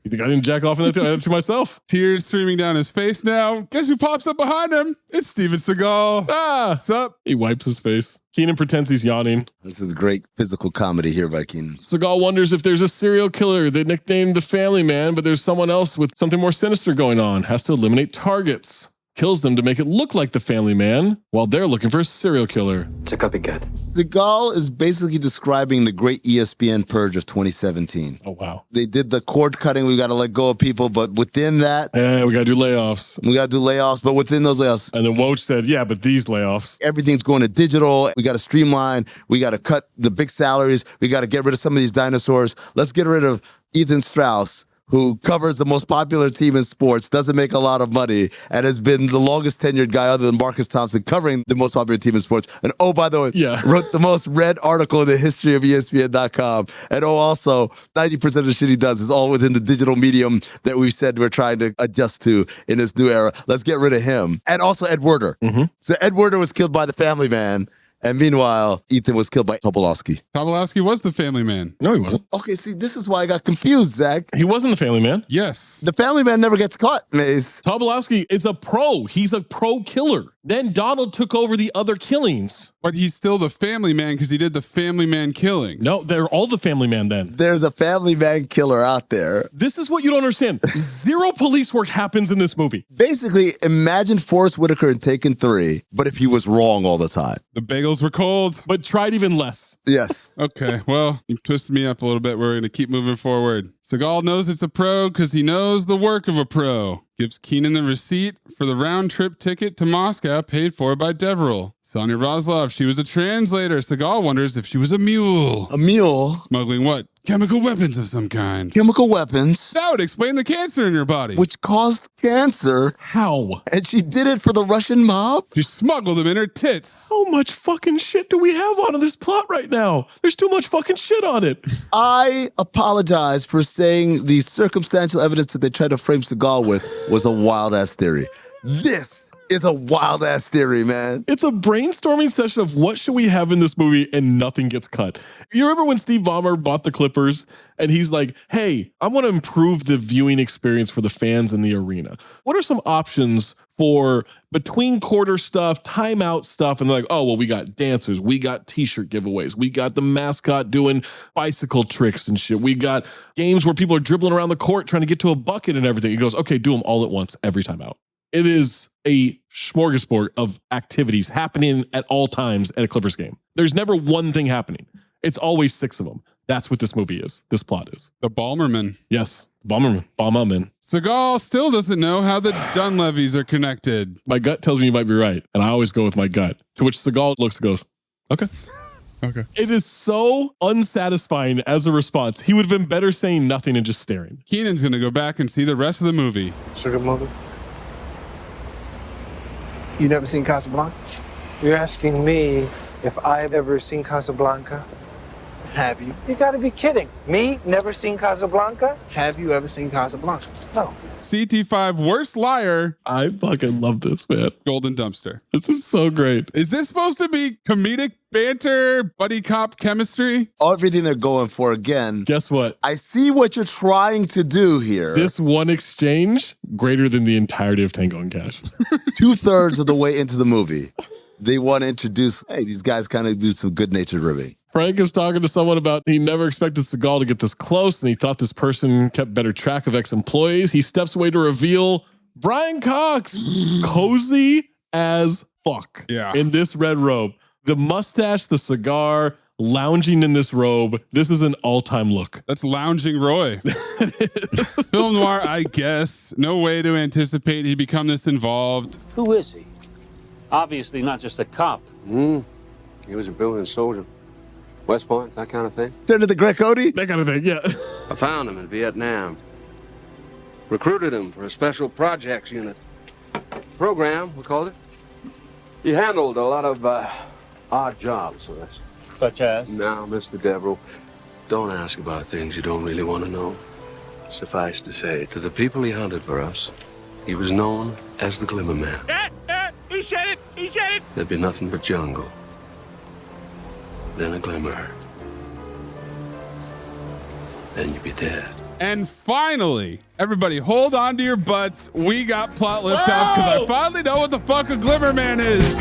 Speaker 12: You think I didn't jack off in that I did it to myself?
Speaker 10: Tears streaming down his face now. Guess who pops up behind him? It's Steven Seagal. What's up?
Speaker 12: He wipes his face. Keenan pretends he's yawning.
Speaker 11: This is great physical comedy here by Keenan.
Speaker 12: Seagal wonders if there's a serial killer. They nicknamed the Family Man, but there's someone else with something more sinister going on. Has to eliminate targets. Kills them to make it look like the Family Man while they're looking for a serial killer.
Speaker 2: It's a copycat.
Speaker 11: Seagal is basically describing the great ESPN purge of 2017.
Speaker 12: Oh, wow.
Speaker 11: They did the cord cutting. We got to let go of people, but within that...
Speaker 12: we got to do layoffs.
Speaker 11: We got to do layoffs, but within those layoffs...
Speaker 12: And then Woj said, yeah, but these layoffs...
Speaker 11: Everything's going to digital. We got to streamline. We got to cut the big salaries. We got to get rid of some of these dinosaurs. Let's get rid of Ethan Strauss, who covers the most popular team in sports, doesn't make a lot of money, and has been the longest tenured guy other than Marcus Thompson covering the most popular team in sports. And oh, by the way, wrote the most read article in the history of ESPN.com. And oh, also, 90% of the shit he does is all within the digital medium that we've said we're trying to adjust to in this new era. Let's get rid of him. And also Ed Werder. So Ed Werder was killed by the Family Man. And meanwhile, Ethan was killed by Tobolowsky.
Speaker 10: Tobolowsky was the family man.
Speaker 12: No, he wasn't.
Speaker 11: Okay, see, this is why I got confused, Zach.
Speaker 12: He wasn't the family man.
Speaker 10: Yes.
Speaker 11: The family man never gets caught, Maze.
Speaker 12: Tobolowsky is a pro. He's a pro killer. Then Donald took over the other killings.
Speaker 10: But he's still the family man because he did the family man killing.
Speaker 12: No, they're all the family man then.
Speaker 11: There's a family man killer out there.
Speaker 12: This is what you don't understand. Zero police work happens in this movie.
Speaker 11: Basically, imagine Forrest Whitaker in Taken 3, but if he was wrong all the time.
Speaker 10: The bagels were cold.
Speaker 12: But tried even less.
Speaker 11: Yes.
Speaker 10: Okay, well, you twisted me up a little bit. We're going to keep moving forward. Seagal knows it's a pro because he knows the work of a pro. Gives Keenan the receipt for the round-trip ticket to Moscow paid for by Deverell. Sonia Roslov, she was a translator. Seagal wonders if she was a mule.
Speaker 11: A mule?
Speaker 10: Smuggling what? Chemical weapons of some kind.
Speaker 11: Chemical weapons.
Speaker 10: That would explain the cancer in your body.
Speaker 11: Which caused cancer.
Speaker 12: How?
Speaker 11: And she did it for the Russian mob?
Speaker 10: She smuggled them in her tits.
Speaker 12: How much fucking shit do we have on this plot right now? There's too much fucking shit on it.
Speaker 11: I apologize for saying the circumstantial evidence that they tried to frame Seagal with was a wild-ass theory. This is a wild-ass theory, man.
Speaker 12: It's a brainstorming session of what should we have in this movie and nothing gets cut. You remember when Steve Ballmer bought the Clippers and he's like, hey, I want to improve the viewing experience for the fans in the arena. What are some options for between quarter stuff, timeout stuff? And they're like, oh, well, we got dancers. We got t-shirt giveaways. We got the mascot doing bicycle tricks and shit. We got games where people are dribbling around the court trying to get to a bucket and everything. He goes, okay, do them all at once every time out. It is a smorgasbord of activities happening at all times at a Clippers game. There's never one thing happening. It's always 6 of them. That's what this movie is. This plot is.
Speaker 10: The Ballmerman.
Speaker 12: Yes. Ballmerman.
Speaker 10: Seagal still doesn't know how the Dunleavys are connected.
Speaker 12: My gut tells me you might be right. And I always go with my gut. To which Seagal looks and goes, okay.
Speaker 10: Okay.
Speaker 12: It is so unsatisfying as a response. He would have been better saying nothing and just staring.
Speaker 10: Keenan's going to go back and see the rest of the movie.
Speaker 20: Sugar movie? You never seen Casablanca? You're asking me if I've ever seen Casablanca? Have you? You gotta be kidding. Me? Never seen Casablanca? Have you ever seen Casablanca? No.
Speaker 10: CT5 worst liar.
Speaker 12: I fucking love this, man.
Speaker 10: Golden Dumpster.
Speaker 12: This is so great.
Speaker 10: Is this supposed to be comedic banter, buddy cop chemistry?
Speaker 11: Everything they're going for again.
Speaker 12: Guess what?
Speaker 11: I see what you're trying to do here.
Speaker 12: This one exchange, greater than the entirety of Tango and Cash.
Speaker 11: 2/3 of the way into the movie, they want to introduce, hey, these guys kind of do some good-natured ribbing.
Speaker 12: Frank is talking to someone about he never expected Seagal to get this close, and he thought this person kept better track of ex-employees. He steps away to reveal Brian Cox, cozy as fuck in this red robe. The mustache, the cigar, lounging in this robe. This is an all-time look.
Speaker 10: That's Lounging Roy. Film noir, I guess. No way to anticipate he'd become this involved.
Speaker 4: Who is he? Obviously not just a cop.
Speaker 17: He was a brilliant soldier. West Point, that kind of thing.
Speaker 11: Turn to the Greg Cody?
Speaker 12: That kind of thing, yeah.
Speaker 17: I found him in Vietnam. Recruited him for a special projects unit. Program, we called it. He handled a lot of odd jobs with us.
Speaker 4: Such as?
Speaker 17: Now, Mr. Deverell, don't ask about things you don't really want to know. Suffice to say, to the people he hunted for us, he was known as the Glimmer Man.
Speaker 6: He said it! He said it!
Speaker 17: There'd be nothing but jungle. Then a glimmer. Then you'd be dead.
Speaker 10: And finally, everybody hold on to your butts. We got plot lift off because I finally know what the fuck a Glimmer Man is.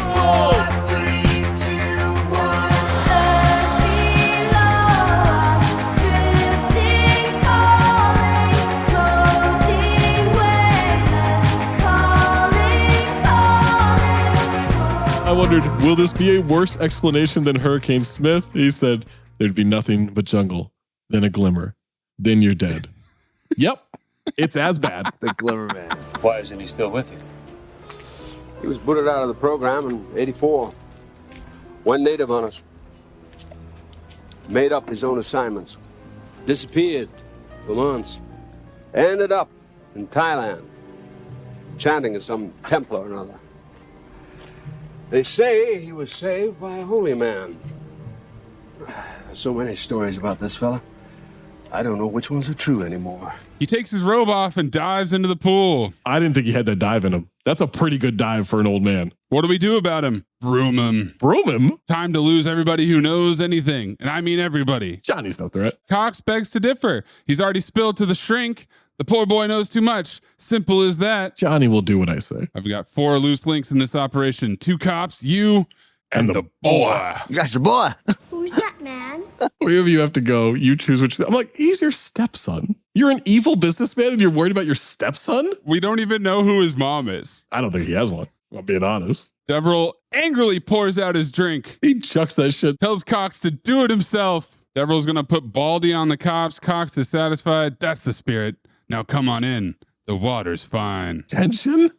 Speaker 12: I wondered, will this be a worse explanation than Hurricane Smith? He said, there'd be nothing but jungle, then a glimmer, then you're dead. Yep, it's as bad.
Speaker 11: The Glimmer Man.
Speaker 4: Why isn't he still with you?
Speaker 17: He was booted out of the program in '84. Went native on us. Made up his own assignments. Disappeared for months. Ended up in Thailand, chanting at some temple or another. They say he was saved by a holy man. There's so many stories about this fella.
Speaker 24: I don't know which ones are true anymore.
Speaker 10: He takes his robe off and dives into the pool.
Speaker 12: I didn't think he had that dive in him. That's a pretty good dive for an old man.
Speaker 10: What do we do about him? Broom him.
Speaker 12: Broom him?
Speaker 10: Time to lose everybody who knows anything. And I mean everybody.
Speaker 12: Johnny's no threat.
Speaker 10: Cox begs to differ. He's already spilled to the shrink. The poor boy knows too much. Simple as that.
Speaker 12: Johnny will do what I say.
Speaker 10: I've got 4 loose links in this operation. 2 cops, you, and the boy.
Speaker 11: You got your boy.
Speaker 18: Who's that man?
Speaker 12: 3 of you have to go. You choose which. I'm like, he's your stepson. You're an evil businessman and you're worried about your stepson?
Speaker 10: We don't even know who his mom is.
Speaker 12: I don't think he has one. I'm being honest.
Speaker 10: Deverell angrily pours out his drink.
Speaker 12: He chucks that shit.
Speaker 10: Tells Cox to do it himself. Deverell's going to put Baldy on the cops. Cox is satisfied. That's the spirit. Now come on in. The water's fine.
Speaker 12: Tension?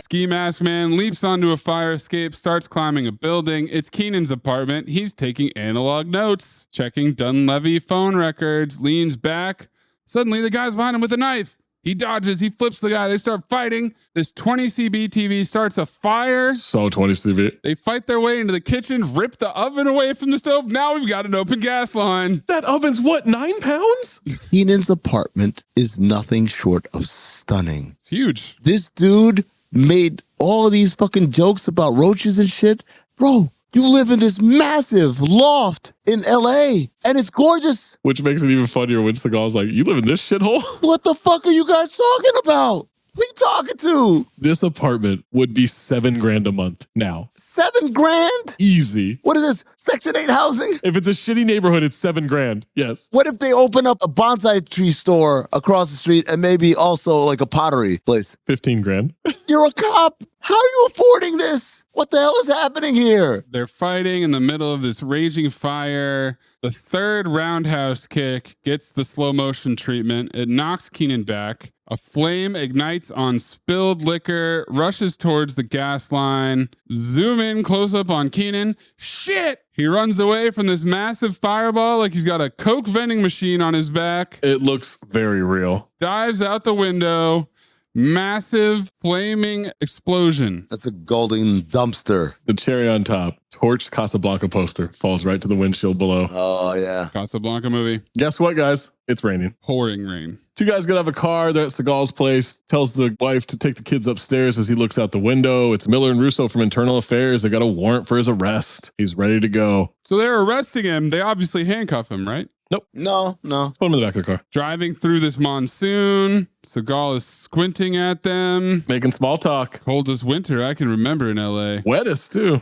Speaker 10: Ski Mask Man leaps onto a fire escape, starts climbing a building. It's Keenan's apartment. He's taking analog notes, checking Dunleavy phone records, leans back. Suddenly, the guy's behind him with a knife. He dodges. He flips the guy. They start fighting. This 20CB TV starts a fire.
Speaker 12: So 20CB.
Speaker 10: They fight their way into the kitchen, rip the oven away from the stove. Now we've got an open gas line.
Speaker 12: That oven's what, 9 pounds?
Speaker 11: Keenan's apartment is nothing short of stunning.
Speaker 10: It's huge.
Speaker 11: This dude made all these fucking jokes about roaches and shit. Bro, you live in this massive loft in LA and it's gorgeous.
Speaker 12: Which makes it even funnier when Seagal's like, you live in this shithole?
Speaker 11: What the fuck are you guys talking about? Who you talking to?
Speaker 12: This apartment would be $7,000 a month now.
Speaker 11: $7,000?
Speaker 12: Easy.
Speaker 11: What is this? Section 8 housing?
Speaker 12: If it's a shitty neighborhood, it's $7,000. Yes.
Speaker 11: What if they open up a bonsai tree store across the street and maybe also like a pottery place?
Speaker 12: $15,000.
Speaker 11: You're a cop. How are you affording this? What the hell is happening here?
Speaker 10: They're fighting in the middle of this raging fire. The 3rd roundhouse kick gets the slow motion treatment. It knocks Keenan back. A flame ignites on spilled liquor, rushes towards the gas line. Zoom in close up on Keenan. Shit! He runs away from this massive fireball like he's got a Coke vending machine on his back.
Speaker 12: It looks very real.
Speaker 10: Dives out the window. Massive flaming explosion.
Speaker 11: That's a golden dumpster.
Speaker 12: The cherry on top, torched Casablanca poster falls right to the windshield below.
Speaker 11: Oh, yeah.
Speaker 10: Casablanca movie.
Speaker 12: Guess what, guys? It's raining.
Speaker 10: Pouring rain.
Speaker 12: 2 guys get out of a car. They're at Seagal's place. Tells the wife to take the kids upstairs as he looks out the window. It's Miller and Russo from Internal Affairs. They got a warrant for his arrest. He's ready to go.
Speaker 10: So they're arresting him. They obviously handcuff him, right?
Speaker 12: Nope.
Speaker 11: No.
Speaker 12: Put him in the back of the car.
Speaker 10: Driving through this monsoon. Seagal is squinting at them.
Speaker 12: Making small talk.
Speaker 10: Coldest winter I can remember in LA.
Speaker 12: Wettest, too.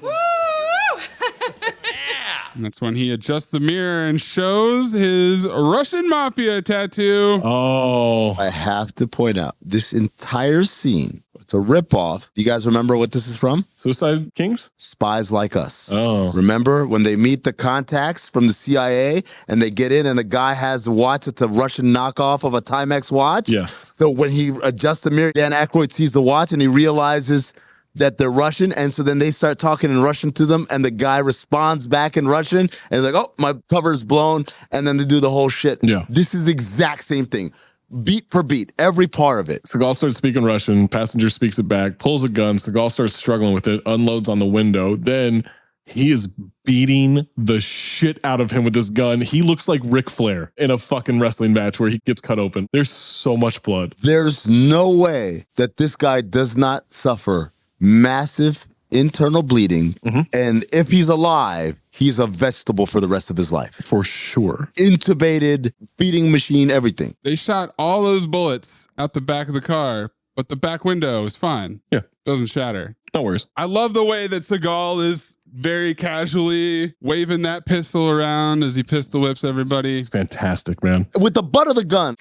Speaker 10: And that's when he adjusts the mirror and shows his Russian mafia tattoo.
Speaker 12: Oh.
Speaker 11: I have to point out, this entire scene, it's a ripoff. Do you guys remember what this is from?
Speaker 12: Suicide Kings?
Speaker 11: Spies Like Us.
Speaker 12: Oh.
Speaker 11: Remember when they meet the contacts from the CIA and they get in and the guy has a watch that's a Russian knockoff of a Timex watch?
Speaker 12: Yes.
Speaker 11: So when he adjusts the mirror, Dan Aykroyd sees the watch and he realizes that they're Russian, and so then they start talking in Russian to them, and the guy responds back in Russian, and he's like, oh, my cover's blown, and then they do the whole shit.
Speaker 12: Yeah.
Speaker 11: This is the exact same thing. Beat for beat, every part of it.
Speaker 12: Seagal starts speaking Russian, passenger speaks it back, pulls a gun, Seagal starts struggling with it, unloads on the window, then he is beating the shit out of him with this gun. He looks like Ric Flair in a fucking wrestling match where he gets cut open. There's so much blood.
Speaker 11: There's no way that this guy does not suffer massive internal bleeding.
Speaker 12: Mm-hmm.
Speaker 11: And if he's alive, he's a vegetable for the rest of his life.
Speaker 12: For sure.
Speaker 11: Intubated, feeding machine, everything.
Speaker 10: They shot all those bullets out the back of the car, but the back window is fine.
Speaker 12: Yeah.
Speaker 10: Doesn't shatter.
Speaker 12: No worries.
Speaker 10: I love the way that Seagal is very casually waving that pistol around as he pistol whips everybody.
Speaker 12: It's fantastic, man.
Speaker 11: With the butt of the gun,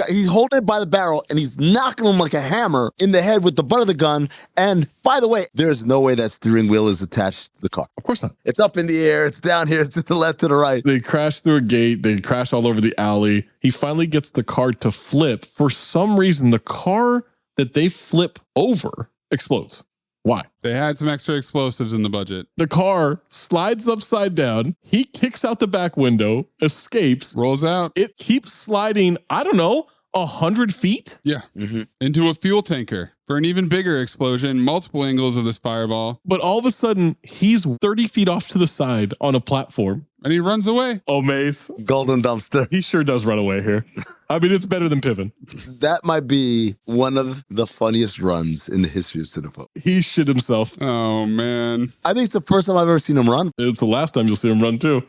Speaker 11: he's holding it by the barrel and he's knocking him like a hammer in the head with the butt of the gun. And by the way, there's no way that steering wheel is attached to the car.
Speaker 12: Of course not.
Speaker 11: It's up in the air. It's down here. It's to the left, to the right.
Speaker 12: They crash through a gate. They crash all over the alley. He finally gets the car to flip. For some reason, the car that they flip over explodes. Why?
Speaker 10: They had some extra explosives in the budget.
Speaker 12: The car slides upside down. He kicks out the back window, escapes,
Speaker 10: rolls out.
Speaker 12: It keeps sliding, I don't know, 100 feet?
Speaker 10: Yeah. Mm-hmm. Into a fuel tanker. for an even bigger explosion, multiple angles of this fireball.
Speaker 12: But all of a sudden, he's 30 feet off to the side on a platform.
Speaker 10: And he runs away.
Speaker 12: Oh, Mayes.
Speaker 11: Golden dumpster.
Speaker 12: He sure does run away here. I mean, it's better than Piven.
Speaker 11: That might be one of the funniest runs in the history of Cinephobe.
Speaker 12: He shit himself.
Speaker 10: Oh, man.
Speaker 11: I think it's the first time I've ever seen him run.
Speaker 12: It's the last time you'll see him run, too.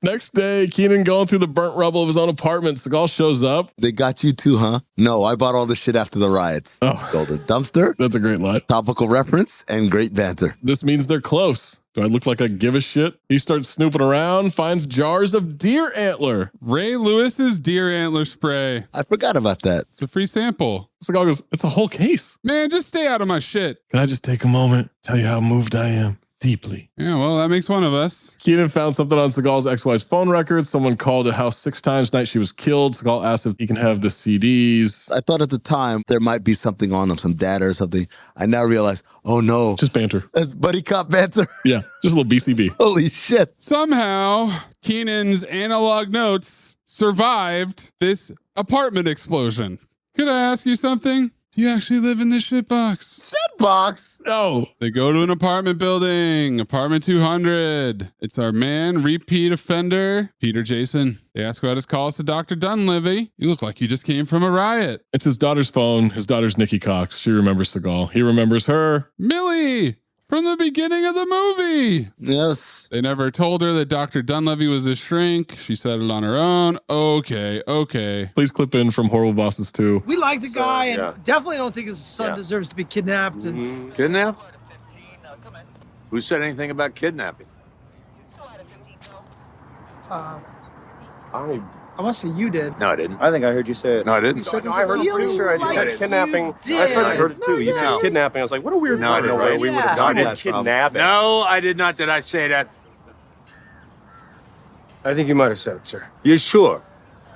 Speaker 12: Next day, Keenan going through the burnt rubble of his own apartment. Seagal shows up.
Speaker 11: They got you too, huh? No, I bought all this shit after the riots.
Speaker 12: Oh.
Speaker 11: Golden dumpster.
Speaker 12: That's a great line.
Speaker 11: Topical reference and great banter.
Speaker 12: This means they're close. Do I look like I give a shit? He starts snooping around, finds jars of deer antler.
Speaker 10: Ray Lewis's deer antler spray.
Speaker 11: I forgot about that.
Speaker 10: It's a free sample.
Speaker 12: Seagal goes, it's a whole case.
Speaker 10: Man, just stay out of my shit.
Speaker 12: Can I just take a moment, tell you how moved I am? Deeply.
Speaker 10: Yeah, well, that makes one of us.
Speaker 12: Keenan found something on Seagal's ex-wife's phone records. Someone called the house 6 times night she was killed. Seagal asked if he can have the CDs.
Speaker 11: I thought at the time there might be something on them, some data or something. I now realize, oh no.
Speaker 12: Just banter.
Speaker 11: That's buddy cop banter.
Speaker 12: Yeah, just a little BCB.
Speaker 11: Holy shit.
Speaker 10: Somehow, Keenan's analog notes survived this apartment explosion. Could I ask you something? Do you actually live in this shitbox?
Speaker 11: Shitbox?
Speaker 12: No.
Speaker 10: They go to an apartment building, apartment 200. It's our man, repeat offender, Peter Jason. They ask about his calls to Dr. Dunleavy. You look like you just came from a riot.
Speaker 12: It's his daughter's phone. His daughter's Nikki Cox. She remembers Seagal. He remembers her.
Speaker 10: Millie! From the beginning of the movie.
Speaker 11: Yes.
Speaker 10: They never told her that Dr. Dunleavy was a shrink. She said it on her own. Okay.
Speaker 12: Please clip in from Horrible Bosses 2.
Speaker 19: We like the guy and definitely don't think his son deserves to be kidnapped. And
Speaker 14: Kidnapped? Who said anything about kidnapping?
Speaker 19: I must say you did.
Speaker 14: No, I didn't.
Speaker 21: I think I heard you say it.
Speaker 14: No, I didn't.
Speaker 21: No, I heard it. Pretty sure I said kidnapping. I heard it too. You said kidnapping. I was like, what a weird
Speaker 14: No, I didn't.
Speaker 21: way we would have done that. Kidnapping.
Speaker 14: No, I did not. Did I say that?
Speaker 21: I think you might have said it, sir.
Speaker 14: You sure?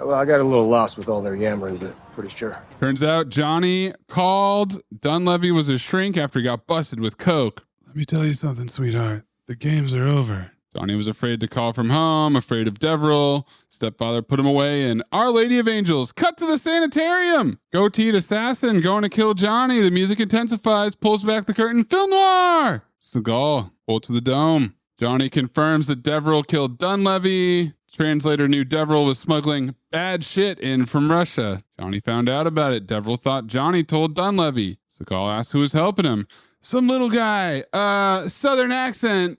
Speaker 21: Well, I got a little lost with all their yammering, but pretty sure.
Speaker 10: Turns out Johnny called Dunleavy was a shrink after he got busted with coke. Let me tell you something, sweetheart. The games are over. Johnny was afraid to call from home, afraid of Deverell. Stepfather put him away, and Our Lady of Angels. Cut to the sanitarium. Goateed assassin going to kill Johnny. The music intensifies, pulls back the curtain. Film noir. Seagal, pull to the dome. Johnny confirms that Deverell killed Dunleavy. Translator knew Deverell was smuggling bad shit in from Russia. Johnny found out about it. Deverell thought Johnny told Dunleavy. Seagal asked who was helping him. Some little guy, southern accent,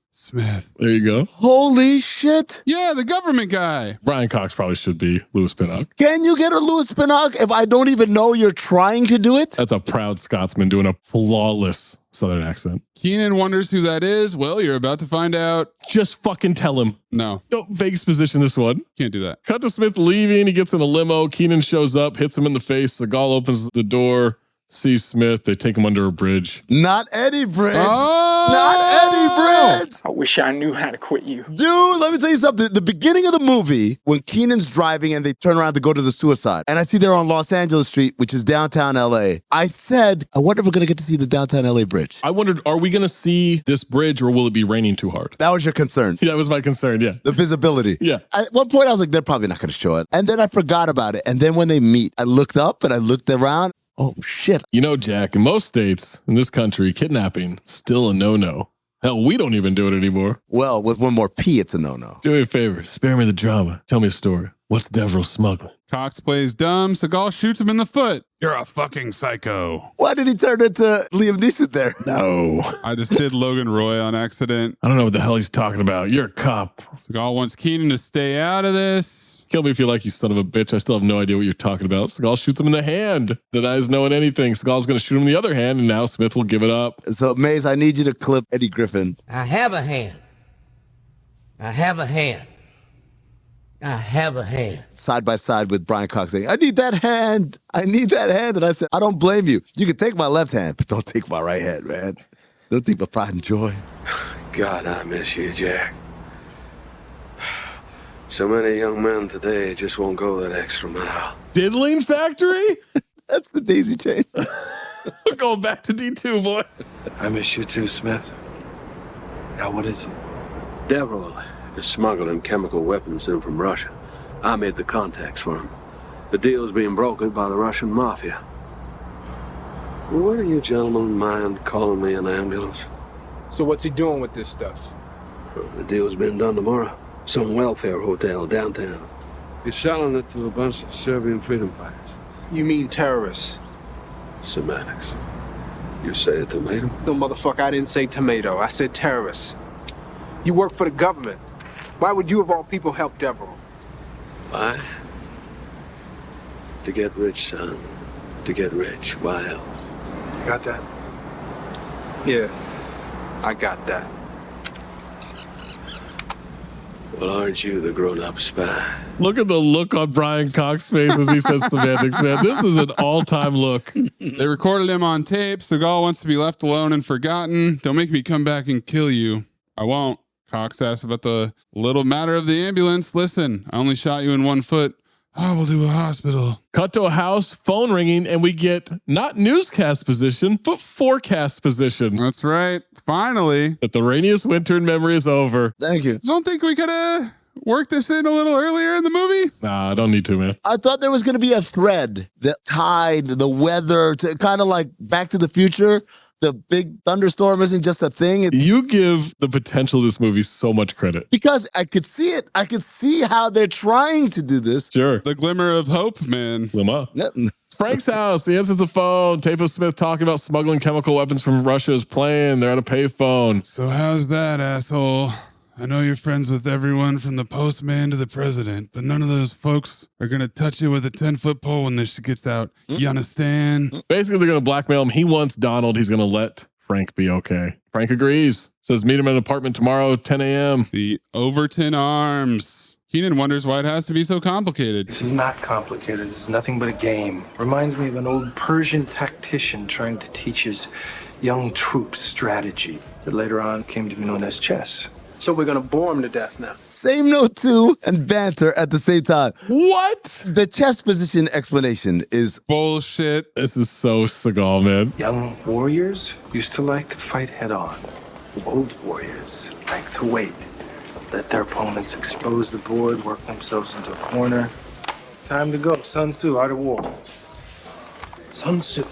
Speaker 10: Smith.
Speaker 12: There you go.
Speaker 11: Holy shit.
Speaker 10: Yeah, the government guy.
Speaker 12: Brian Cox probably should be Louis Pinnock.
Speaker 11: Can you get a Louis Pinnock if I don't even know you're trying to do it?
Speaker 12: That's a proud Scotsman doing a flawless southern accent.
Speaker 10: Keenan wonders who that is. Well, you're about to find out.
Speaker 12: Just fucking tell him.
Speaker 10: No.
Speaker 12: Don't vague exposition this one.
Speaker 10: Can't do that.
Speaker 12: Cut to Smith leaving. He gets in a limo. Keenan shows up, hits him in the face. Seagal opens the door, sees Smith. They take him under a bridge.
Speaker 11: Not Eddie Bridge.
Speaker 10: Oh!
Speaker 11: Not Eddie Bridge.
Speaker 22: I wish I knew how to quit you.
Speaker 11: Dude, let me tell you something. The beginning of the movie, when Keenan's driving and they turn around to go to the suicide, and I see they're on Los Angeles Street, which is downtown LA. I said, I wonder if we're going to get to see the downtown LA bridge.
Speaker 12: I wondered, are we going to see this bridge or will it be raining too hard?
Speaker 11: That was your concern.
Speaker 12: That was my concern, yeah.
Speaker 11: The visibility.
Speaker 12: Yeah.
Speaker 11: At one point, I was like, they're probably not going to show it. And then I forgot about it. And then when they meet, I looked up and I looked around. Oh, shit.
Speaker 12: You know, Jack, in most states in this country, kidnapping, still a no-no. Hell, we don't even do it anymore.
Speaker 11: Well, with one more P, it's a no-no.
Speaker 12: Do me a favor. Spare me the drama. Tell me a story. What's Deverell smuggling?
Speaker 10: Cox plays dumb. Seagal shoots him in the foot. You're a fucking psycho.
Speaker 11: Why did he turn into Liam Neeson there?
Speaker 12: No.
Speaker 10: I just did Logan Roy on accident.
Speaker 12: I don't know what the hell he's talking about. You're a cop.
Speaker 10: Seagal wants Keenan to stay out of this.
Speaker 12: Kill me if you like, you son of a bitch. I still have no idea what you're talking about. Seagal shoots him in the hand. Denies knowing anything. Seagal's going to shoot him in the other hand, and now Smith will give it up.
Speaker 11: So, Mayes, I need you to clip Eddie Griffin.
Speaker 2: I have a hand. I have a hand. I have a hand.
Speaker 11: Side by side with Brian Cox saying, I need that hand. I need that hand. And I said, I don't blame you. You can take my left hand, but don't take my right hand, man. Don't take my pride and joy.
Speaker 17: God, I miss you, Jack. So many young men today just won't go that extra mile.
Speaker 12: Diddling Factory?
Speaker 11: That's the daisy chain.
Speaker 12: We're going back to D2, boys.
Speaker 17: I miss you too, Smith. Now, what is it? Deverell is smuggling chemical weapons in from Russia. I made the contacts for him. The deal's being brokered by the Russian mafia. Would you gentlemen mind calling me an ambulance?
Speaker 24: So what's he doing with this stuff?
Speaker 17: The deal's being done tomorrow. Some welfare hotel downtown. He's selling it to a bunch of Serbian freedom fighters.
Speaker 24: You mean terrorists?
Speaker 17: Semantics. You say a tomato?
Speaker 24: No, motherfucker, I didn't say tomato. I said terrorists. You work for the government. Why would you, of all people, help Devereaux?
Speaker 17: Why? To get rich, son. To get rich. Why else?
Speaker 24: You got that? Yeah, I got that.
Speaker 17: Well, aren't you the grown-up spy?
Speaker 12: Look at the look on Brian Cox's face as he says semantics, man. This is an all-time look.
Speaker 10: They recorded him on tape. Seagal wants to be left alone and forgotten. Don't make me come back and kill you. I won't. Cox asks about the little matter of the ambulance. Listen, I only shot you in one foot. I will do a hospital.
Speaker 12: Cut to a house, phone ringing, and we get not newscast position, but forecast position.
Speaker 10: That's right. Finally.
Speaker 12: That the rainiest winter in memory is over.
Speaker 11: Thank you.
Speaker 10: Don't think we could have worked this in a little earlier in the movie?
Speaker 12: Nah, I don't need to, man.
Speaker 11: I thought there was going to be a thread that tied the weather to kind of like Back to the Future. The big thunderstorm isn't just a thing.
Speaker 12: You give the potential of this movie so much credit.
Speaker 11: Because I could see it. I could see how they're trying to do this.
Speaker 12: Sure.
Speaker 10: The glimmer of hope, man.
Speaker 12: Glimmer. Frank's house. He answers the phone. Tape of Smith talking about smuggling chemical weapons from Russia is playing. They're at a payphone.
Speaker 10: So how's that, asshole? I know you're friends with everyone from the postman to the president, but none of those folks are going to touch you with a 10-foot pole when this shit gets out. You understand?
Speaker 12: Basically, they're going to blackmail him. He wants Donald. He's going to let Frank be okay. Frank agrees. Says meet him at an apartment tomorrow, 10 a.m.
Speaker 10: The Overton Arms. Keenan wonders why it has to be so complicated.
Speaker 20: This is not complicated. This is nothing but a game. Reminds me of an old Persian tactician trying to teach his young troops strategy that later on came to be known as chess.
Speaker 24: So we're gonna bore him to death now.
Speaker 11: Same note too, and banter at the same time.
Speaker 12: What?
Speaker 11: The chess position explanation is
Speaker 10: bullshit.
Speaker 12: This is so Seagal, man.
Speaker 20: Young warriors used to like to fight head on. Old warriors like to wait. Let their opponents expose the board, work themselves into a corner. Time to go. Sun Tzu, Art of War. Sun Tzu.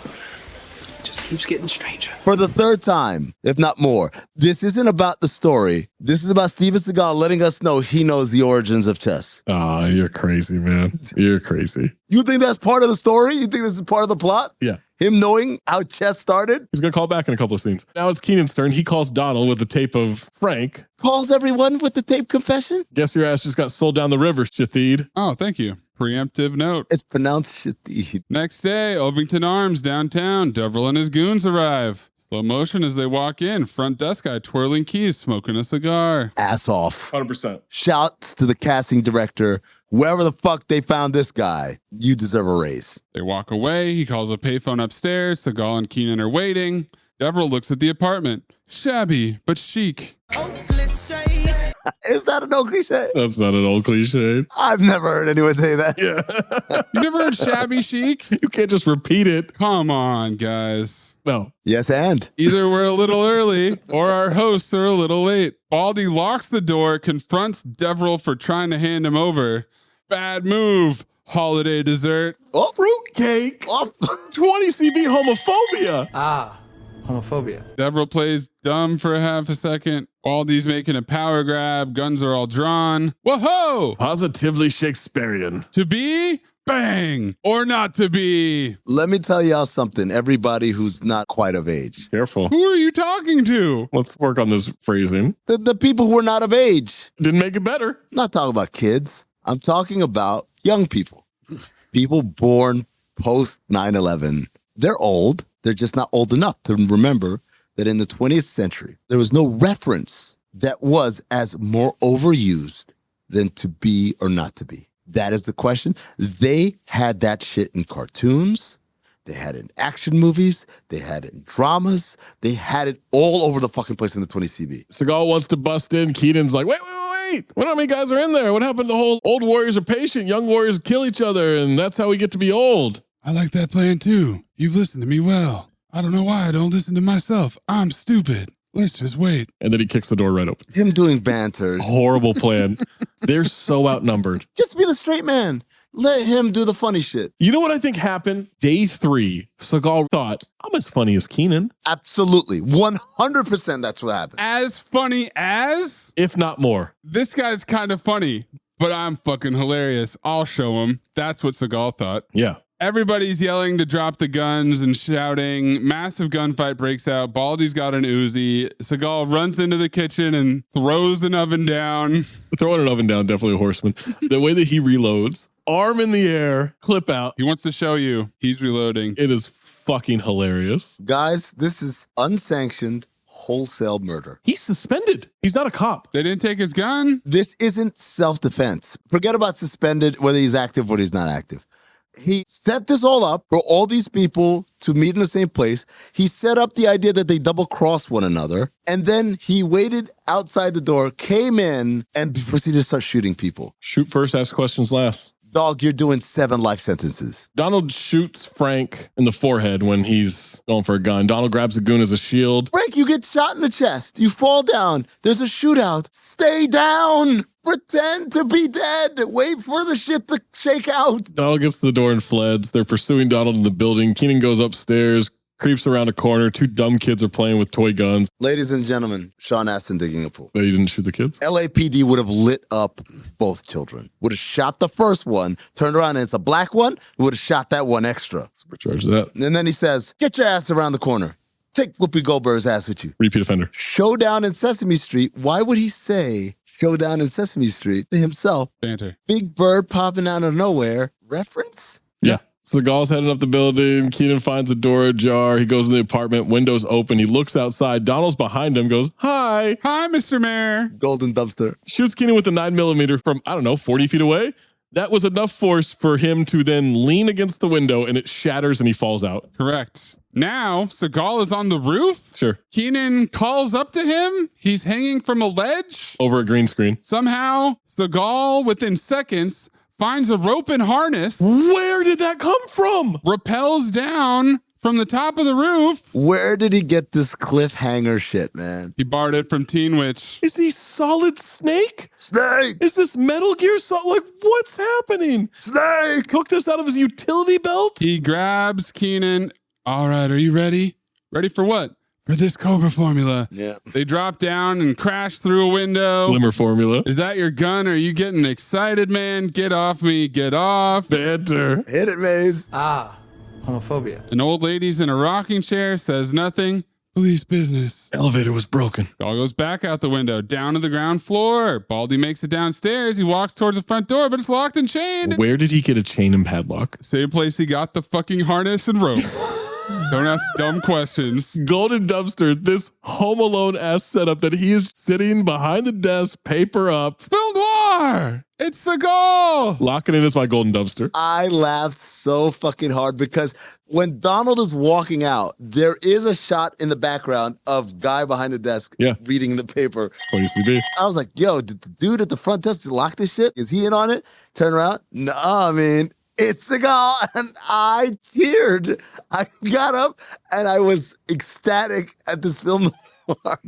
Speaker 20: Just keeps getting stranger.
Speaker 11: for the third time, if not more. This isn't about the story. This is about Steven Seagal letting us know he knows the origins of chess.
Speaker 12: Oh, you're crazy, man. You're crazy.
Speaker 11: You think that's part of the story? You think this is part of the plot?
Speaker 12: Yeah.
Speaker 11: Him knowing how chess started?
Speaker 12: He's going to call back in a couple of scenes. Now it's Keenan's turn. He calls Donald with the tape of Frank.
Speaker 11: Calls everyone with the tape confession?
Speaker 12: Guess your ass just got sold down the river, Shathid.
Speaker 10: Oh, thank you. Preemptive note.
Speaker 11: It's pronounced Shathid.
Speaker 10: Next day, Ovington Arms, downtown. Deverell and his goons arrive. Slow motion as they walk in. Front desk guy twirling keys, smoking a cigar.
Speaker 11: Ass off.
Speaker 12: 100%.
Speaker 11: Shouts to the casting director. Wherever the fuck they found this guy, you deserve a raise.
Speaker 10: They walk away. He calls a payphone upstairs. Seagal and Keenan are waiting. Deverell looks at the apartment. Shabby, but chic.
Speaker 11: Is that an old cliche?
Speaker 12: That's not an old cliche.
Speaker 11: I've never heard anyone say that.
Speaker 12: Yeah.
Speaker 10: You never heard shabby chic?
Speaker 12: You can't just repeat it.
Speaker 10: Come on, guys.
Speaker 12: No.
Speaker 11: Yes, and?
Speaker 10: Either we're a little early or our hosts are a little late. Baldy locks the door, confronts Deverell for trying to hand him over. Bad move. Holiday dessert.
Speaker 11: Oh, fruitcake. Oh.
Speaker 12: 20 CB homophobia.
Speaker 2: Ah, homophobia.
Speaker 10: Deverell plays dumb for half a second. Baldy's making a power grab. Guns are all drawn. Whoa!
Speaker 12: Positively Shakespearean.
Speaker 10: To be? Bang! Or not to be?
Speaker 11: Let me tell y'all something, everybody who's not quite of age.
Speaker 12: Careful.
Speaker 10: Who are you talking to?
Speaker 12: Let's work on this phrasing.
Speaker 11: The people who are not of age.
Speaker 12: Didn't make it better.
Speaker 11: I'm not talking about kids. I'm talking about young people. People born post 9/11. They're old. They're just not old enough to remember that in the 20th century, there was no reference that was as more overused than to be or not to be. That is the question. They had that shit in cartoons. They had it in action movies. They had it in dramas. They had it all over the fucking place in the 20 CB.
Speaker 12: Seagal wants to bust in. Keenan's like, wait. What how many guys are in there? What happened to the whole old warriors are patient, young warriors kill each other, and that's how we get to be old?
Speaker 10: I like that plan too. You've listened to me well. I don't know why I don't listen to myself. I'm stupid. Let's just wait.
Speaker 12: And then he kicks the door right open.
Speaker 11: Him doing banter.
Speaker 12: Horrible plan. They're so outnumbered.
Speaker 11: Just be the straight man. Let him do the funny shit.
Speaker 12: You know what I think happened? Day 3, Seagal thought, I'm as funny as Keenan.
Speaker 11: Absolutely. 100% that's what happened.
Speaker 10: As funny as?
Speaker 12: If not more.
Speaker 10: This guy's kind of funny, but I'm fucking hilarious. I'll show him. That's what Seagal thought.
Speaker 12: Yeah.
Speaker 10: Everybody's yelling to drop the guns and shouting. Massive gunfight breaks out. Baldy's got an Uzi. Seagal runs into the kitchen and throws an oven down.
Speaker 12: Throwing an oven down, definitely a horseman. The way that he reloads, arm in the air, clip out.
Speaker 10: He wants to show you he's reloading.
Speaker 12: It is fucking hilarious.
Speaker 11: Guys, this is unsanctioned wholesale murder.
Speaker 12: He's suspended. He's not a cop.
Speaker 10: They didn't take his gun.
Speaker 11: This isn't self-defense. Forget about suspended, whether he's active or he's not active. He set this all up for all these people to meet in the same place. He set up the idea that they double-cross one another. And then he waited outside the door, came in, and proceeded to start shooting people.
Speaker 12: Shoot first, ask questions last.
Speaker 11: Dog, you're doing 7 life sentences.
Speaker 12: Donald shoots Frank in the forehead when he's going for a gun. Donald grabs a goon as a shield.
Speaker 11: Frank, you get shot in the chest. You fall down. There's a shootout. Stay down. Pretend to be dead. Wait for the shit to shake out.
Speaker 12: Donald gets to the door and fleds. They're pursuing Donald in the building. Keenan goes upstairs, creeps around a corner. 2 dumb kids are playing with toy guns.
Speaker 11: Ladies and gentlemen, Sean Astin digging a pool.
Speaker 12: They didn't shoot the kids?
Speaker 11: LAPD would have lit up both children. Would have shot the first one, turned around and it's a black one, would have shot that one extra.
Speaker 12: Supercharge that.
Speaker 11: And then he says, get your ass around the corner. Take Whoopi Goldberg's ass with you.
Speaker 12: Repeat offender.
Speaker 11: Showdown in Sesame Street. Why would he say Showdown in Sesame Street to himself?
Speaker 10: Banter.
Speaker 11: Big bird popping out of nowhere. Reference?
Speaker 12: Yeah. Seagal's heading up the building. Keenan finds a door ajar. He goes in the apartment. Windows open. He looks outside. Donald's behind him. Goes, hi.
Speaker 10: Hi, Mr. Mayor.
Speaker 11: Golden dumpster.
Speaker 12: Shoots Keenan with a 9mm from, 40 feet away. That was enough force for him to then lean against the window and it shatters and he falls out.
Speaker 10: Correct. Now, Seagal is on the roof.
Speaker 12: Sure.
Speaker 10: Keenan calls up to him. He's hanging from a ledge.
Speaker 12: Over a green screen.
Speaker 10: Somehow, Seagal, within seconds, finds a rope and harness.
Speaker 12: Where did that come from?
Speaker 10: Rappels down from the top of the roof.
Speaker 11: Where did he get this cliffhanger shit, man?
Speaker 10: He borrowed it from Teen Witch.
Speaker 12: Is he Solid Snake?
Speaker 11: Snake!
Speaker 12: Is this Metal Gear Solid? Like, what's happening?
Speaker 11: Snake!
Speaker 12: Cook this out of his utility belt?
Speaker 10: He grabs Keenan. All right, are you ready? Ready for what? For this Cobra formula.
Speaker 11: Yeah.
Speaker 10: They drop down and crash through a window.
Speaker 12: Glimmer formula.
Speaker 10: Is that your gun? Are you getting excited, man? Get off me. Get off.
Speaker 12: Banter.
Speaker 11: Hit it, Mayes.
Speaker 19: Homophobia.
Speaker 10: An old lady's in a rocking chair, says nothing. Police business.
Speaker 12: Elevator was broken.
Speaker 10: All goes back out the window, down to the ground floor. Baldy makes it downstairs. He walks towards the front door, but it's locked and chained.
Speaker 12: Where did he get a chain and padlock?
Speaker 10: Same place he got the fucking harness and rope. Don't ask dumb questions.
Speaker 12: Golden dumpster, this Home Alone-ass setup that he is sitting behind the desk, paper up.
Speaker 10: Film noir! It's Seagal!
Speaker 12: Locking in is my golden dumpster.
Speaker 11: I laughed so fucking hard because when Donald is walking out, there is a shot in the background of guy behind the desk reading the paper.
Speaker 12: OCB.
Speaker 11: I was like, yo, did the dude at the front desk lock this shit? Is he in on it? Turn around. No, I mean, it's Seagal. And I cheered. I got up and I was ecstatic at this film.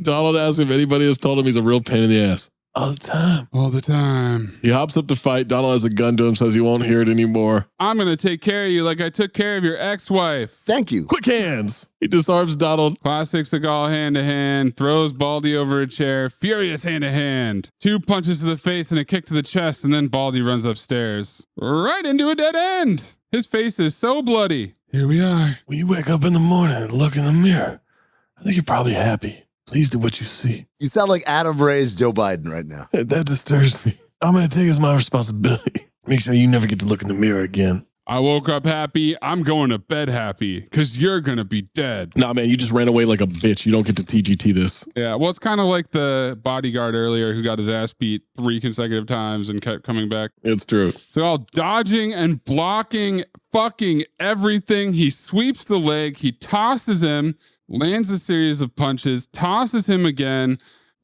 Speaker 12: Donald asked if anybody has told him he's a real pain in the ass. All the time.
Speaker 10: All the time.
Speaker 12: He hops up to fight. Donald has a gun to him, says he won't hear it anymore.
Speaker 10: I'm going to take care of you like I took care of your ex-wife.
Speaker 11: Thank you.
Speaker 12: Quick hands. He disarms Donald.
Speaker 10: Classic Seagal hand to hand, throws Baldy over a chair, furious hand to hand. 2 punches to the face and a kick to the chest, and then Baldy runs upstairs. Right into a dead end. His face is so bloody. Here we are.
Speaker 12: When you wake up in the morning and look in the mirror, I think you're probably happy. Pleased at what you see.
Speaker 11: You sound like Adam Ray's Joe Biden right now.
Speaker 12: That disturbs me. I'm going to take it as my responsibility. Make sure you never get to look in the mirror again.
Speaker 10: I woke up happy. I'm going to bed happy because you're going to be dead.
Speaker 12: Nah, man, you just ran away like a bitch. You don't get to TGT this.
Speaker 10: Yeah, well, it's kind of like the bodyguard earlier who got his ass beat 3 consecutive times and kept coming back.
Speaker 12: It's true.
Speaker 10: So all dodging and blocking fucking everything. He sweeps the leg. He tosses him. Lands a series of punches, tosses him again.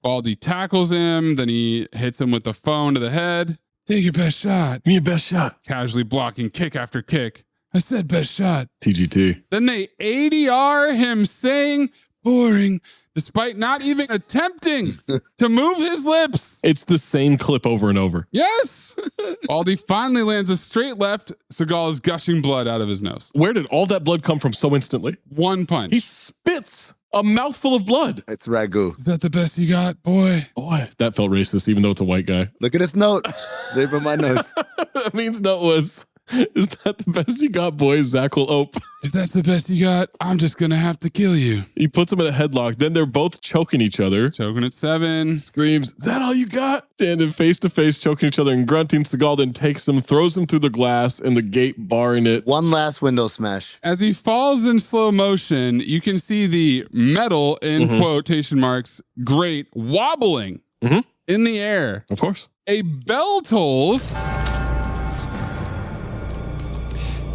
Speaker 10: Baldy tackles him, then he hits him with the phone to the head. Take your best shot.
Speaker 12: Give me your best shot.
Speaker 10: Casually blocking kick after kick. I said best shot.
Speaker 12: TGT.
Speaker 10: Then they ADR him saying boring, despite not even attempting to move his lips.
Speaker 12: It's the same clip over and over.
Speaker 10: Yes. Baldy finally lands a straight left. Seagal is gushing blood out of his nose.
Speaker 12: Where did all that blood come from so instantly?
Speaker 10: One punch.
Speaker 12: He spits a mouthful of blood.
Speaker 11: It's ragu.
Speaker 10: Is that the best you got, boy?
Speaker 12: Boy, that felt racist, even though it's a white guy.
Speaker 11: Look at this note. Straight from my notes.
Speaker 12: That means note was, is that the best you got, boy? Zach will ope.
Speaker 10: If that's the best you got, I'm just going to have to kill you.
Speaker 12: He puts him in a headlock. Then they're both choking each other.
Speaker 10: Choking at 7.
Speaker 12: Screams, is that all you got? Standing face to face, choking each other and grunting. Seagal then takes him, throws him through the glass and the gate barring it.
Speaker 11: One last window smash.
Speaker 10: As he falls in slow motion, you can see the metal, in quotation marks, grate wobbling in the air.
Speaker 12: Of course.
Speaker 10: A bell tolls.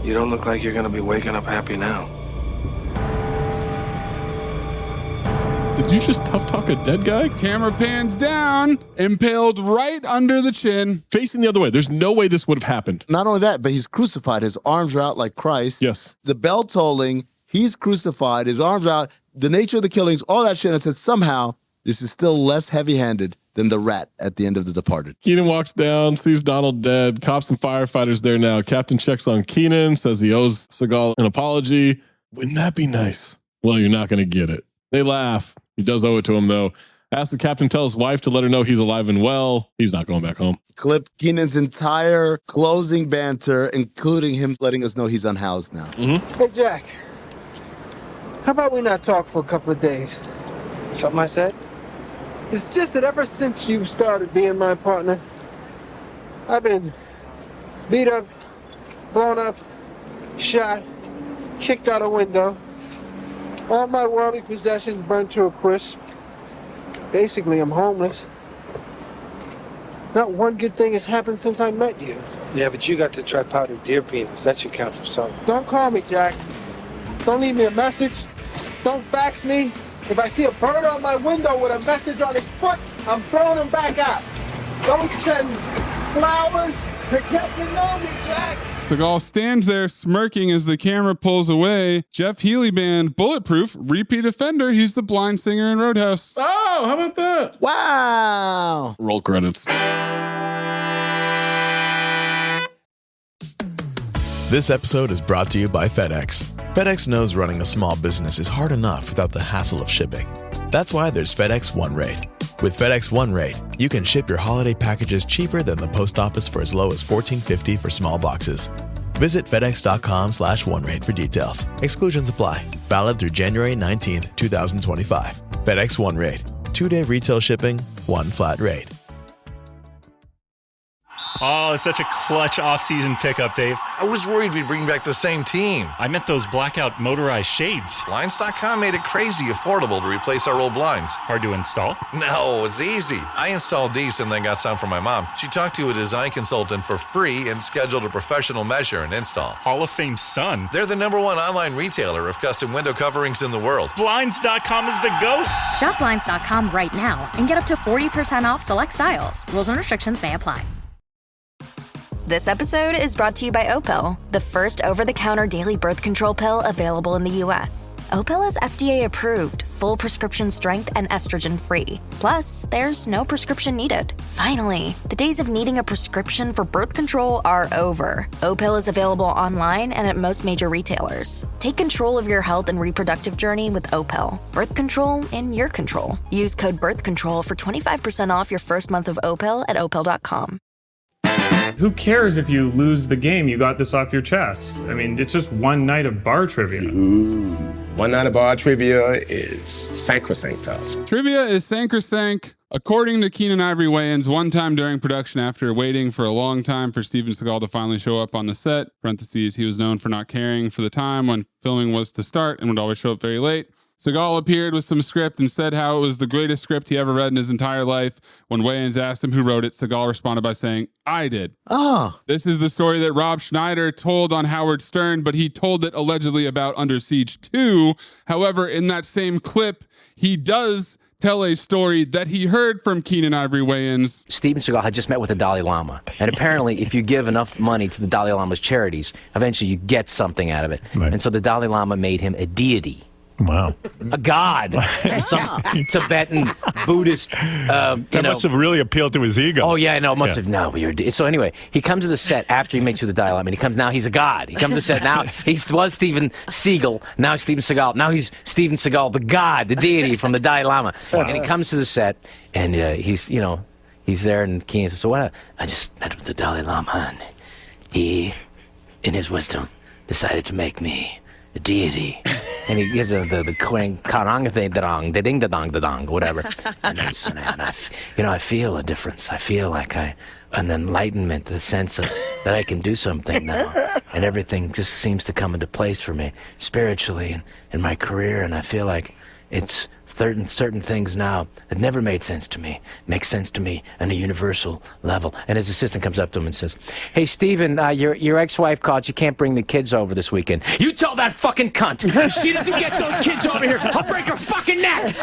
Speaker 20: You don't look like you're gonna be waking up happy now.
Speaker 12: Did you just tough talk a dead guy?
Speaker 10: Camera pans down, impaled right under the chin.
Speaker 12: Facing the other way. There's no way this would have happened.
Speaker 11: Not only that, but he's crucified. His arms are out like Christ.
Speaker 12: Yes.
Speaker 11: The bell tolling, he's crucified, his arms out. The nature of the killings, all that shit. I said, somehow, this is still less heavy-handed than the rat at the end of The Departed.
Speaker 12: Keenan walks down, sees Donald dead. Cops and firefighters there now. Captain checks on Keenan, says he owes Seagal an apology. Wouldn't that be nice? Well, you're not going to get it. They laugh. He does owe it to him, though. Asks the captain to tell his wife to let her know he's alive and well. He's not going back home.
Speaker 11: Clip Keenan's entire closing banter, including him letting us know he's unhoused now.
Speaker 20: Hey, Jack. How about we not talk for a couple of days? Something I said? It's just that ever since you started being my partner, I've been beat up, blown up, shot, kicked out a window, all my worldly possessions burned to a crisp. Basically, I'm homeless. Not one good thing has happened since I met you. Yeah, but you got to try powdered deer penis. That should count for something. Don't call me, Jack. Don't leave me a message. Don't fax me. If I see a bird on my window with a message on its foot, I'm throwing him back out. Don't send flowers. Pretend you know me, Jack.
Speaker 10: Seagal stands there smirking as the camera pulls away. Jeff Healey Band, Bulletproof, repeat offender. He's the blind singer in Roadhouse.
Speaker 12: Oh, how about that?
Speaker 11: Wow.
Speaker 12: Roll credits.
Speaker 8: This episode is brought to you by FedEx. FedEx knows running a small business is hard enough without the hassle of shipping. That's why there's FedEx One Rate. With FedEx One Rate, you can ship your holiday packages cheaper than the post office for as low as $14.50 for small boxes. Visit FedEx.com/OneRate for details. Exclusions apply. Valid through January 19, 2025. FedEx One Rate. 2-day retail shipping, one flat rate.
Speaker 9: Oh, it's such a clutch off-season pickup, Dave.
Speaker 22: I was worried we'd bring back the same team.
Speaker 9: I meant those blackout motorized shades.
Speaker 22: Blinds.com made it crazy affordable to replace our old blinds.
Speaker 9: Hard to install?
Speaker 22: No, it's easy. I installed these and then got some for my mom. She talked to a design consultant for free and scheduled a professional measure and install.
Speaker 9: Hall of Fame son.
Speaker 22: They're the #1 online retailer of custom window coverings in the world.
Speaker 9: Blinds.com is the GOAT.
Speaker 23: Shop Blinds.com right now and get up to 40% off select styles. Rules and restrictions may apply.
Speaker 25: This episode is brought to you by Opel, the first over-the-counter daily birth control pill available in the U.S. Opel is FDA approved, full prescription strength and estrogen-free. Plus, there's no prescription needed. Finally, the days of needing a prescription for birth control are over. Opel is available online and at most major retailers. Take control of your health and reproductive journey with Opel. Birth control in your control. Use code BIRTHCONTROL for 25% off your first month of Opel at opel.com.
Speaker 26: Who cares if you lose the game? You got this off your chest. I mean, it's just one night of bar trivia.
Speaker 27: Ooh. One night of bar trivia is sacrosanct to us.
Speaker 10: Trivia is sacrosanct. According to Keenan Ivory Wayans, one time during production after waiting for a long time for Steven Seagal to finally show up on the set, parentheses, he was known for not caring for the time when filming was to start and would always show up very late. Seagal appeared with some script and said how it was the greatest script he ever read in his entire life. When Wayans asked him who wrote it, Seagal responded by saying, "I did."
Speaker 11: Oh.
Speaker 10: This is the story that Rob Schneider told on Howard Stern, but he told it allegedly about Under Siege 2. However, in that same clip, he does tell a story that he heard from Keenan Ivory Wayans.
Speaker 28: Steven Seagal had just met with the Dalai Lama. And apparently, if you give enough money to the Dalai Lama's charities, eventually you get something out of it. Right. And so the Dalai Lama made him a deity.
Speaker 1: Wow.
Speaker 28: A god. Some Tibetan Buddhist.
Speaker 1: That must have really appealed to his ego.
Speaker 28: Oh, yeah, I know. It must have. No, so anyway, he comes to the set after he makes it to the dial-up. He comes, now he's a god. He comes to the set. Now he was Steven Seagal. Now he's Steven Seagal. Now he's Steven Seagal, the god, the deity from the Dalai Lama. Wow. And he comes to the set, and he's there, and Keenan says, so what? I just met with the Dalai Lama, and he, in his wisdom, decided to make me a deity. And he gives the ding da dong, whatever. And I feel a difference. I feel like an enlightenment, the sense of that I can do something now, and everything just seems to come into place for me spiritually and in my career. And I feel like it's certain things now that never made sense to me make sense to me on a universal level. And his assistant comes up to him and says, "Hey, Steven, your ex-wife called. She can't bring the kids over this weekend. You tell that fucking cunt. If she doesn't get those kids over here, I'll break her fucking neck."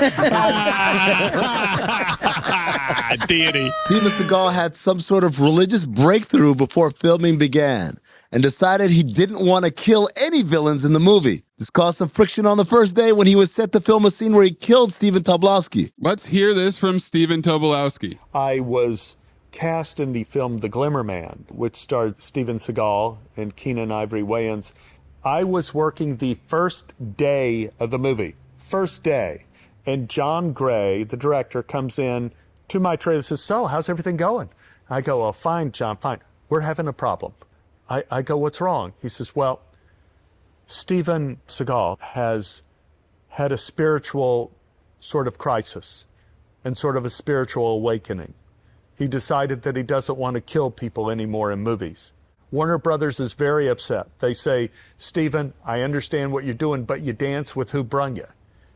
Speaker 1: Deity.
Speaker 11: Steven Seagal had some sort of religious breakthrough before filming began and decided he didn't want to kill any villains in the movie. This caused some friction on the first day when he was set to film a scene where he killed Stephen Tobolowsky.
Speaker 10: Let's hear this from Stephen Tobolowsky.
Speaker 3: I was cast in the film The Glimmer Man, which starred Steven Seagal and Keenan Ivory Wayans. I was working the first day of the movie, first day, and John Gray, the director, comes in to my trailer and says, "So, how's everything going?" I go, "Oh, fine, John, fine. We're having a problem." I go, "What's wrong?" He says, "Well, Steven Seagal has had a spiritual sort of crisis and sort of a spiritual awakening. He decided that he doesn't want to kill people anymore in movies. Warner Brothers is very upset. They say, Steven, I understand what you're doing, but you dance with who brung you.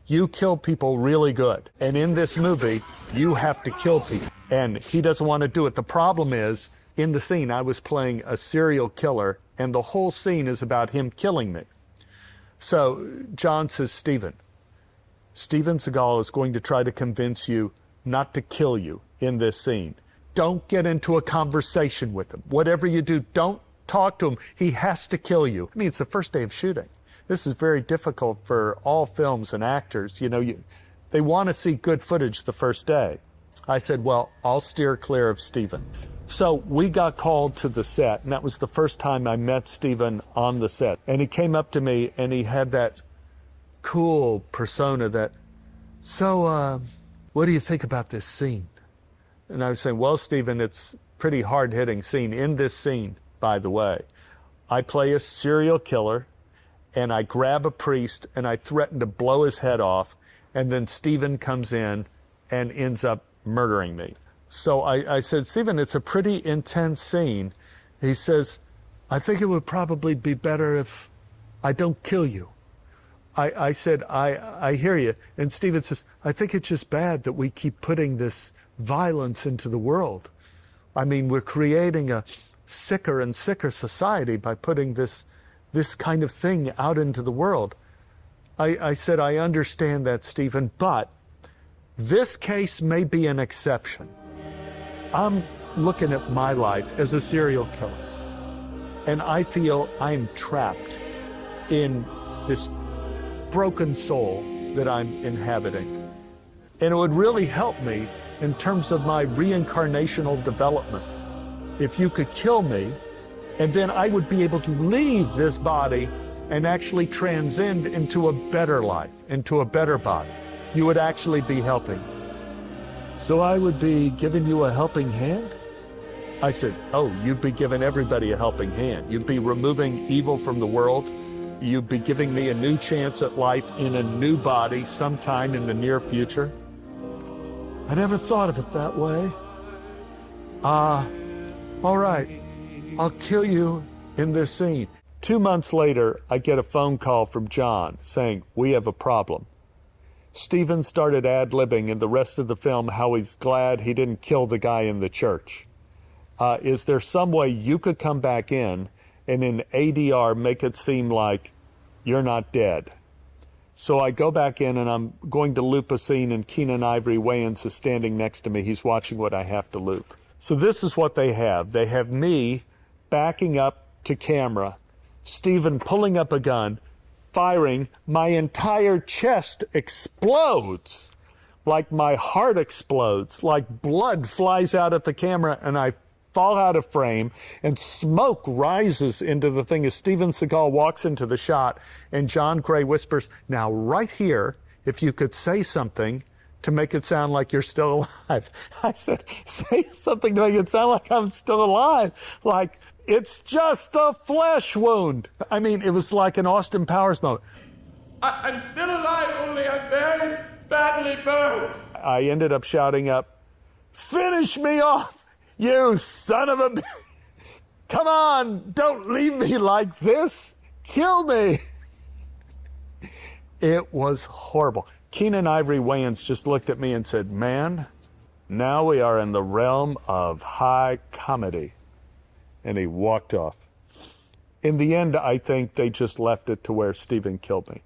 Speaker 3: You kill people really good. And in this movie, you have to kill people. And he doesn't want to do it. The problem is, in the scene, I was playing a serial killer, and the whole scene is about him killing me. So John says, Steven Seagal is going to try to convince you not to kill you in this scene. Don't get into a conversation with him. Whatever you do, don't talk to him. He has to kill you." I mean, it's the first day of shooting. This is very difficult for all films and actors. They want to see good footage the first day. I said, well, I'll steer clear of Steven. So we got called to the set, and that was the first time I met Steven on the set. And he came up to me, and he had that cool persona that, "So, what do you think about this scene?" And I was saying, well, Steven, it's a pretty hard-hitting scene. In this scene, by the way, I play a serial killer, and I grab a priest, and I threaten to blow his head off, and then Steven comes in and ends up murdering me. So I said, Steven, it's a pretty intense scene. He says, I think it would probably be better if I don't kill you. I said, I hear you. And Steven says, I think it's just bad that we keep putting this violence into the world. I mean, we're creating a sicker and sicker society by putting this kind of thing out into the world. I said, I understand that, Steven, but this case may be an exception. I'm looking at my life as a serial killer, and I feel I'm trapped in this broken soul that I'm inhabiting. And it would really help me in terms of my reincarnational development if you could kill me, and then I would be able to leave this body and actually transcend into a better life, into a better body. You would actually be helping me. So I would be giving you a helping hand? I said, oh, you'd be giving everybody a helping hand. You'd be removing evil from the world. You'd be giving me a new chance at life in a new body sometime in the near future. I never thought of it that way. All right, I'll kill you in this scene. 2 months later, I get a phone call from John saying, we have a problem. Steven started ad-libbing in the rest of the film how he's glad he didn't kill the guy in the church. Is there some way you could come back in and in ADR make it seem like you're not dead? So I go back in and I'm going to loop a scene, and Keenan Ivory Wayans is standing next to me. He's watching what I have to loop. So this is what they have. They have me backing up to camera, Steven pulling up a gun, firing, my entire chest explodes. Like my heart explodes, like blood flies out at the camera, and I fall out of frame, and smoke rises into the thing as Steven Seagal walks into the shot, and John Gray whispers, "Now right here, if you could say something to make it sound like you're still alive." I said, "Say something to make it sound like I'm still alive. Like, it's just a flesh wound." I mean, it was like an Austin Powers moment.
Speaker 10: I'm still alive, only I'm very badly burned.
Speaker 3: I ended up shouting up, "Finish me off, you son of a... Come on, don't leave me like this. Kill me." It was horrible. Keenan Ivory Wayans just looked at me and said, "Man, now we are in the realm of high comedy." And he walked off. In the end, I think they just left it to where Steven killed me.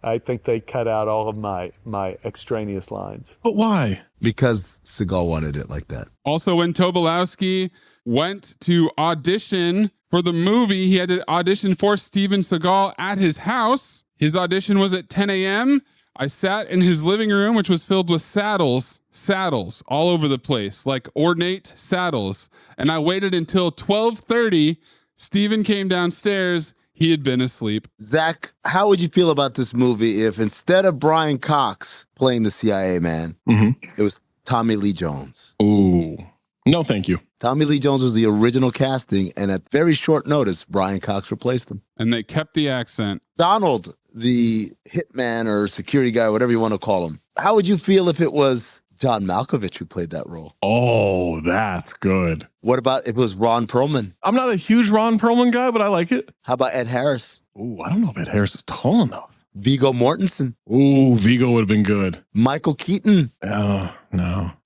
Speaker 3: I think they cut out all of my extraneous lines.
Speaker 12: But why?
Speaker 11: Because Seagal wanted it like that.
Speaker 10: Also, when Tobolowsky went to audition for the movie, he had to audition for Steven Seagal at his house. His audition was at 10 a.m. I sat in his living room, which was filled with saddles all over the place, like ornate saddles. And I waited until 12:30. Steven came downstairs. He had been asleep.
Speaker 11: Zach, how would you feel about this movie if instead of Brian Cox playing the CIA man, it was Tommy Lee Jones?
Speaker 12: Ooh, no thank you.
Speaker 11: Tommy Lee Jones was the original casting, and at very short notice, Brian Cox replaced him.
Speaker 10: And they kept the accent.
Speaker 11: Donald, the hitman or security guy, whatever you want to call him, how would you feel if it was John Malkovich who played that role?
Speaker 12: Oh, that's good.
Speaker 11: What about if it was Ron Perlman?
Speaker 12: I'm not a huge Ron Perlman guy, but I like it.
Speaker 11: How about Ed Harris?
Speaker 12: Ooh, I don't know if Ed Harris is tall enough.
Speaker 11: Viggo Mortensen.
Speaker 12: Ooh, Viggo would have been good.
Speaker 11: Michael Keaton.
Speaker 12: No.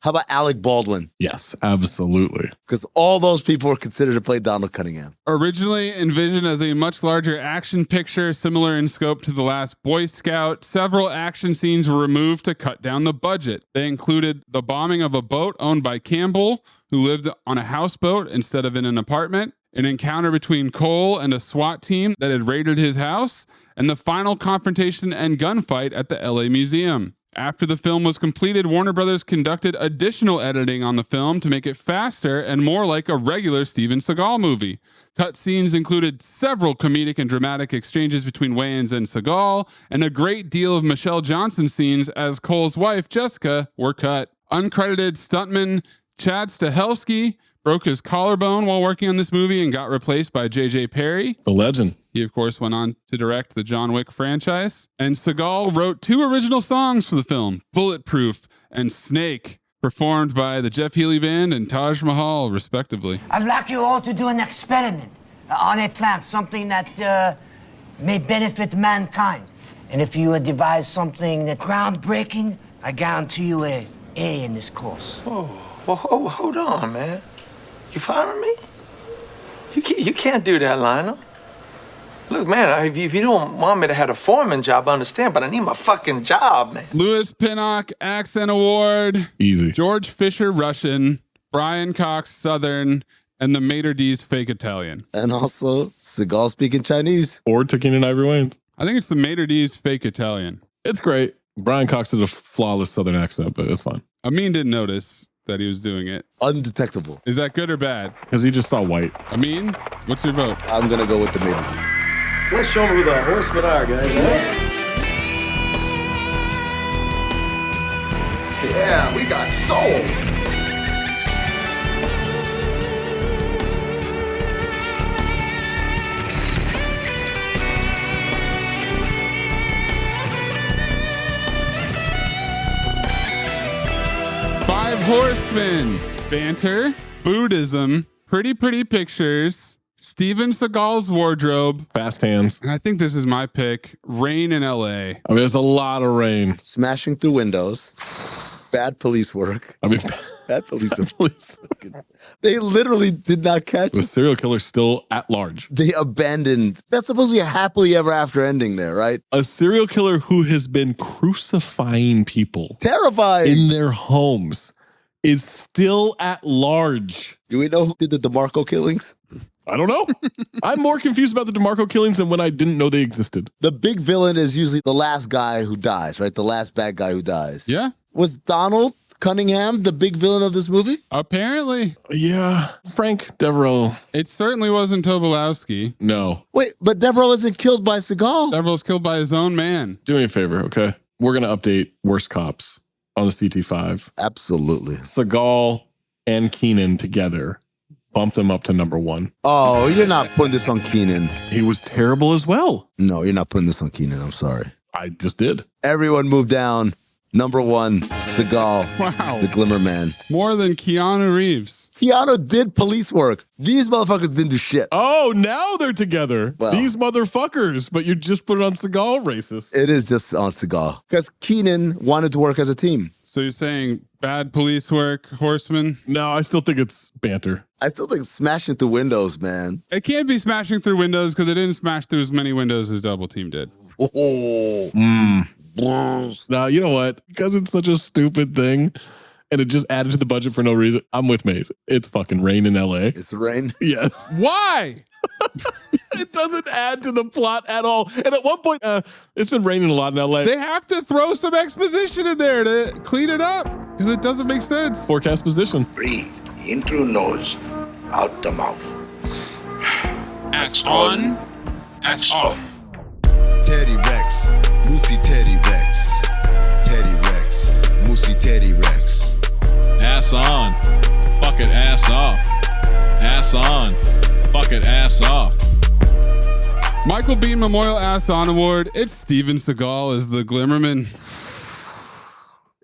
Speaker 11: How about Alec Baldwin?
Speaker 12: Yes, absolutely.
Speaker 11: Because all those people were considered to play Donald Cunningham.
Speaker 10: Originally envisioned as a much larger action picture, similar in scope to The Last Boy Scout, several action scenes were removed to cut down the budget. They included the bombing of a boat owned by Campbell, who lived on a houseboat instead of in an apartment, an encounter between Cole and a SWAT team that had raided his house, and the final confrontation and gunfight at the LA Museum. After the film was completed, Warner Brothers conducted additional editing on the film to make it faster and more like a regular Steven Seagal movie. Cut scenes included several comedic and dramatic exchanges between Wayans and Seagal, and a great deal of Michelle Johnson scenes as Cole's wife, Jessica, were cut. Uncredited stuntman Chad Stahelski broke his collarbone while working on this movie and got replaced by J.J. Perry.
Speaker 12: The legend.
Speaker 10: He, of course, went on to direct the John Wick franchise. And Seagal wrote 2 original songs for the film, Bulletproof and Snake, performed by the Jeff Healey Band and Taj Mahal, respectively.
Speaker 4: I'd like you all to do an experiment on a plant, something that may benefit mankind. And if you devise something that's groundbreaking, I guarantee you a A in this course.
Speaker 5: Oh, well, hold on, man. You following me? You can't do that, Lionel. Look, man, if you don't want me to have a foreman job, I understand, but I need my fucking job, man.
Speaker 10: Louis Pinnock, Accent Award.
Speaker 12: Easy.
Speaker 10: George Fisher, Russian. Brian Cox, Southern. And the Mater D's fake Italian.
Speaker 11: And also Seagal speaking Chinese.
Speaker 12: Or Keenan Ivory Wayans.
Speaker 10: I think it's the Mater D's fake Italian.
Speaker 12: It's great. Brian Cox did a flawless Southern accent, but it's fine.
Speaker 10: Amin didn't notice that he was doing it.
Speaker 11: Undetectable.
Speaker 10: Is that good or bad?
Speaker 12: Because he just saw white.
Speaker 10: Amin, what's your vote?
Speaker 11: I'm going to go with the Mater D.
Speaker 6: Let's show them who the horsemen are, guys.
Speaker 11: Yeah, we got soul.
Speaker 10: Five Horsemen, Banter, Buddhism, Pretty Pictures, Steven Seagal's Wardrobe,
Speaker 12: Fast Hands.
Speaker 10: And I think this is my pick, Rain in LA.
Speaker 12: I mean, there's a lot of rain.
Speaker 11: Smashing through windows. Bad police work.
Speaker 12: I mean,
Speaker 11: bad police work. They literally did not catch
Speaker 12: the serial killer still at large.
Speaker 11: They abandoned. That's supposed to be a happily ever after ending there, right?
Speaker 12: A serial killer who has been crucifying people.
Speaker 11: Terrified.
Speaker 12: In their homes is still at large.
Speaker 11: Do we know who did the DeMarco killings?
Speaker 12: I don't know. I'm more confused about the DeMarco killings than when I didn't know they existed.
Speaker 11: The big villain is usually the last guy who dies, right? The last bad guy who dies.
Speaker 10: Yeah.
Speaker 11: Was Donald Cunningham the big villain of this movie?
Speaker 10: Apparently.
Speaker 12: Yeah. Frank Devereaux.
Speaker 10: It certainly wasn't Tobolowsky.
Speaker 12: No.
Speaker 11: Wait, but Devereaux isn't killed by Seagal.
Speaker 10: Devereaux's killed by his own man.
Speaker 12: Do me a favor, okay? We're going to update Worst Cops on the CT5.
Speaker 11: Absolutely.
Speaker 12: Seagal and Keenan together bumped them up to number 1.
Speaker 11: Oh, you're not putting this on Keenan.
Speaker 12: He was terrible as well.
Speaker 11: No, you're not putting this on Keenan. I'm sorry.
Speaker 12: I just did.
Speaker 11: Everyone moved down. Number 1, Seagal.
Speaker 10: Wow.
Speaker 11: The Glimmer Man.
Speaker 10: More than Keanu Reeves.
Speaker 11: Keanu did police work. These motherfuckers didn't do shit.
Speaker 12: Oh, now they're together.
Speaker 11: Well,
Speaker 12: these motherfuckers. But you just put it on Seagal, racist.
Speaker 11: It is just on Seagal. Because Keenan wanted to work as a team.
Speaker 10: So you're saying bad police work, Horseman?
Speaker 12: No, I still think it's banter.
Speaker 11: I still think smashing through windows, man.
Speaker 10: It can't be smashing through windows because they didn't smash through as many windows as Double Team did.
Speaker 11: Oh.
Speaker 12: Now, you know what? Because it's such a stupid thing and it just added to the budget for no reason. I'm with Mayes. It's fucking rain in LA.
Speaker 11: It's rain?
Speaker 12: Yes.
Speaker 10: Why?
Speaker 12: It doesn't add to the plot at all. And at one point, it's been raining a lot in LA.
Speaker 10: They have to throw some exposition in there to clean it up because it doesn't make sense.
Speaker 12: Forecast position.
Speaker 7: Breathe in through nose, out the mouth.
Speaker 13: Ass on, ass off.
Speaker 14: Teddy Rex, Moosey Teddy Rex. Teddy Rex, Moosey Teddy Rex.
Speaker 12: Ass on, fucking ass off. Ass on, fucking ass off.
Speaker 10: Michael Bean Memorial Ass On Award. It's Steven Seagal as the Glimmerman.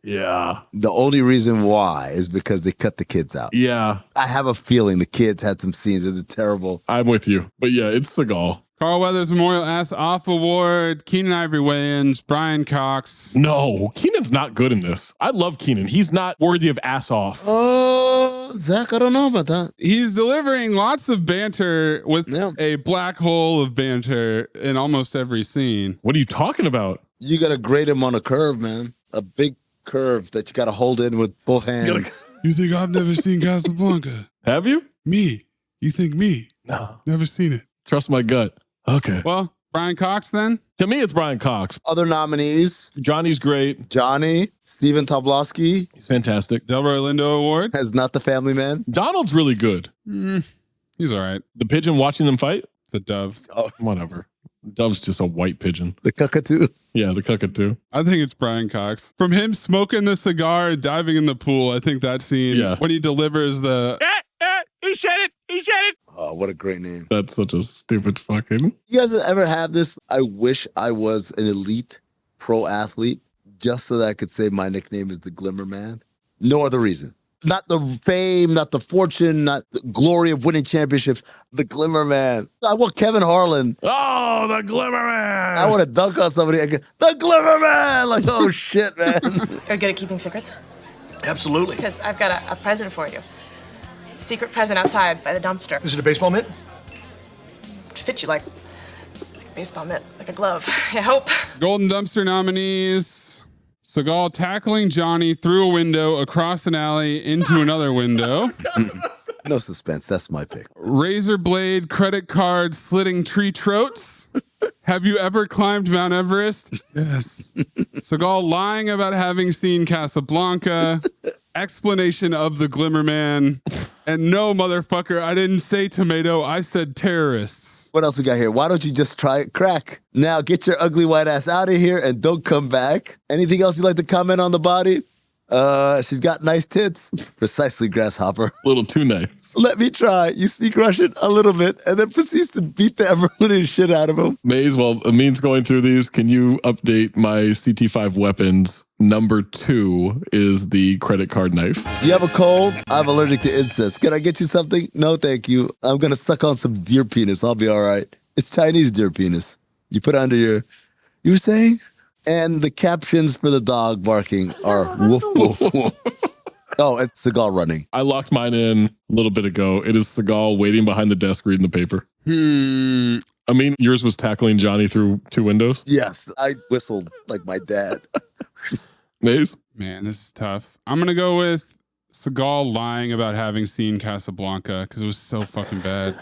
Speaker 12: Yeah.
Speaker 11: The only reason why is because they cut the kids out.
Speaker 12: Yeah.
Speaker 11: I have a feeling the kids had some scenes that are terrible.
Speaker 12: I'm with you. But yeah, it's Seagal.
Speaker 10: Carl Weathers Memorial Ass Off Award. Keenan Ivory Wayans. Brian Cox.
Speaker 12: No, Keenan's not good in this. I love Keenan. He's not worthy of ass off.
Speaker 11: Oh, Zach, I don't know about that.
Speaker 10: He's delivering lots of banter with a black hole of banter in almost every scene.
Speaker 12: What are you talking about?
Speaker 11: You got to grade him on a curve, man. A big curve that you got to hold in with both hands.
Speaker 10: You think I've never seen Casablanca?
Speaker 12: Have you?
Speaker 10: Me. You think me?
Speaker 12: No.
Speaker 10: Never seen it.
Speaker 12: Trust my gut. Okay.
Speaker 10: Well, Brian Cox then?
Speaker 12: To me, it's Brian Cox.
Speaker 11: Other nominees.
Speaker 12: Johnny's great.
Speaker 11: Johnny, Stephen Tobolowsky.
Speaker 12: He's fantastic.
Speaker 10: Delroy Lindo Award.
Speaker 11: Has Not the Family Man.
Speaker 12: Donald's really good.
Speaker 10: He's all right.
Speaker 12: The pigeon watching them fight?
Speaker 10: It's a dove.
Speaker 11: Oh.
Speaker 12: Whatever. Dove's just a white pigeon.
Speaker 11: The cockatoo.
Speaker 12: Yeah, the cockatoo.
Speaker 10: I think it's Brian Cox. From him smoking the cigar and diving in the pool, I think that scene when he delivers the...
Speaker 13: He said it! He said it!
Speaker 11: Oh, what a great name.
Speaker 12: That's such a stupid fucking...
Speaker 11: You guys ever have this? I wish I was an elite pro athlete just so that I could say my nickname is the Glimmer Man. No other reason. Not the fame, not the fortune, not the glory of winning championships. The Glimmer Man. I want Kevin Harlan.
Speaker 12: Oh, the Glimmer Man.
Speaker 11: I want to dunk on somebody. I go, the Glimmer Man. Like, oh, shit, man.
Speaker 15: You're good at keeping secrets?
Speaker 6: Absolutely.
Speaker 15: Because I've got a present for you. Secret present outside by the dumpster.
Speaker 6: Is it a baseball mitt?
Speaker 15: It fits you like a baseball mitt, like a glove. I hope.
Speaker 10: Golden Dumpster nominees. Seagal tackling Johnny through a window, across an alley, into another window.
Speaker 11: No suspense. That's my pick.
Speaker 10: Razor blade, credit card, slitting tree trotes. Have you ever climbed Mount Everest? Yes. Seagal lying about having seen Casablanca. Explanation of the Glimmer Man. And no, motherfucker, I didn't say tomato. I said terrorists.
Speaker 11: What else we got here? Why don't you just try it crack? Now get your ugly white ass out of here and don't come back. Anything else you'd like to comment on the body? She's got nice tits. Precisely, Grasshopper.
Speaker 12: A little too nice.
Speaker 11: Let me try. You speak Russian a little bit and then proceeds to beat the ever-living shit out of him.
Speaker 12: Maze, while Amin's going through these, can you update my CT5 weapons? Number 2 is the credit card knife.
Speaker 11: You have a cold? I'm allergic to incest. Can I get you something? No, thank you. I'm going to suck on some deer penis. I'll be all right. It's Chinese deer penis. You put it under your... You were saying? And the captions for the dog barking are woof, woof, woof. Oh, and Seagal running.
Speaker 12: I locked mine in a little bit ago. It is Seagal waiting behind the desk reading the paper. I mean, yours was tackling Johnny through 2 windows?
Speaker 11: Yes, I whistled like my dad.
Speaker 12: Maze?
Speaker 10: Man, this is tough. I'm going to go with Seagal lying about having seen Casablanca because it was so fucking bad.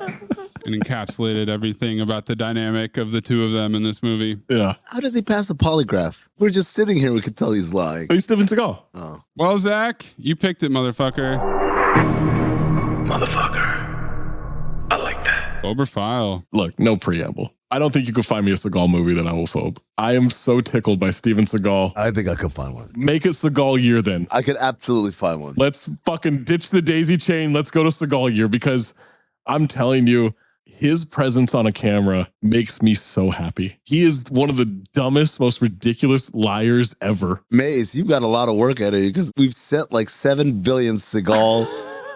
Speaker 10: and encapsulated everything about the dynamic of the two of them in this movie.
Speaker 12: Yeah.
Speaker 11: How does he pass a polygraph? We're just sitting here. We could tell he's lying.
Speaker 12: He's Steven Seagal.
Speaker 11: Oh.
Speaker 10: Well, Zach, you picked it, motherfucker.
Speaker 14: Motherfucker. I like that.
Speaker 10: Phobe or file?
Speaker 12: Look, no preamble. I don't think you could find me a Seagal movie that I will phobe. I am so tickled by Steven Seagal.
Speaker 11: I think I could find one.
Speaker 12: Make it Seagal year then.
Speaker 11: I could absolutely find one.
Speaker 12: Let's fucking ditch the daisy chain. Let's go to Seagal year because I'm telling you, his presence on a camera makes me so happy. He is one of the dumbest, most ridiculous liars ever.
Speaker 11: Maze, you've got a lot of work at it because we've sent like 7 billion Seagal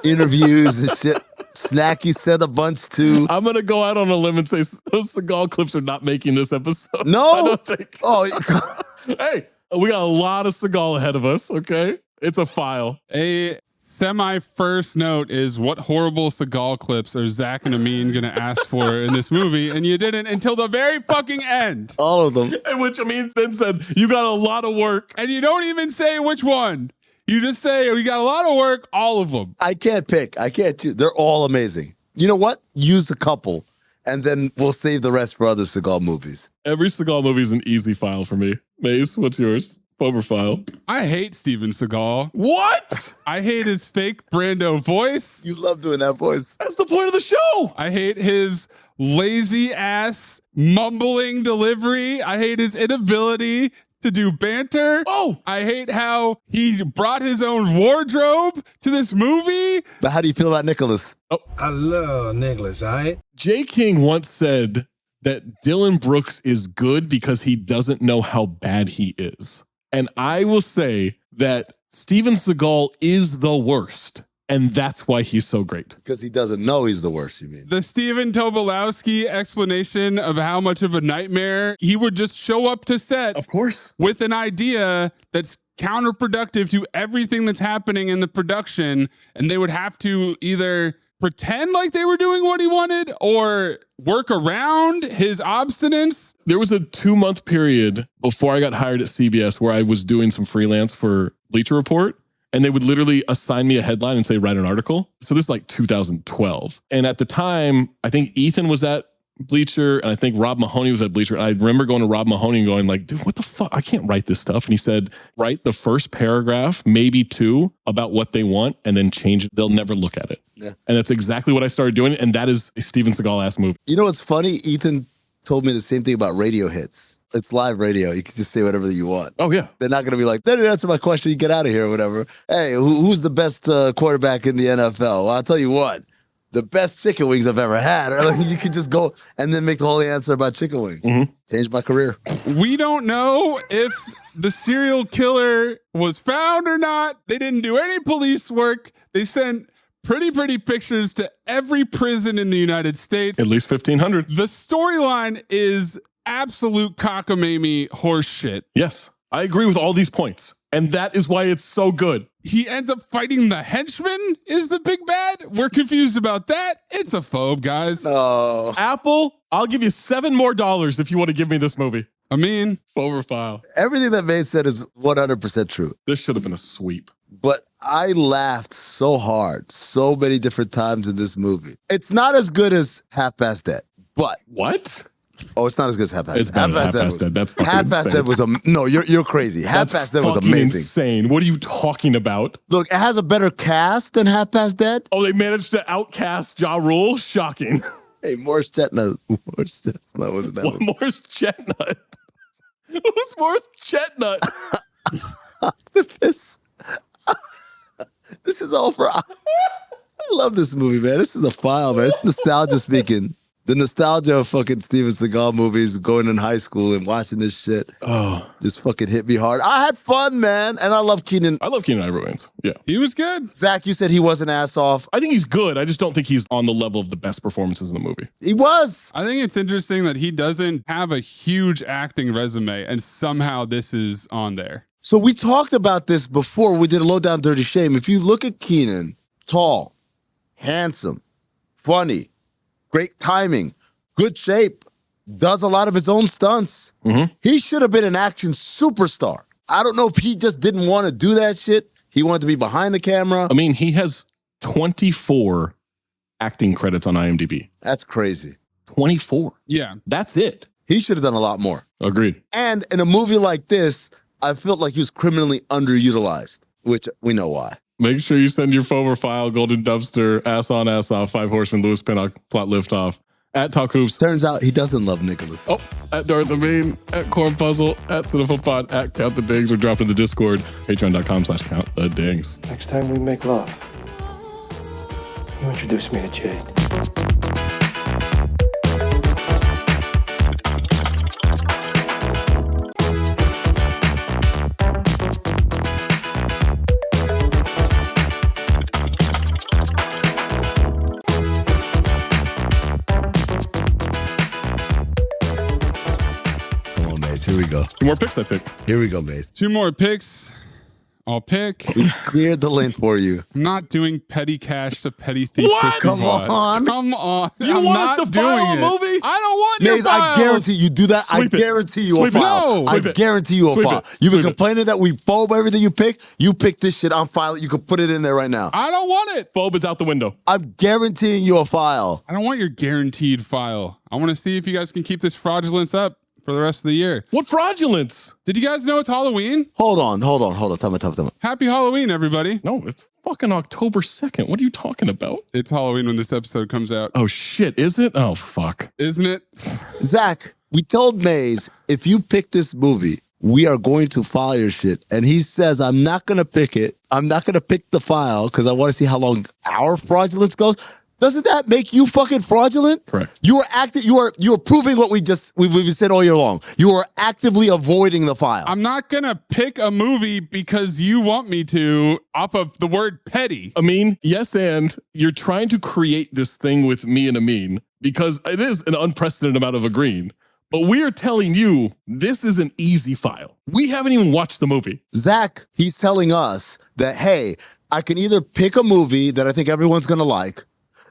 Speaker 11: interviews and shit. Snacky said a bunch too.
Speaker 12: I'm going to go out on a limb and say those Seagal clips are not making this episode.
Speaker 11: No.
Speaker 12: I don't think.
Speaker 11: Oh,
Speaker 12: hey, we got a lot of Seagal ahead of us, okay? It's a file.
Speaker 10: A semi-first note is what horrible Seagal clips are Zach and Amin going to ask for in this movie? And you didn't until the very fucking end.
Speaker 11: All of them.
Speaker 12: And which Amin then said, you got a lot of work.
Speaker 10: And you don't even say which one. You just say, oh, you got a lot of work, all of them.
Speaker 11: I can't pick. I can't choose. They're all amazing. You know what? Use a couple, and then we'll save the rest for other Seagal movies.
Speaker 12: Every Seagal movie is an easy file for me. Mace, what's yours? Phobe or file?
Speaker 10: I hate Steven Seagal.
Speaker 12: What?
Speaker 10: I hate his fake Brando voice.
Speaker 11: You love doing that voice.
Speaker 12: That's the point of the show.
Speaker 10: I hate his lazy ass mumbling delivery. I hate his inability to do banter.
Speaker 12: Oh,
Speaker 10: I hate how he brought his own wardrobe to this movie.
Speaker 11: But how do you feel about Nicholas?
Speaker 12: Oh,
Speaker 14: I love Nicholas, all right?
Speaker 12: Jay King once said that Dylan Brooks is good because he doesn't know how bad he is. And I will say that Steven Seagal is the worst. And that's why he's so great.
Speaker 11: Because he doesn't know he's the worst, you mean?
Speaker 10: The Steven Tobolowsky explanation of how much of a nightmare he would just show up to set.
Speaker 12: Of course.
Speaker 10: With an idea that's counterproductive to everything that's happening in the production. And they would have to either pretend like they were doing what he wanted or work around his obstinance.
Speaker 12: There was a 2-month period before I got hired at CBS where I was doing some freelance for Bleacher Report. And they would literally assign me a headline and say, write an article. So this is like 2012. And at the time, I think Ethan was at Bleacher and I think Rob Mahoney was at Bleacher. And I remember going to Rob Mahoney and going like, dude, what the fuck? I can't write this stuff. And he said, write the first paragraph, maybe 2, about what they want and then change it. They'll never look at it.
Speaker 11: Yeah.
Speaker 12: And that's exactly what I started doing. And that is a Steven Seagal-ass movie.
Speaker 11: You know what's funny? Ethan told me the same thing about radio hits. It's live radio. You can just say whatever you want.
Speaker 12: Oh, yeah.
Speaker 11: They're not going to be like, they didn't answer my question. You get out of here or whatever. Hey, who's the best quarterback in the NFL? Well, I'll tell you what. The best chicken wings I've ever had. Or like, you can just go and then make the whole answer about chicken wings.
Speaker 12: Mm-hmm.
Speaker 11: Changed my career.
Speaker 10: We don't know if the serial killer was found or not. They didn't do any police work. They sent pretty pictures to every prison in the United States.
Speaker 12: At least 1,500.
Speaker 10: The storyline is absolute cockamamie horse shit.
Speaker 12: Yes, I agree with all these points. And that is why it's so good.
Speaker 10: He ends up fighting the henchman is the big bad. We're confused about that. It's a phobe, guys.
Speaker 11: Oh.
Speaker 12: Apple, I'll give you $7 more if you want to give me this movie.
Speaker 10: I mean,
Speaker 12: phobe or file.
Speaker 11: Everything that May said is 100% true.
Speaker 12: This should have been a sweep.
Speaker 11: But I laughed so hard so many different times in this movie. It's not as good as Half Past Dead, but...
Speaker 12: What?
Speaker 11: Oh, it's not as good as Half Past Dead.
Speaker 12: It's better than Half Past Dead. That's fucking
Speaker 11: Half Past
Speaker 12: insane.
Speaker 11: Dead was no, you're crazy. Half Past Dead was
Speaker 12: fucking
Speaker 11: amazing.
Speaker 12: Insane. What are you talking about?
Speaker 11: Look, it has a better cast than Half Past Dead.
Speaker 12: Oh, they managed to outcast Ja Rule? Shocking.
Speaker 11: Hey, Morris Chestnut. Morris Chestnut wasn't that one.
Speaker 12: Morris Chestnut? Who's Morris Chestnut?
Speaker 11: Octopus. This is all for... I love this movie, man. This is a file, man. It's nostalgia speaking. The nostalgia of fucking Steven Seagal movies, going in high school and watching this shit.
Speaker 12: Oh,
Speaker 11: just fucking hit me hard. I had fun, man. And I love Keenan.
Speaker 12: I love Keenan Ivory Wayans. Yeah.
Speaker 10: He was good.
Speaker 11: Zach, you said he was an ass off.
Speaker 12: I think he's good. I just don't think he's on the level of the best performances in the movie.
Speaker 11: He was.
Speaker 10: I think it's interesting that he doesn't have a huge acting resume and somehow this is on there.
Speaker 11: So we talked about this before we did a Low Down Dirty Shame. If you look at Keenan, tall, handsome, funny, great timing, good shape, does a lot of his own stunts.
Speaker 12: Mm-hmm.
Speaker 11: He should have been an action superstar. I don't know if he just didn't want to do that shit. He wanted to be behind the camera.
Speaker 12: I mean, he has 24 acting credits on IMDb.
Speaker 11: That's crazy.
Speaker 12: 24.
Speaker 10: Yeah.
Speaker 12: That's it.
Speaker 11: He should have done a lot more.
Speaker 12: Agreed.
Speaker 11: And in a movie like this, I felt like he was criminally underutilized, which we know why.
Speaker 12: Make sure you send your Phober file, Golden Dumpster, Ass On, Ass Off, Five Horsemen, Louis Pinnock, Plot Liftoff, at Talk Hoops.
Speaker 11: Turns out he doesn't love Nicholas.
Speaker 12: Oh, at Darth Amin, at Corn Puzzle, at Cinephobe, at Count the Dings, or drop in the Discord, patreon.com/Count the Dings.
Speaker 5: Next time we make love, you introduce me to Jade.
Speaker 11: Here we go.
Speaker 12: 2 more picks, I pick.
Speaker 11: Here we go, Mace.
Speaker 10: 2 more picks. I'll pick.
Speaker 11: We cleared the lane for you.
Speaker 10: I'm not doing petty cash to petty thief.
Speaker 12: What?
Speaker 11: Come on.
Speaker 10: Come on.
Speaker 12: You
Speaker 10: I'm
Speaker 12: want
Speaker 10: not
Speaker 12: us to
Speaker 10: doing
Speaker 12: file a
Speaker 10: it.
Speaker 12: movie?
Speaker 10: I don't want your
Speaker 11: Maze,
Speaker 10: files.
Speaker 11: I guarantee you do that.
Speaker 12: Sweep
Speaker 11: I
Speaker 12: it.
Speaker 11: guarantee you
Speaker 12: Sweep
Speaker 11: a
Speaker 12: it.
Speaker 11: file.
Speaker 10: No.
Speaker 11: I
Speaker 12: Sweep it.
Speaker 11: guarantee you a
Speaker 12: Sweep
Speaker 11: file.
Speaker 12: it.
Speaker 11: You've been
Speaker 12: Sweep it.
Speaker 11: complaining that we phobe everything you pick. You pick this shit. I'm filing. You can put it in there right now.
Speaker 10: I don't want it.
Speaker 12: Phobe is out the window.
Speaker 11: I'm guaranteeing you a file.
Speaker 10: I don't want your guaranteed file. I want to see if you guys can keep this fraudulence up for the rest of the year.
Speaker 12: What fraudulence?
Speaker 10: Did you guys know it's Halloween?
Speaker 11: Hold on. Tell me.
Speaker 10: Happy Halloween, everybody.
Speaker 12: No, it's fucking October 2nd. What are you talking about?
Speaker 10: It's Halloween when this episode comes out.
Speaker 12: Oh, shit. Is it? Oh, fuck.
Speaker 10: Isn't it?
Speaker 11: Zach, we told Maze, if you pick this movie, we are going to file your shit. And he says, I'm not going to pick it. I'm not going to pick the file because I want to see how long our fraudulence goes. Doesn't that make you fucking fraudulent?
Speaker 12: Correct.
Speaker 11: You are proving what we've been saying all year long. You are actively avoiding the file.
Speaker 10: I'm not going to pick a movie because you want me to off of the word petty.
Speaker 12: Amin, yes, and you're trying to create this thing with me and Amin because it is an unprecedented amount of agreeing. But we are telling you this is an easy file. We haven't even watched the movie.
Speaker 11: Zach, he's telling us that, hey, I can either pick a movie that I think everyone's going to like.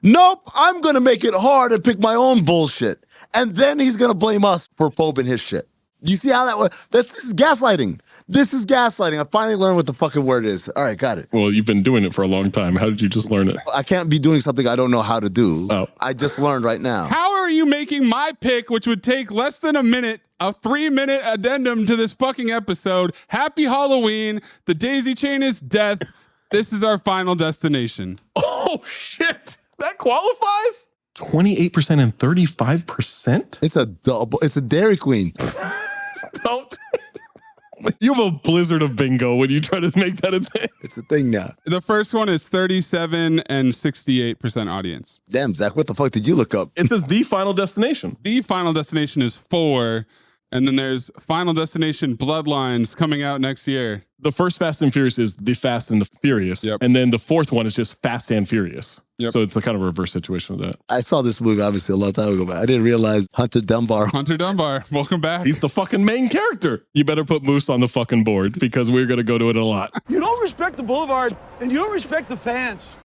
Speaker 11: Nope, I'm going to make it hard and pick my own bullshit. And then he's going to blame us for phobing his shit. You see how that works? This is gaslighting. This is gaslighting. I finally learned what the fucking word is. All right, got it.
Speaker 12: Well, you've been doing it for a long time. How did you just learn it?
Speaker 11: I can't be doing something I don't know how to do.
Speaker 12: Oh.
Speaker 11: I just learned right now.
Speaker 10: How are you making my pick, which would take less than a minute, a 3-minute addendum to this fucking episode? Happy Halloween. The daisy chain is death. This is our final destination.
Speaker 12: Oh, shit. That qualifies? 28% and 35%?
Speaker 11: It's a double. It's a Dairy Queen.
Speaker 12: Don't. You have a blizzard of bingo when you try to make that a thing.
Speaker 11: It's a thing now.
Speaker 10: The first one is 37 and 68% audience.
Speaker 11: Damn, Zach, what the fuck did you look up?
Speaker 12: It says The Final Destination.
Speaker 10: The Final Destination is 4. And then there's Final Destination Bloodlines coming out next year.
Speaker 12: The first Fast and Furious is The Fast and the Furious.
Speaker 10: Yep.
Speaker 12: And then the fourth one is just Fast and Furious.
Speaker 10: Yep.
Speaker 12: So it's a kind of reverse situation with that.
Speaker 11: I saw this movie obviously a long time ago, but I didn't realize Hunter Dunbar.
Speaker 10: Hunter Dunbar, welcome back.
Speaker 12: He's the fucking main character. You better put Moose on the fucking board because we're going to go to it a lot.
Speaker 13: You don't respect the boulevard, and you don't respect the fans.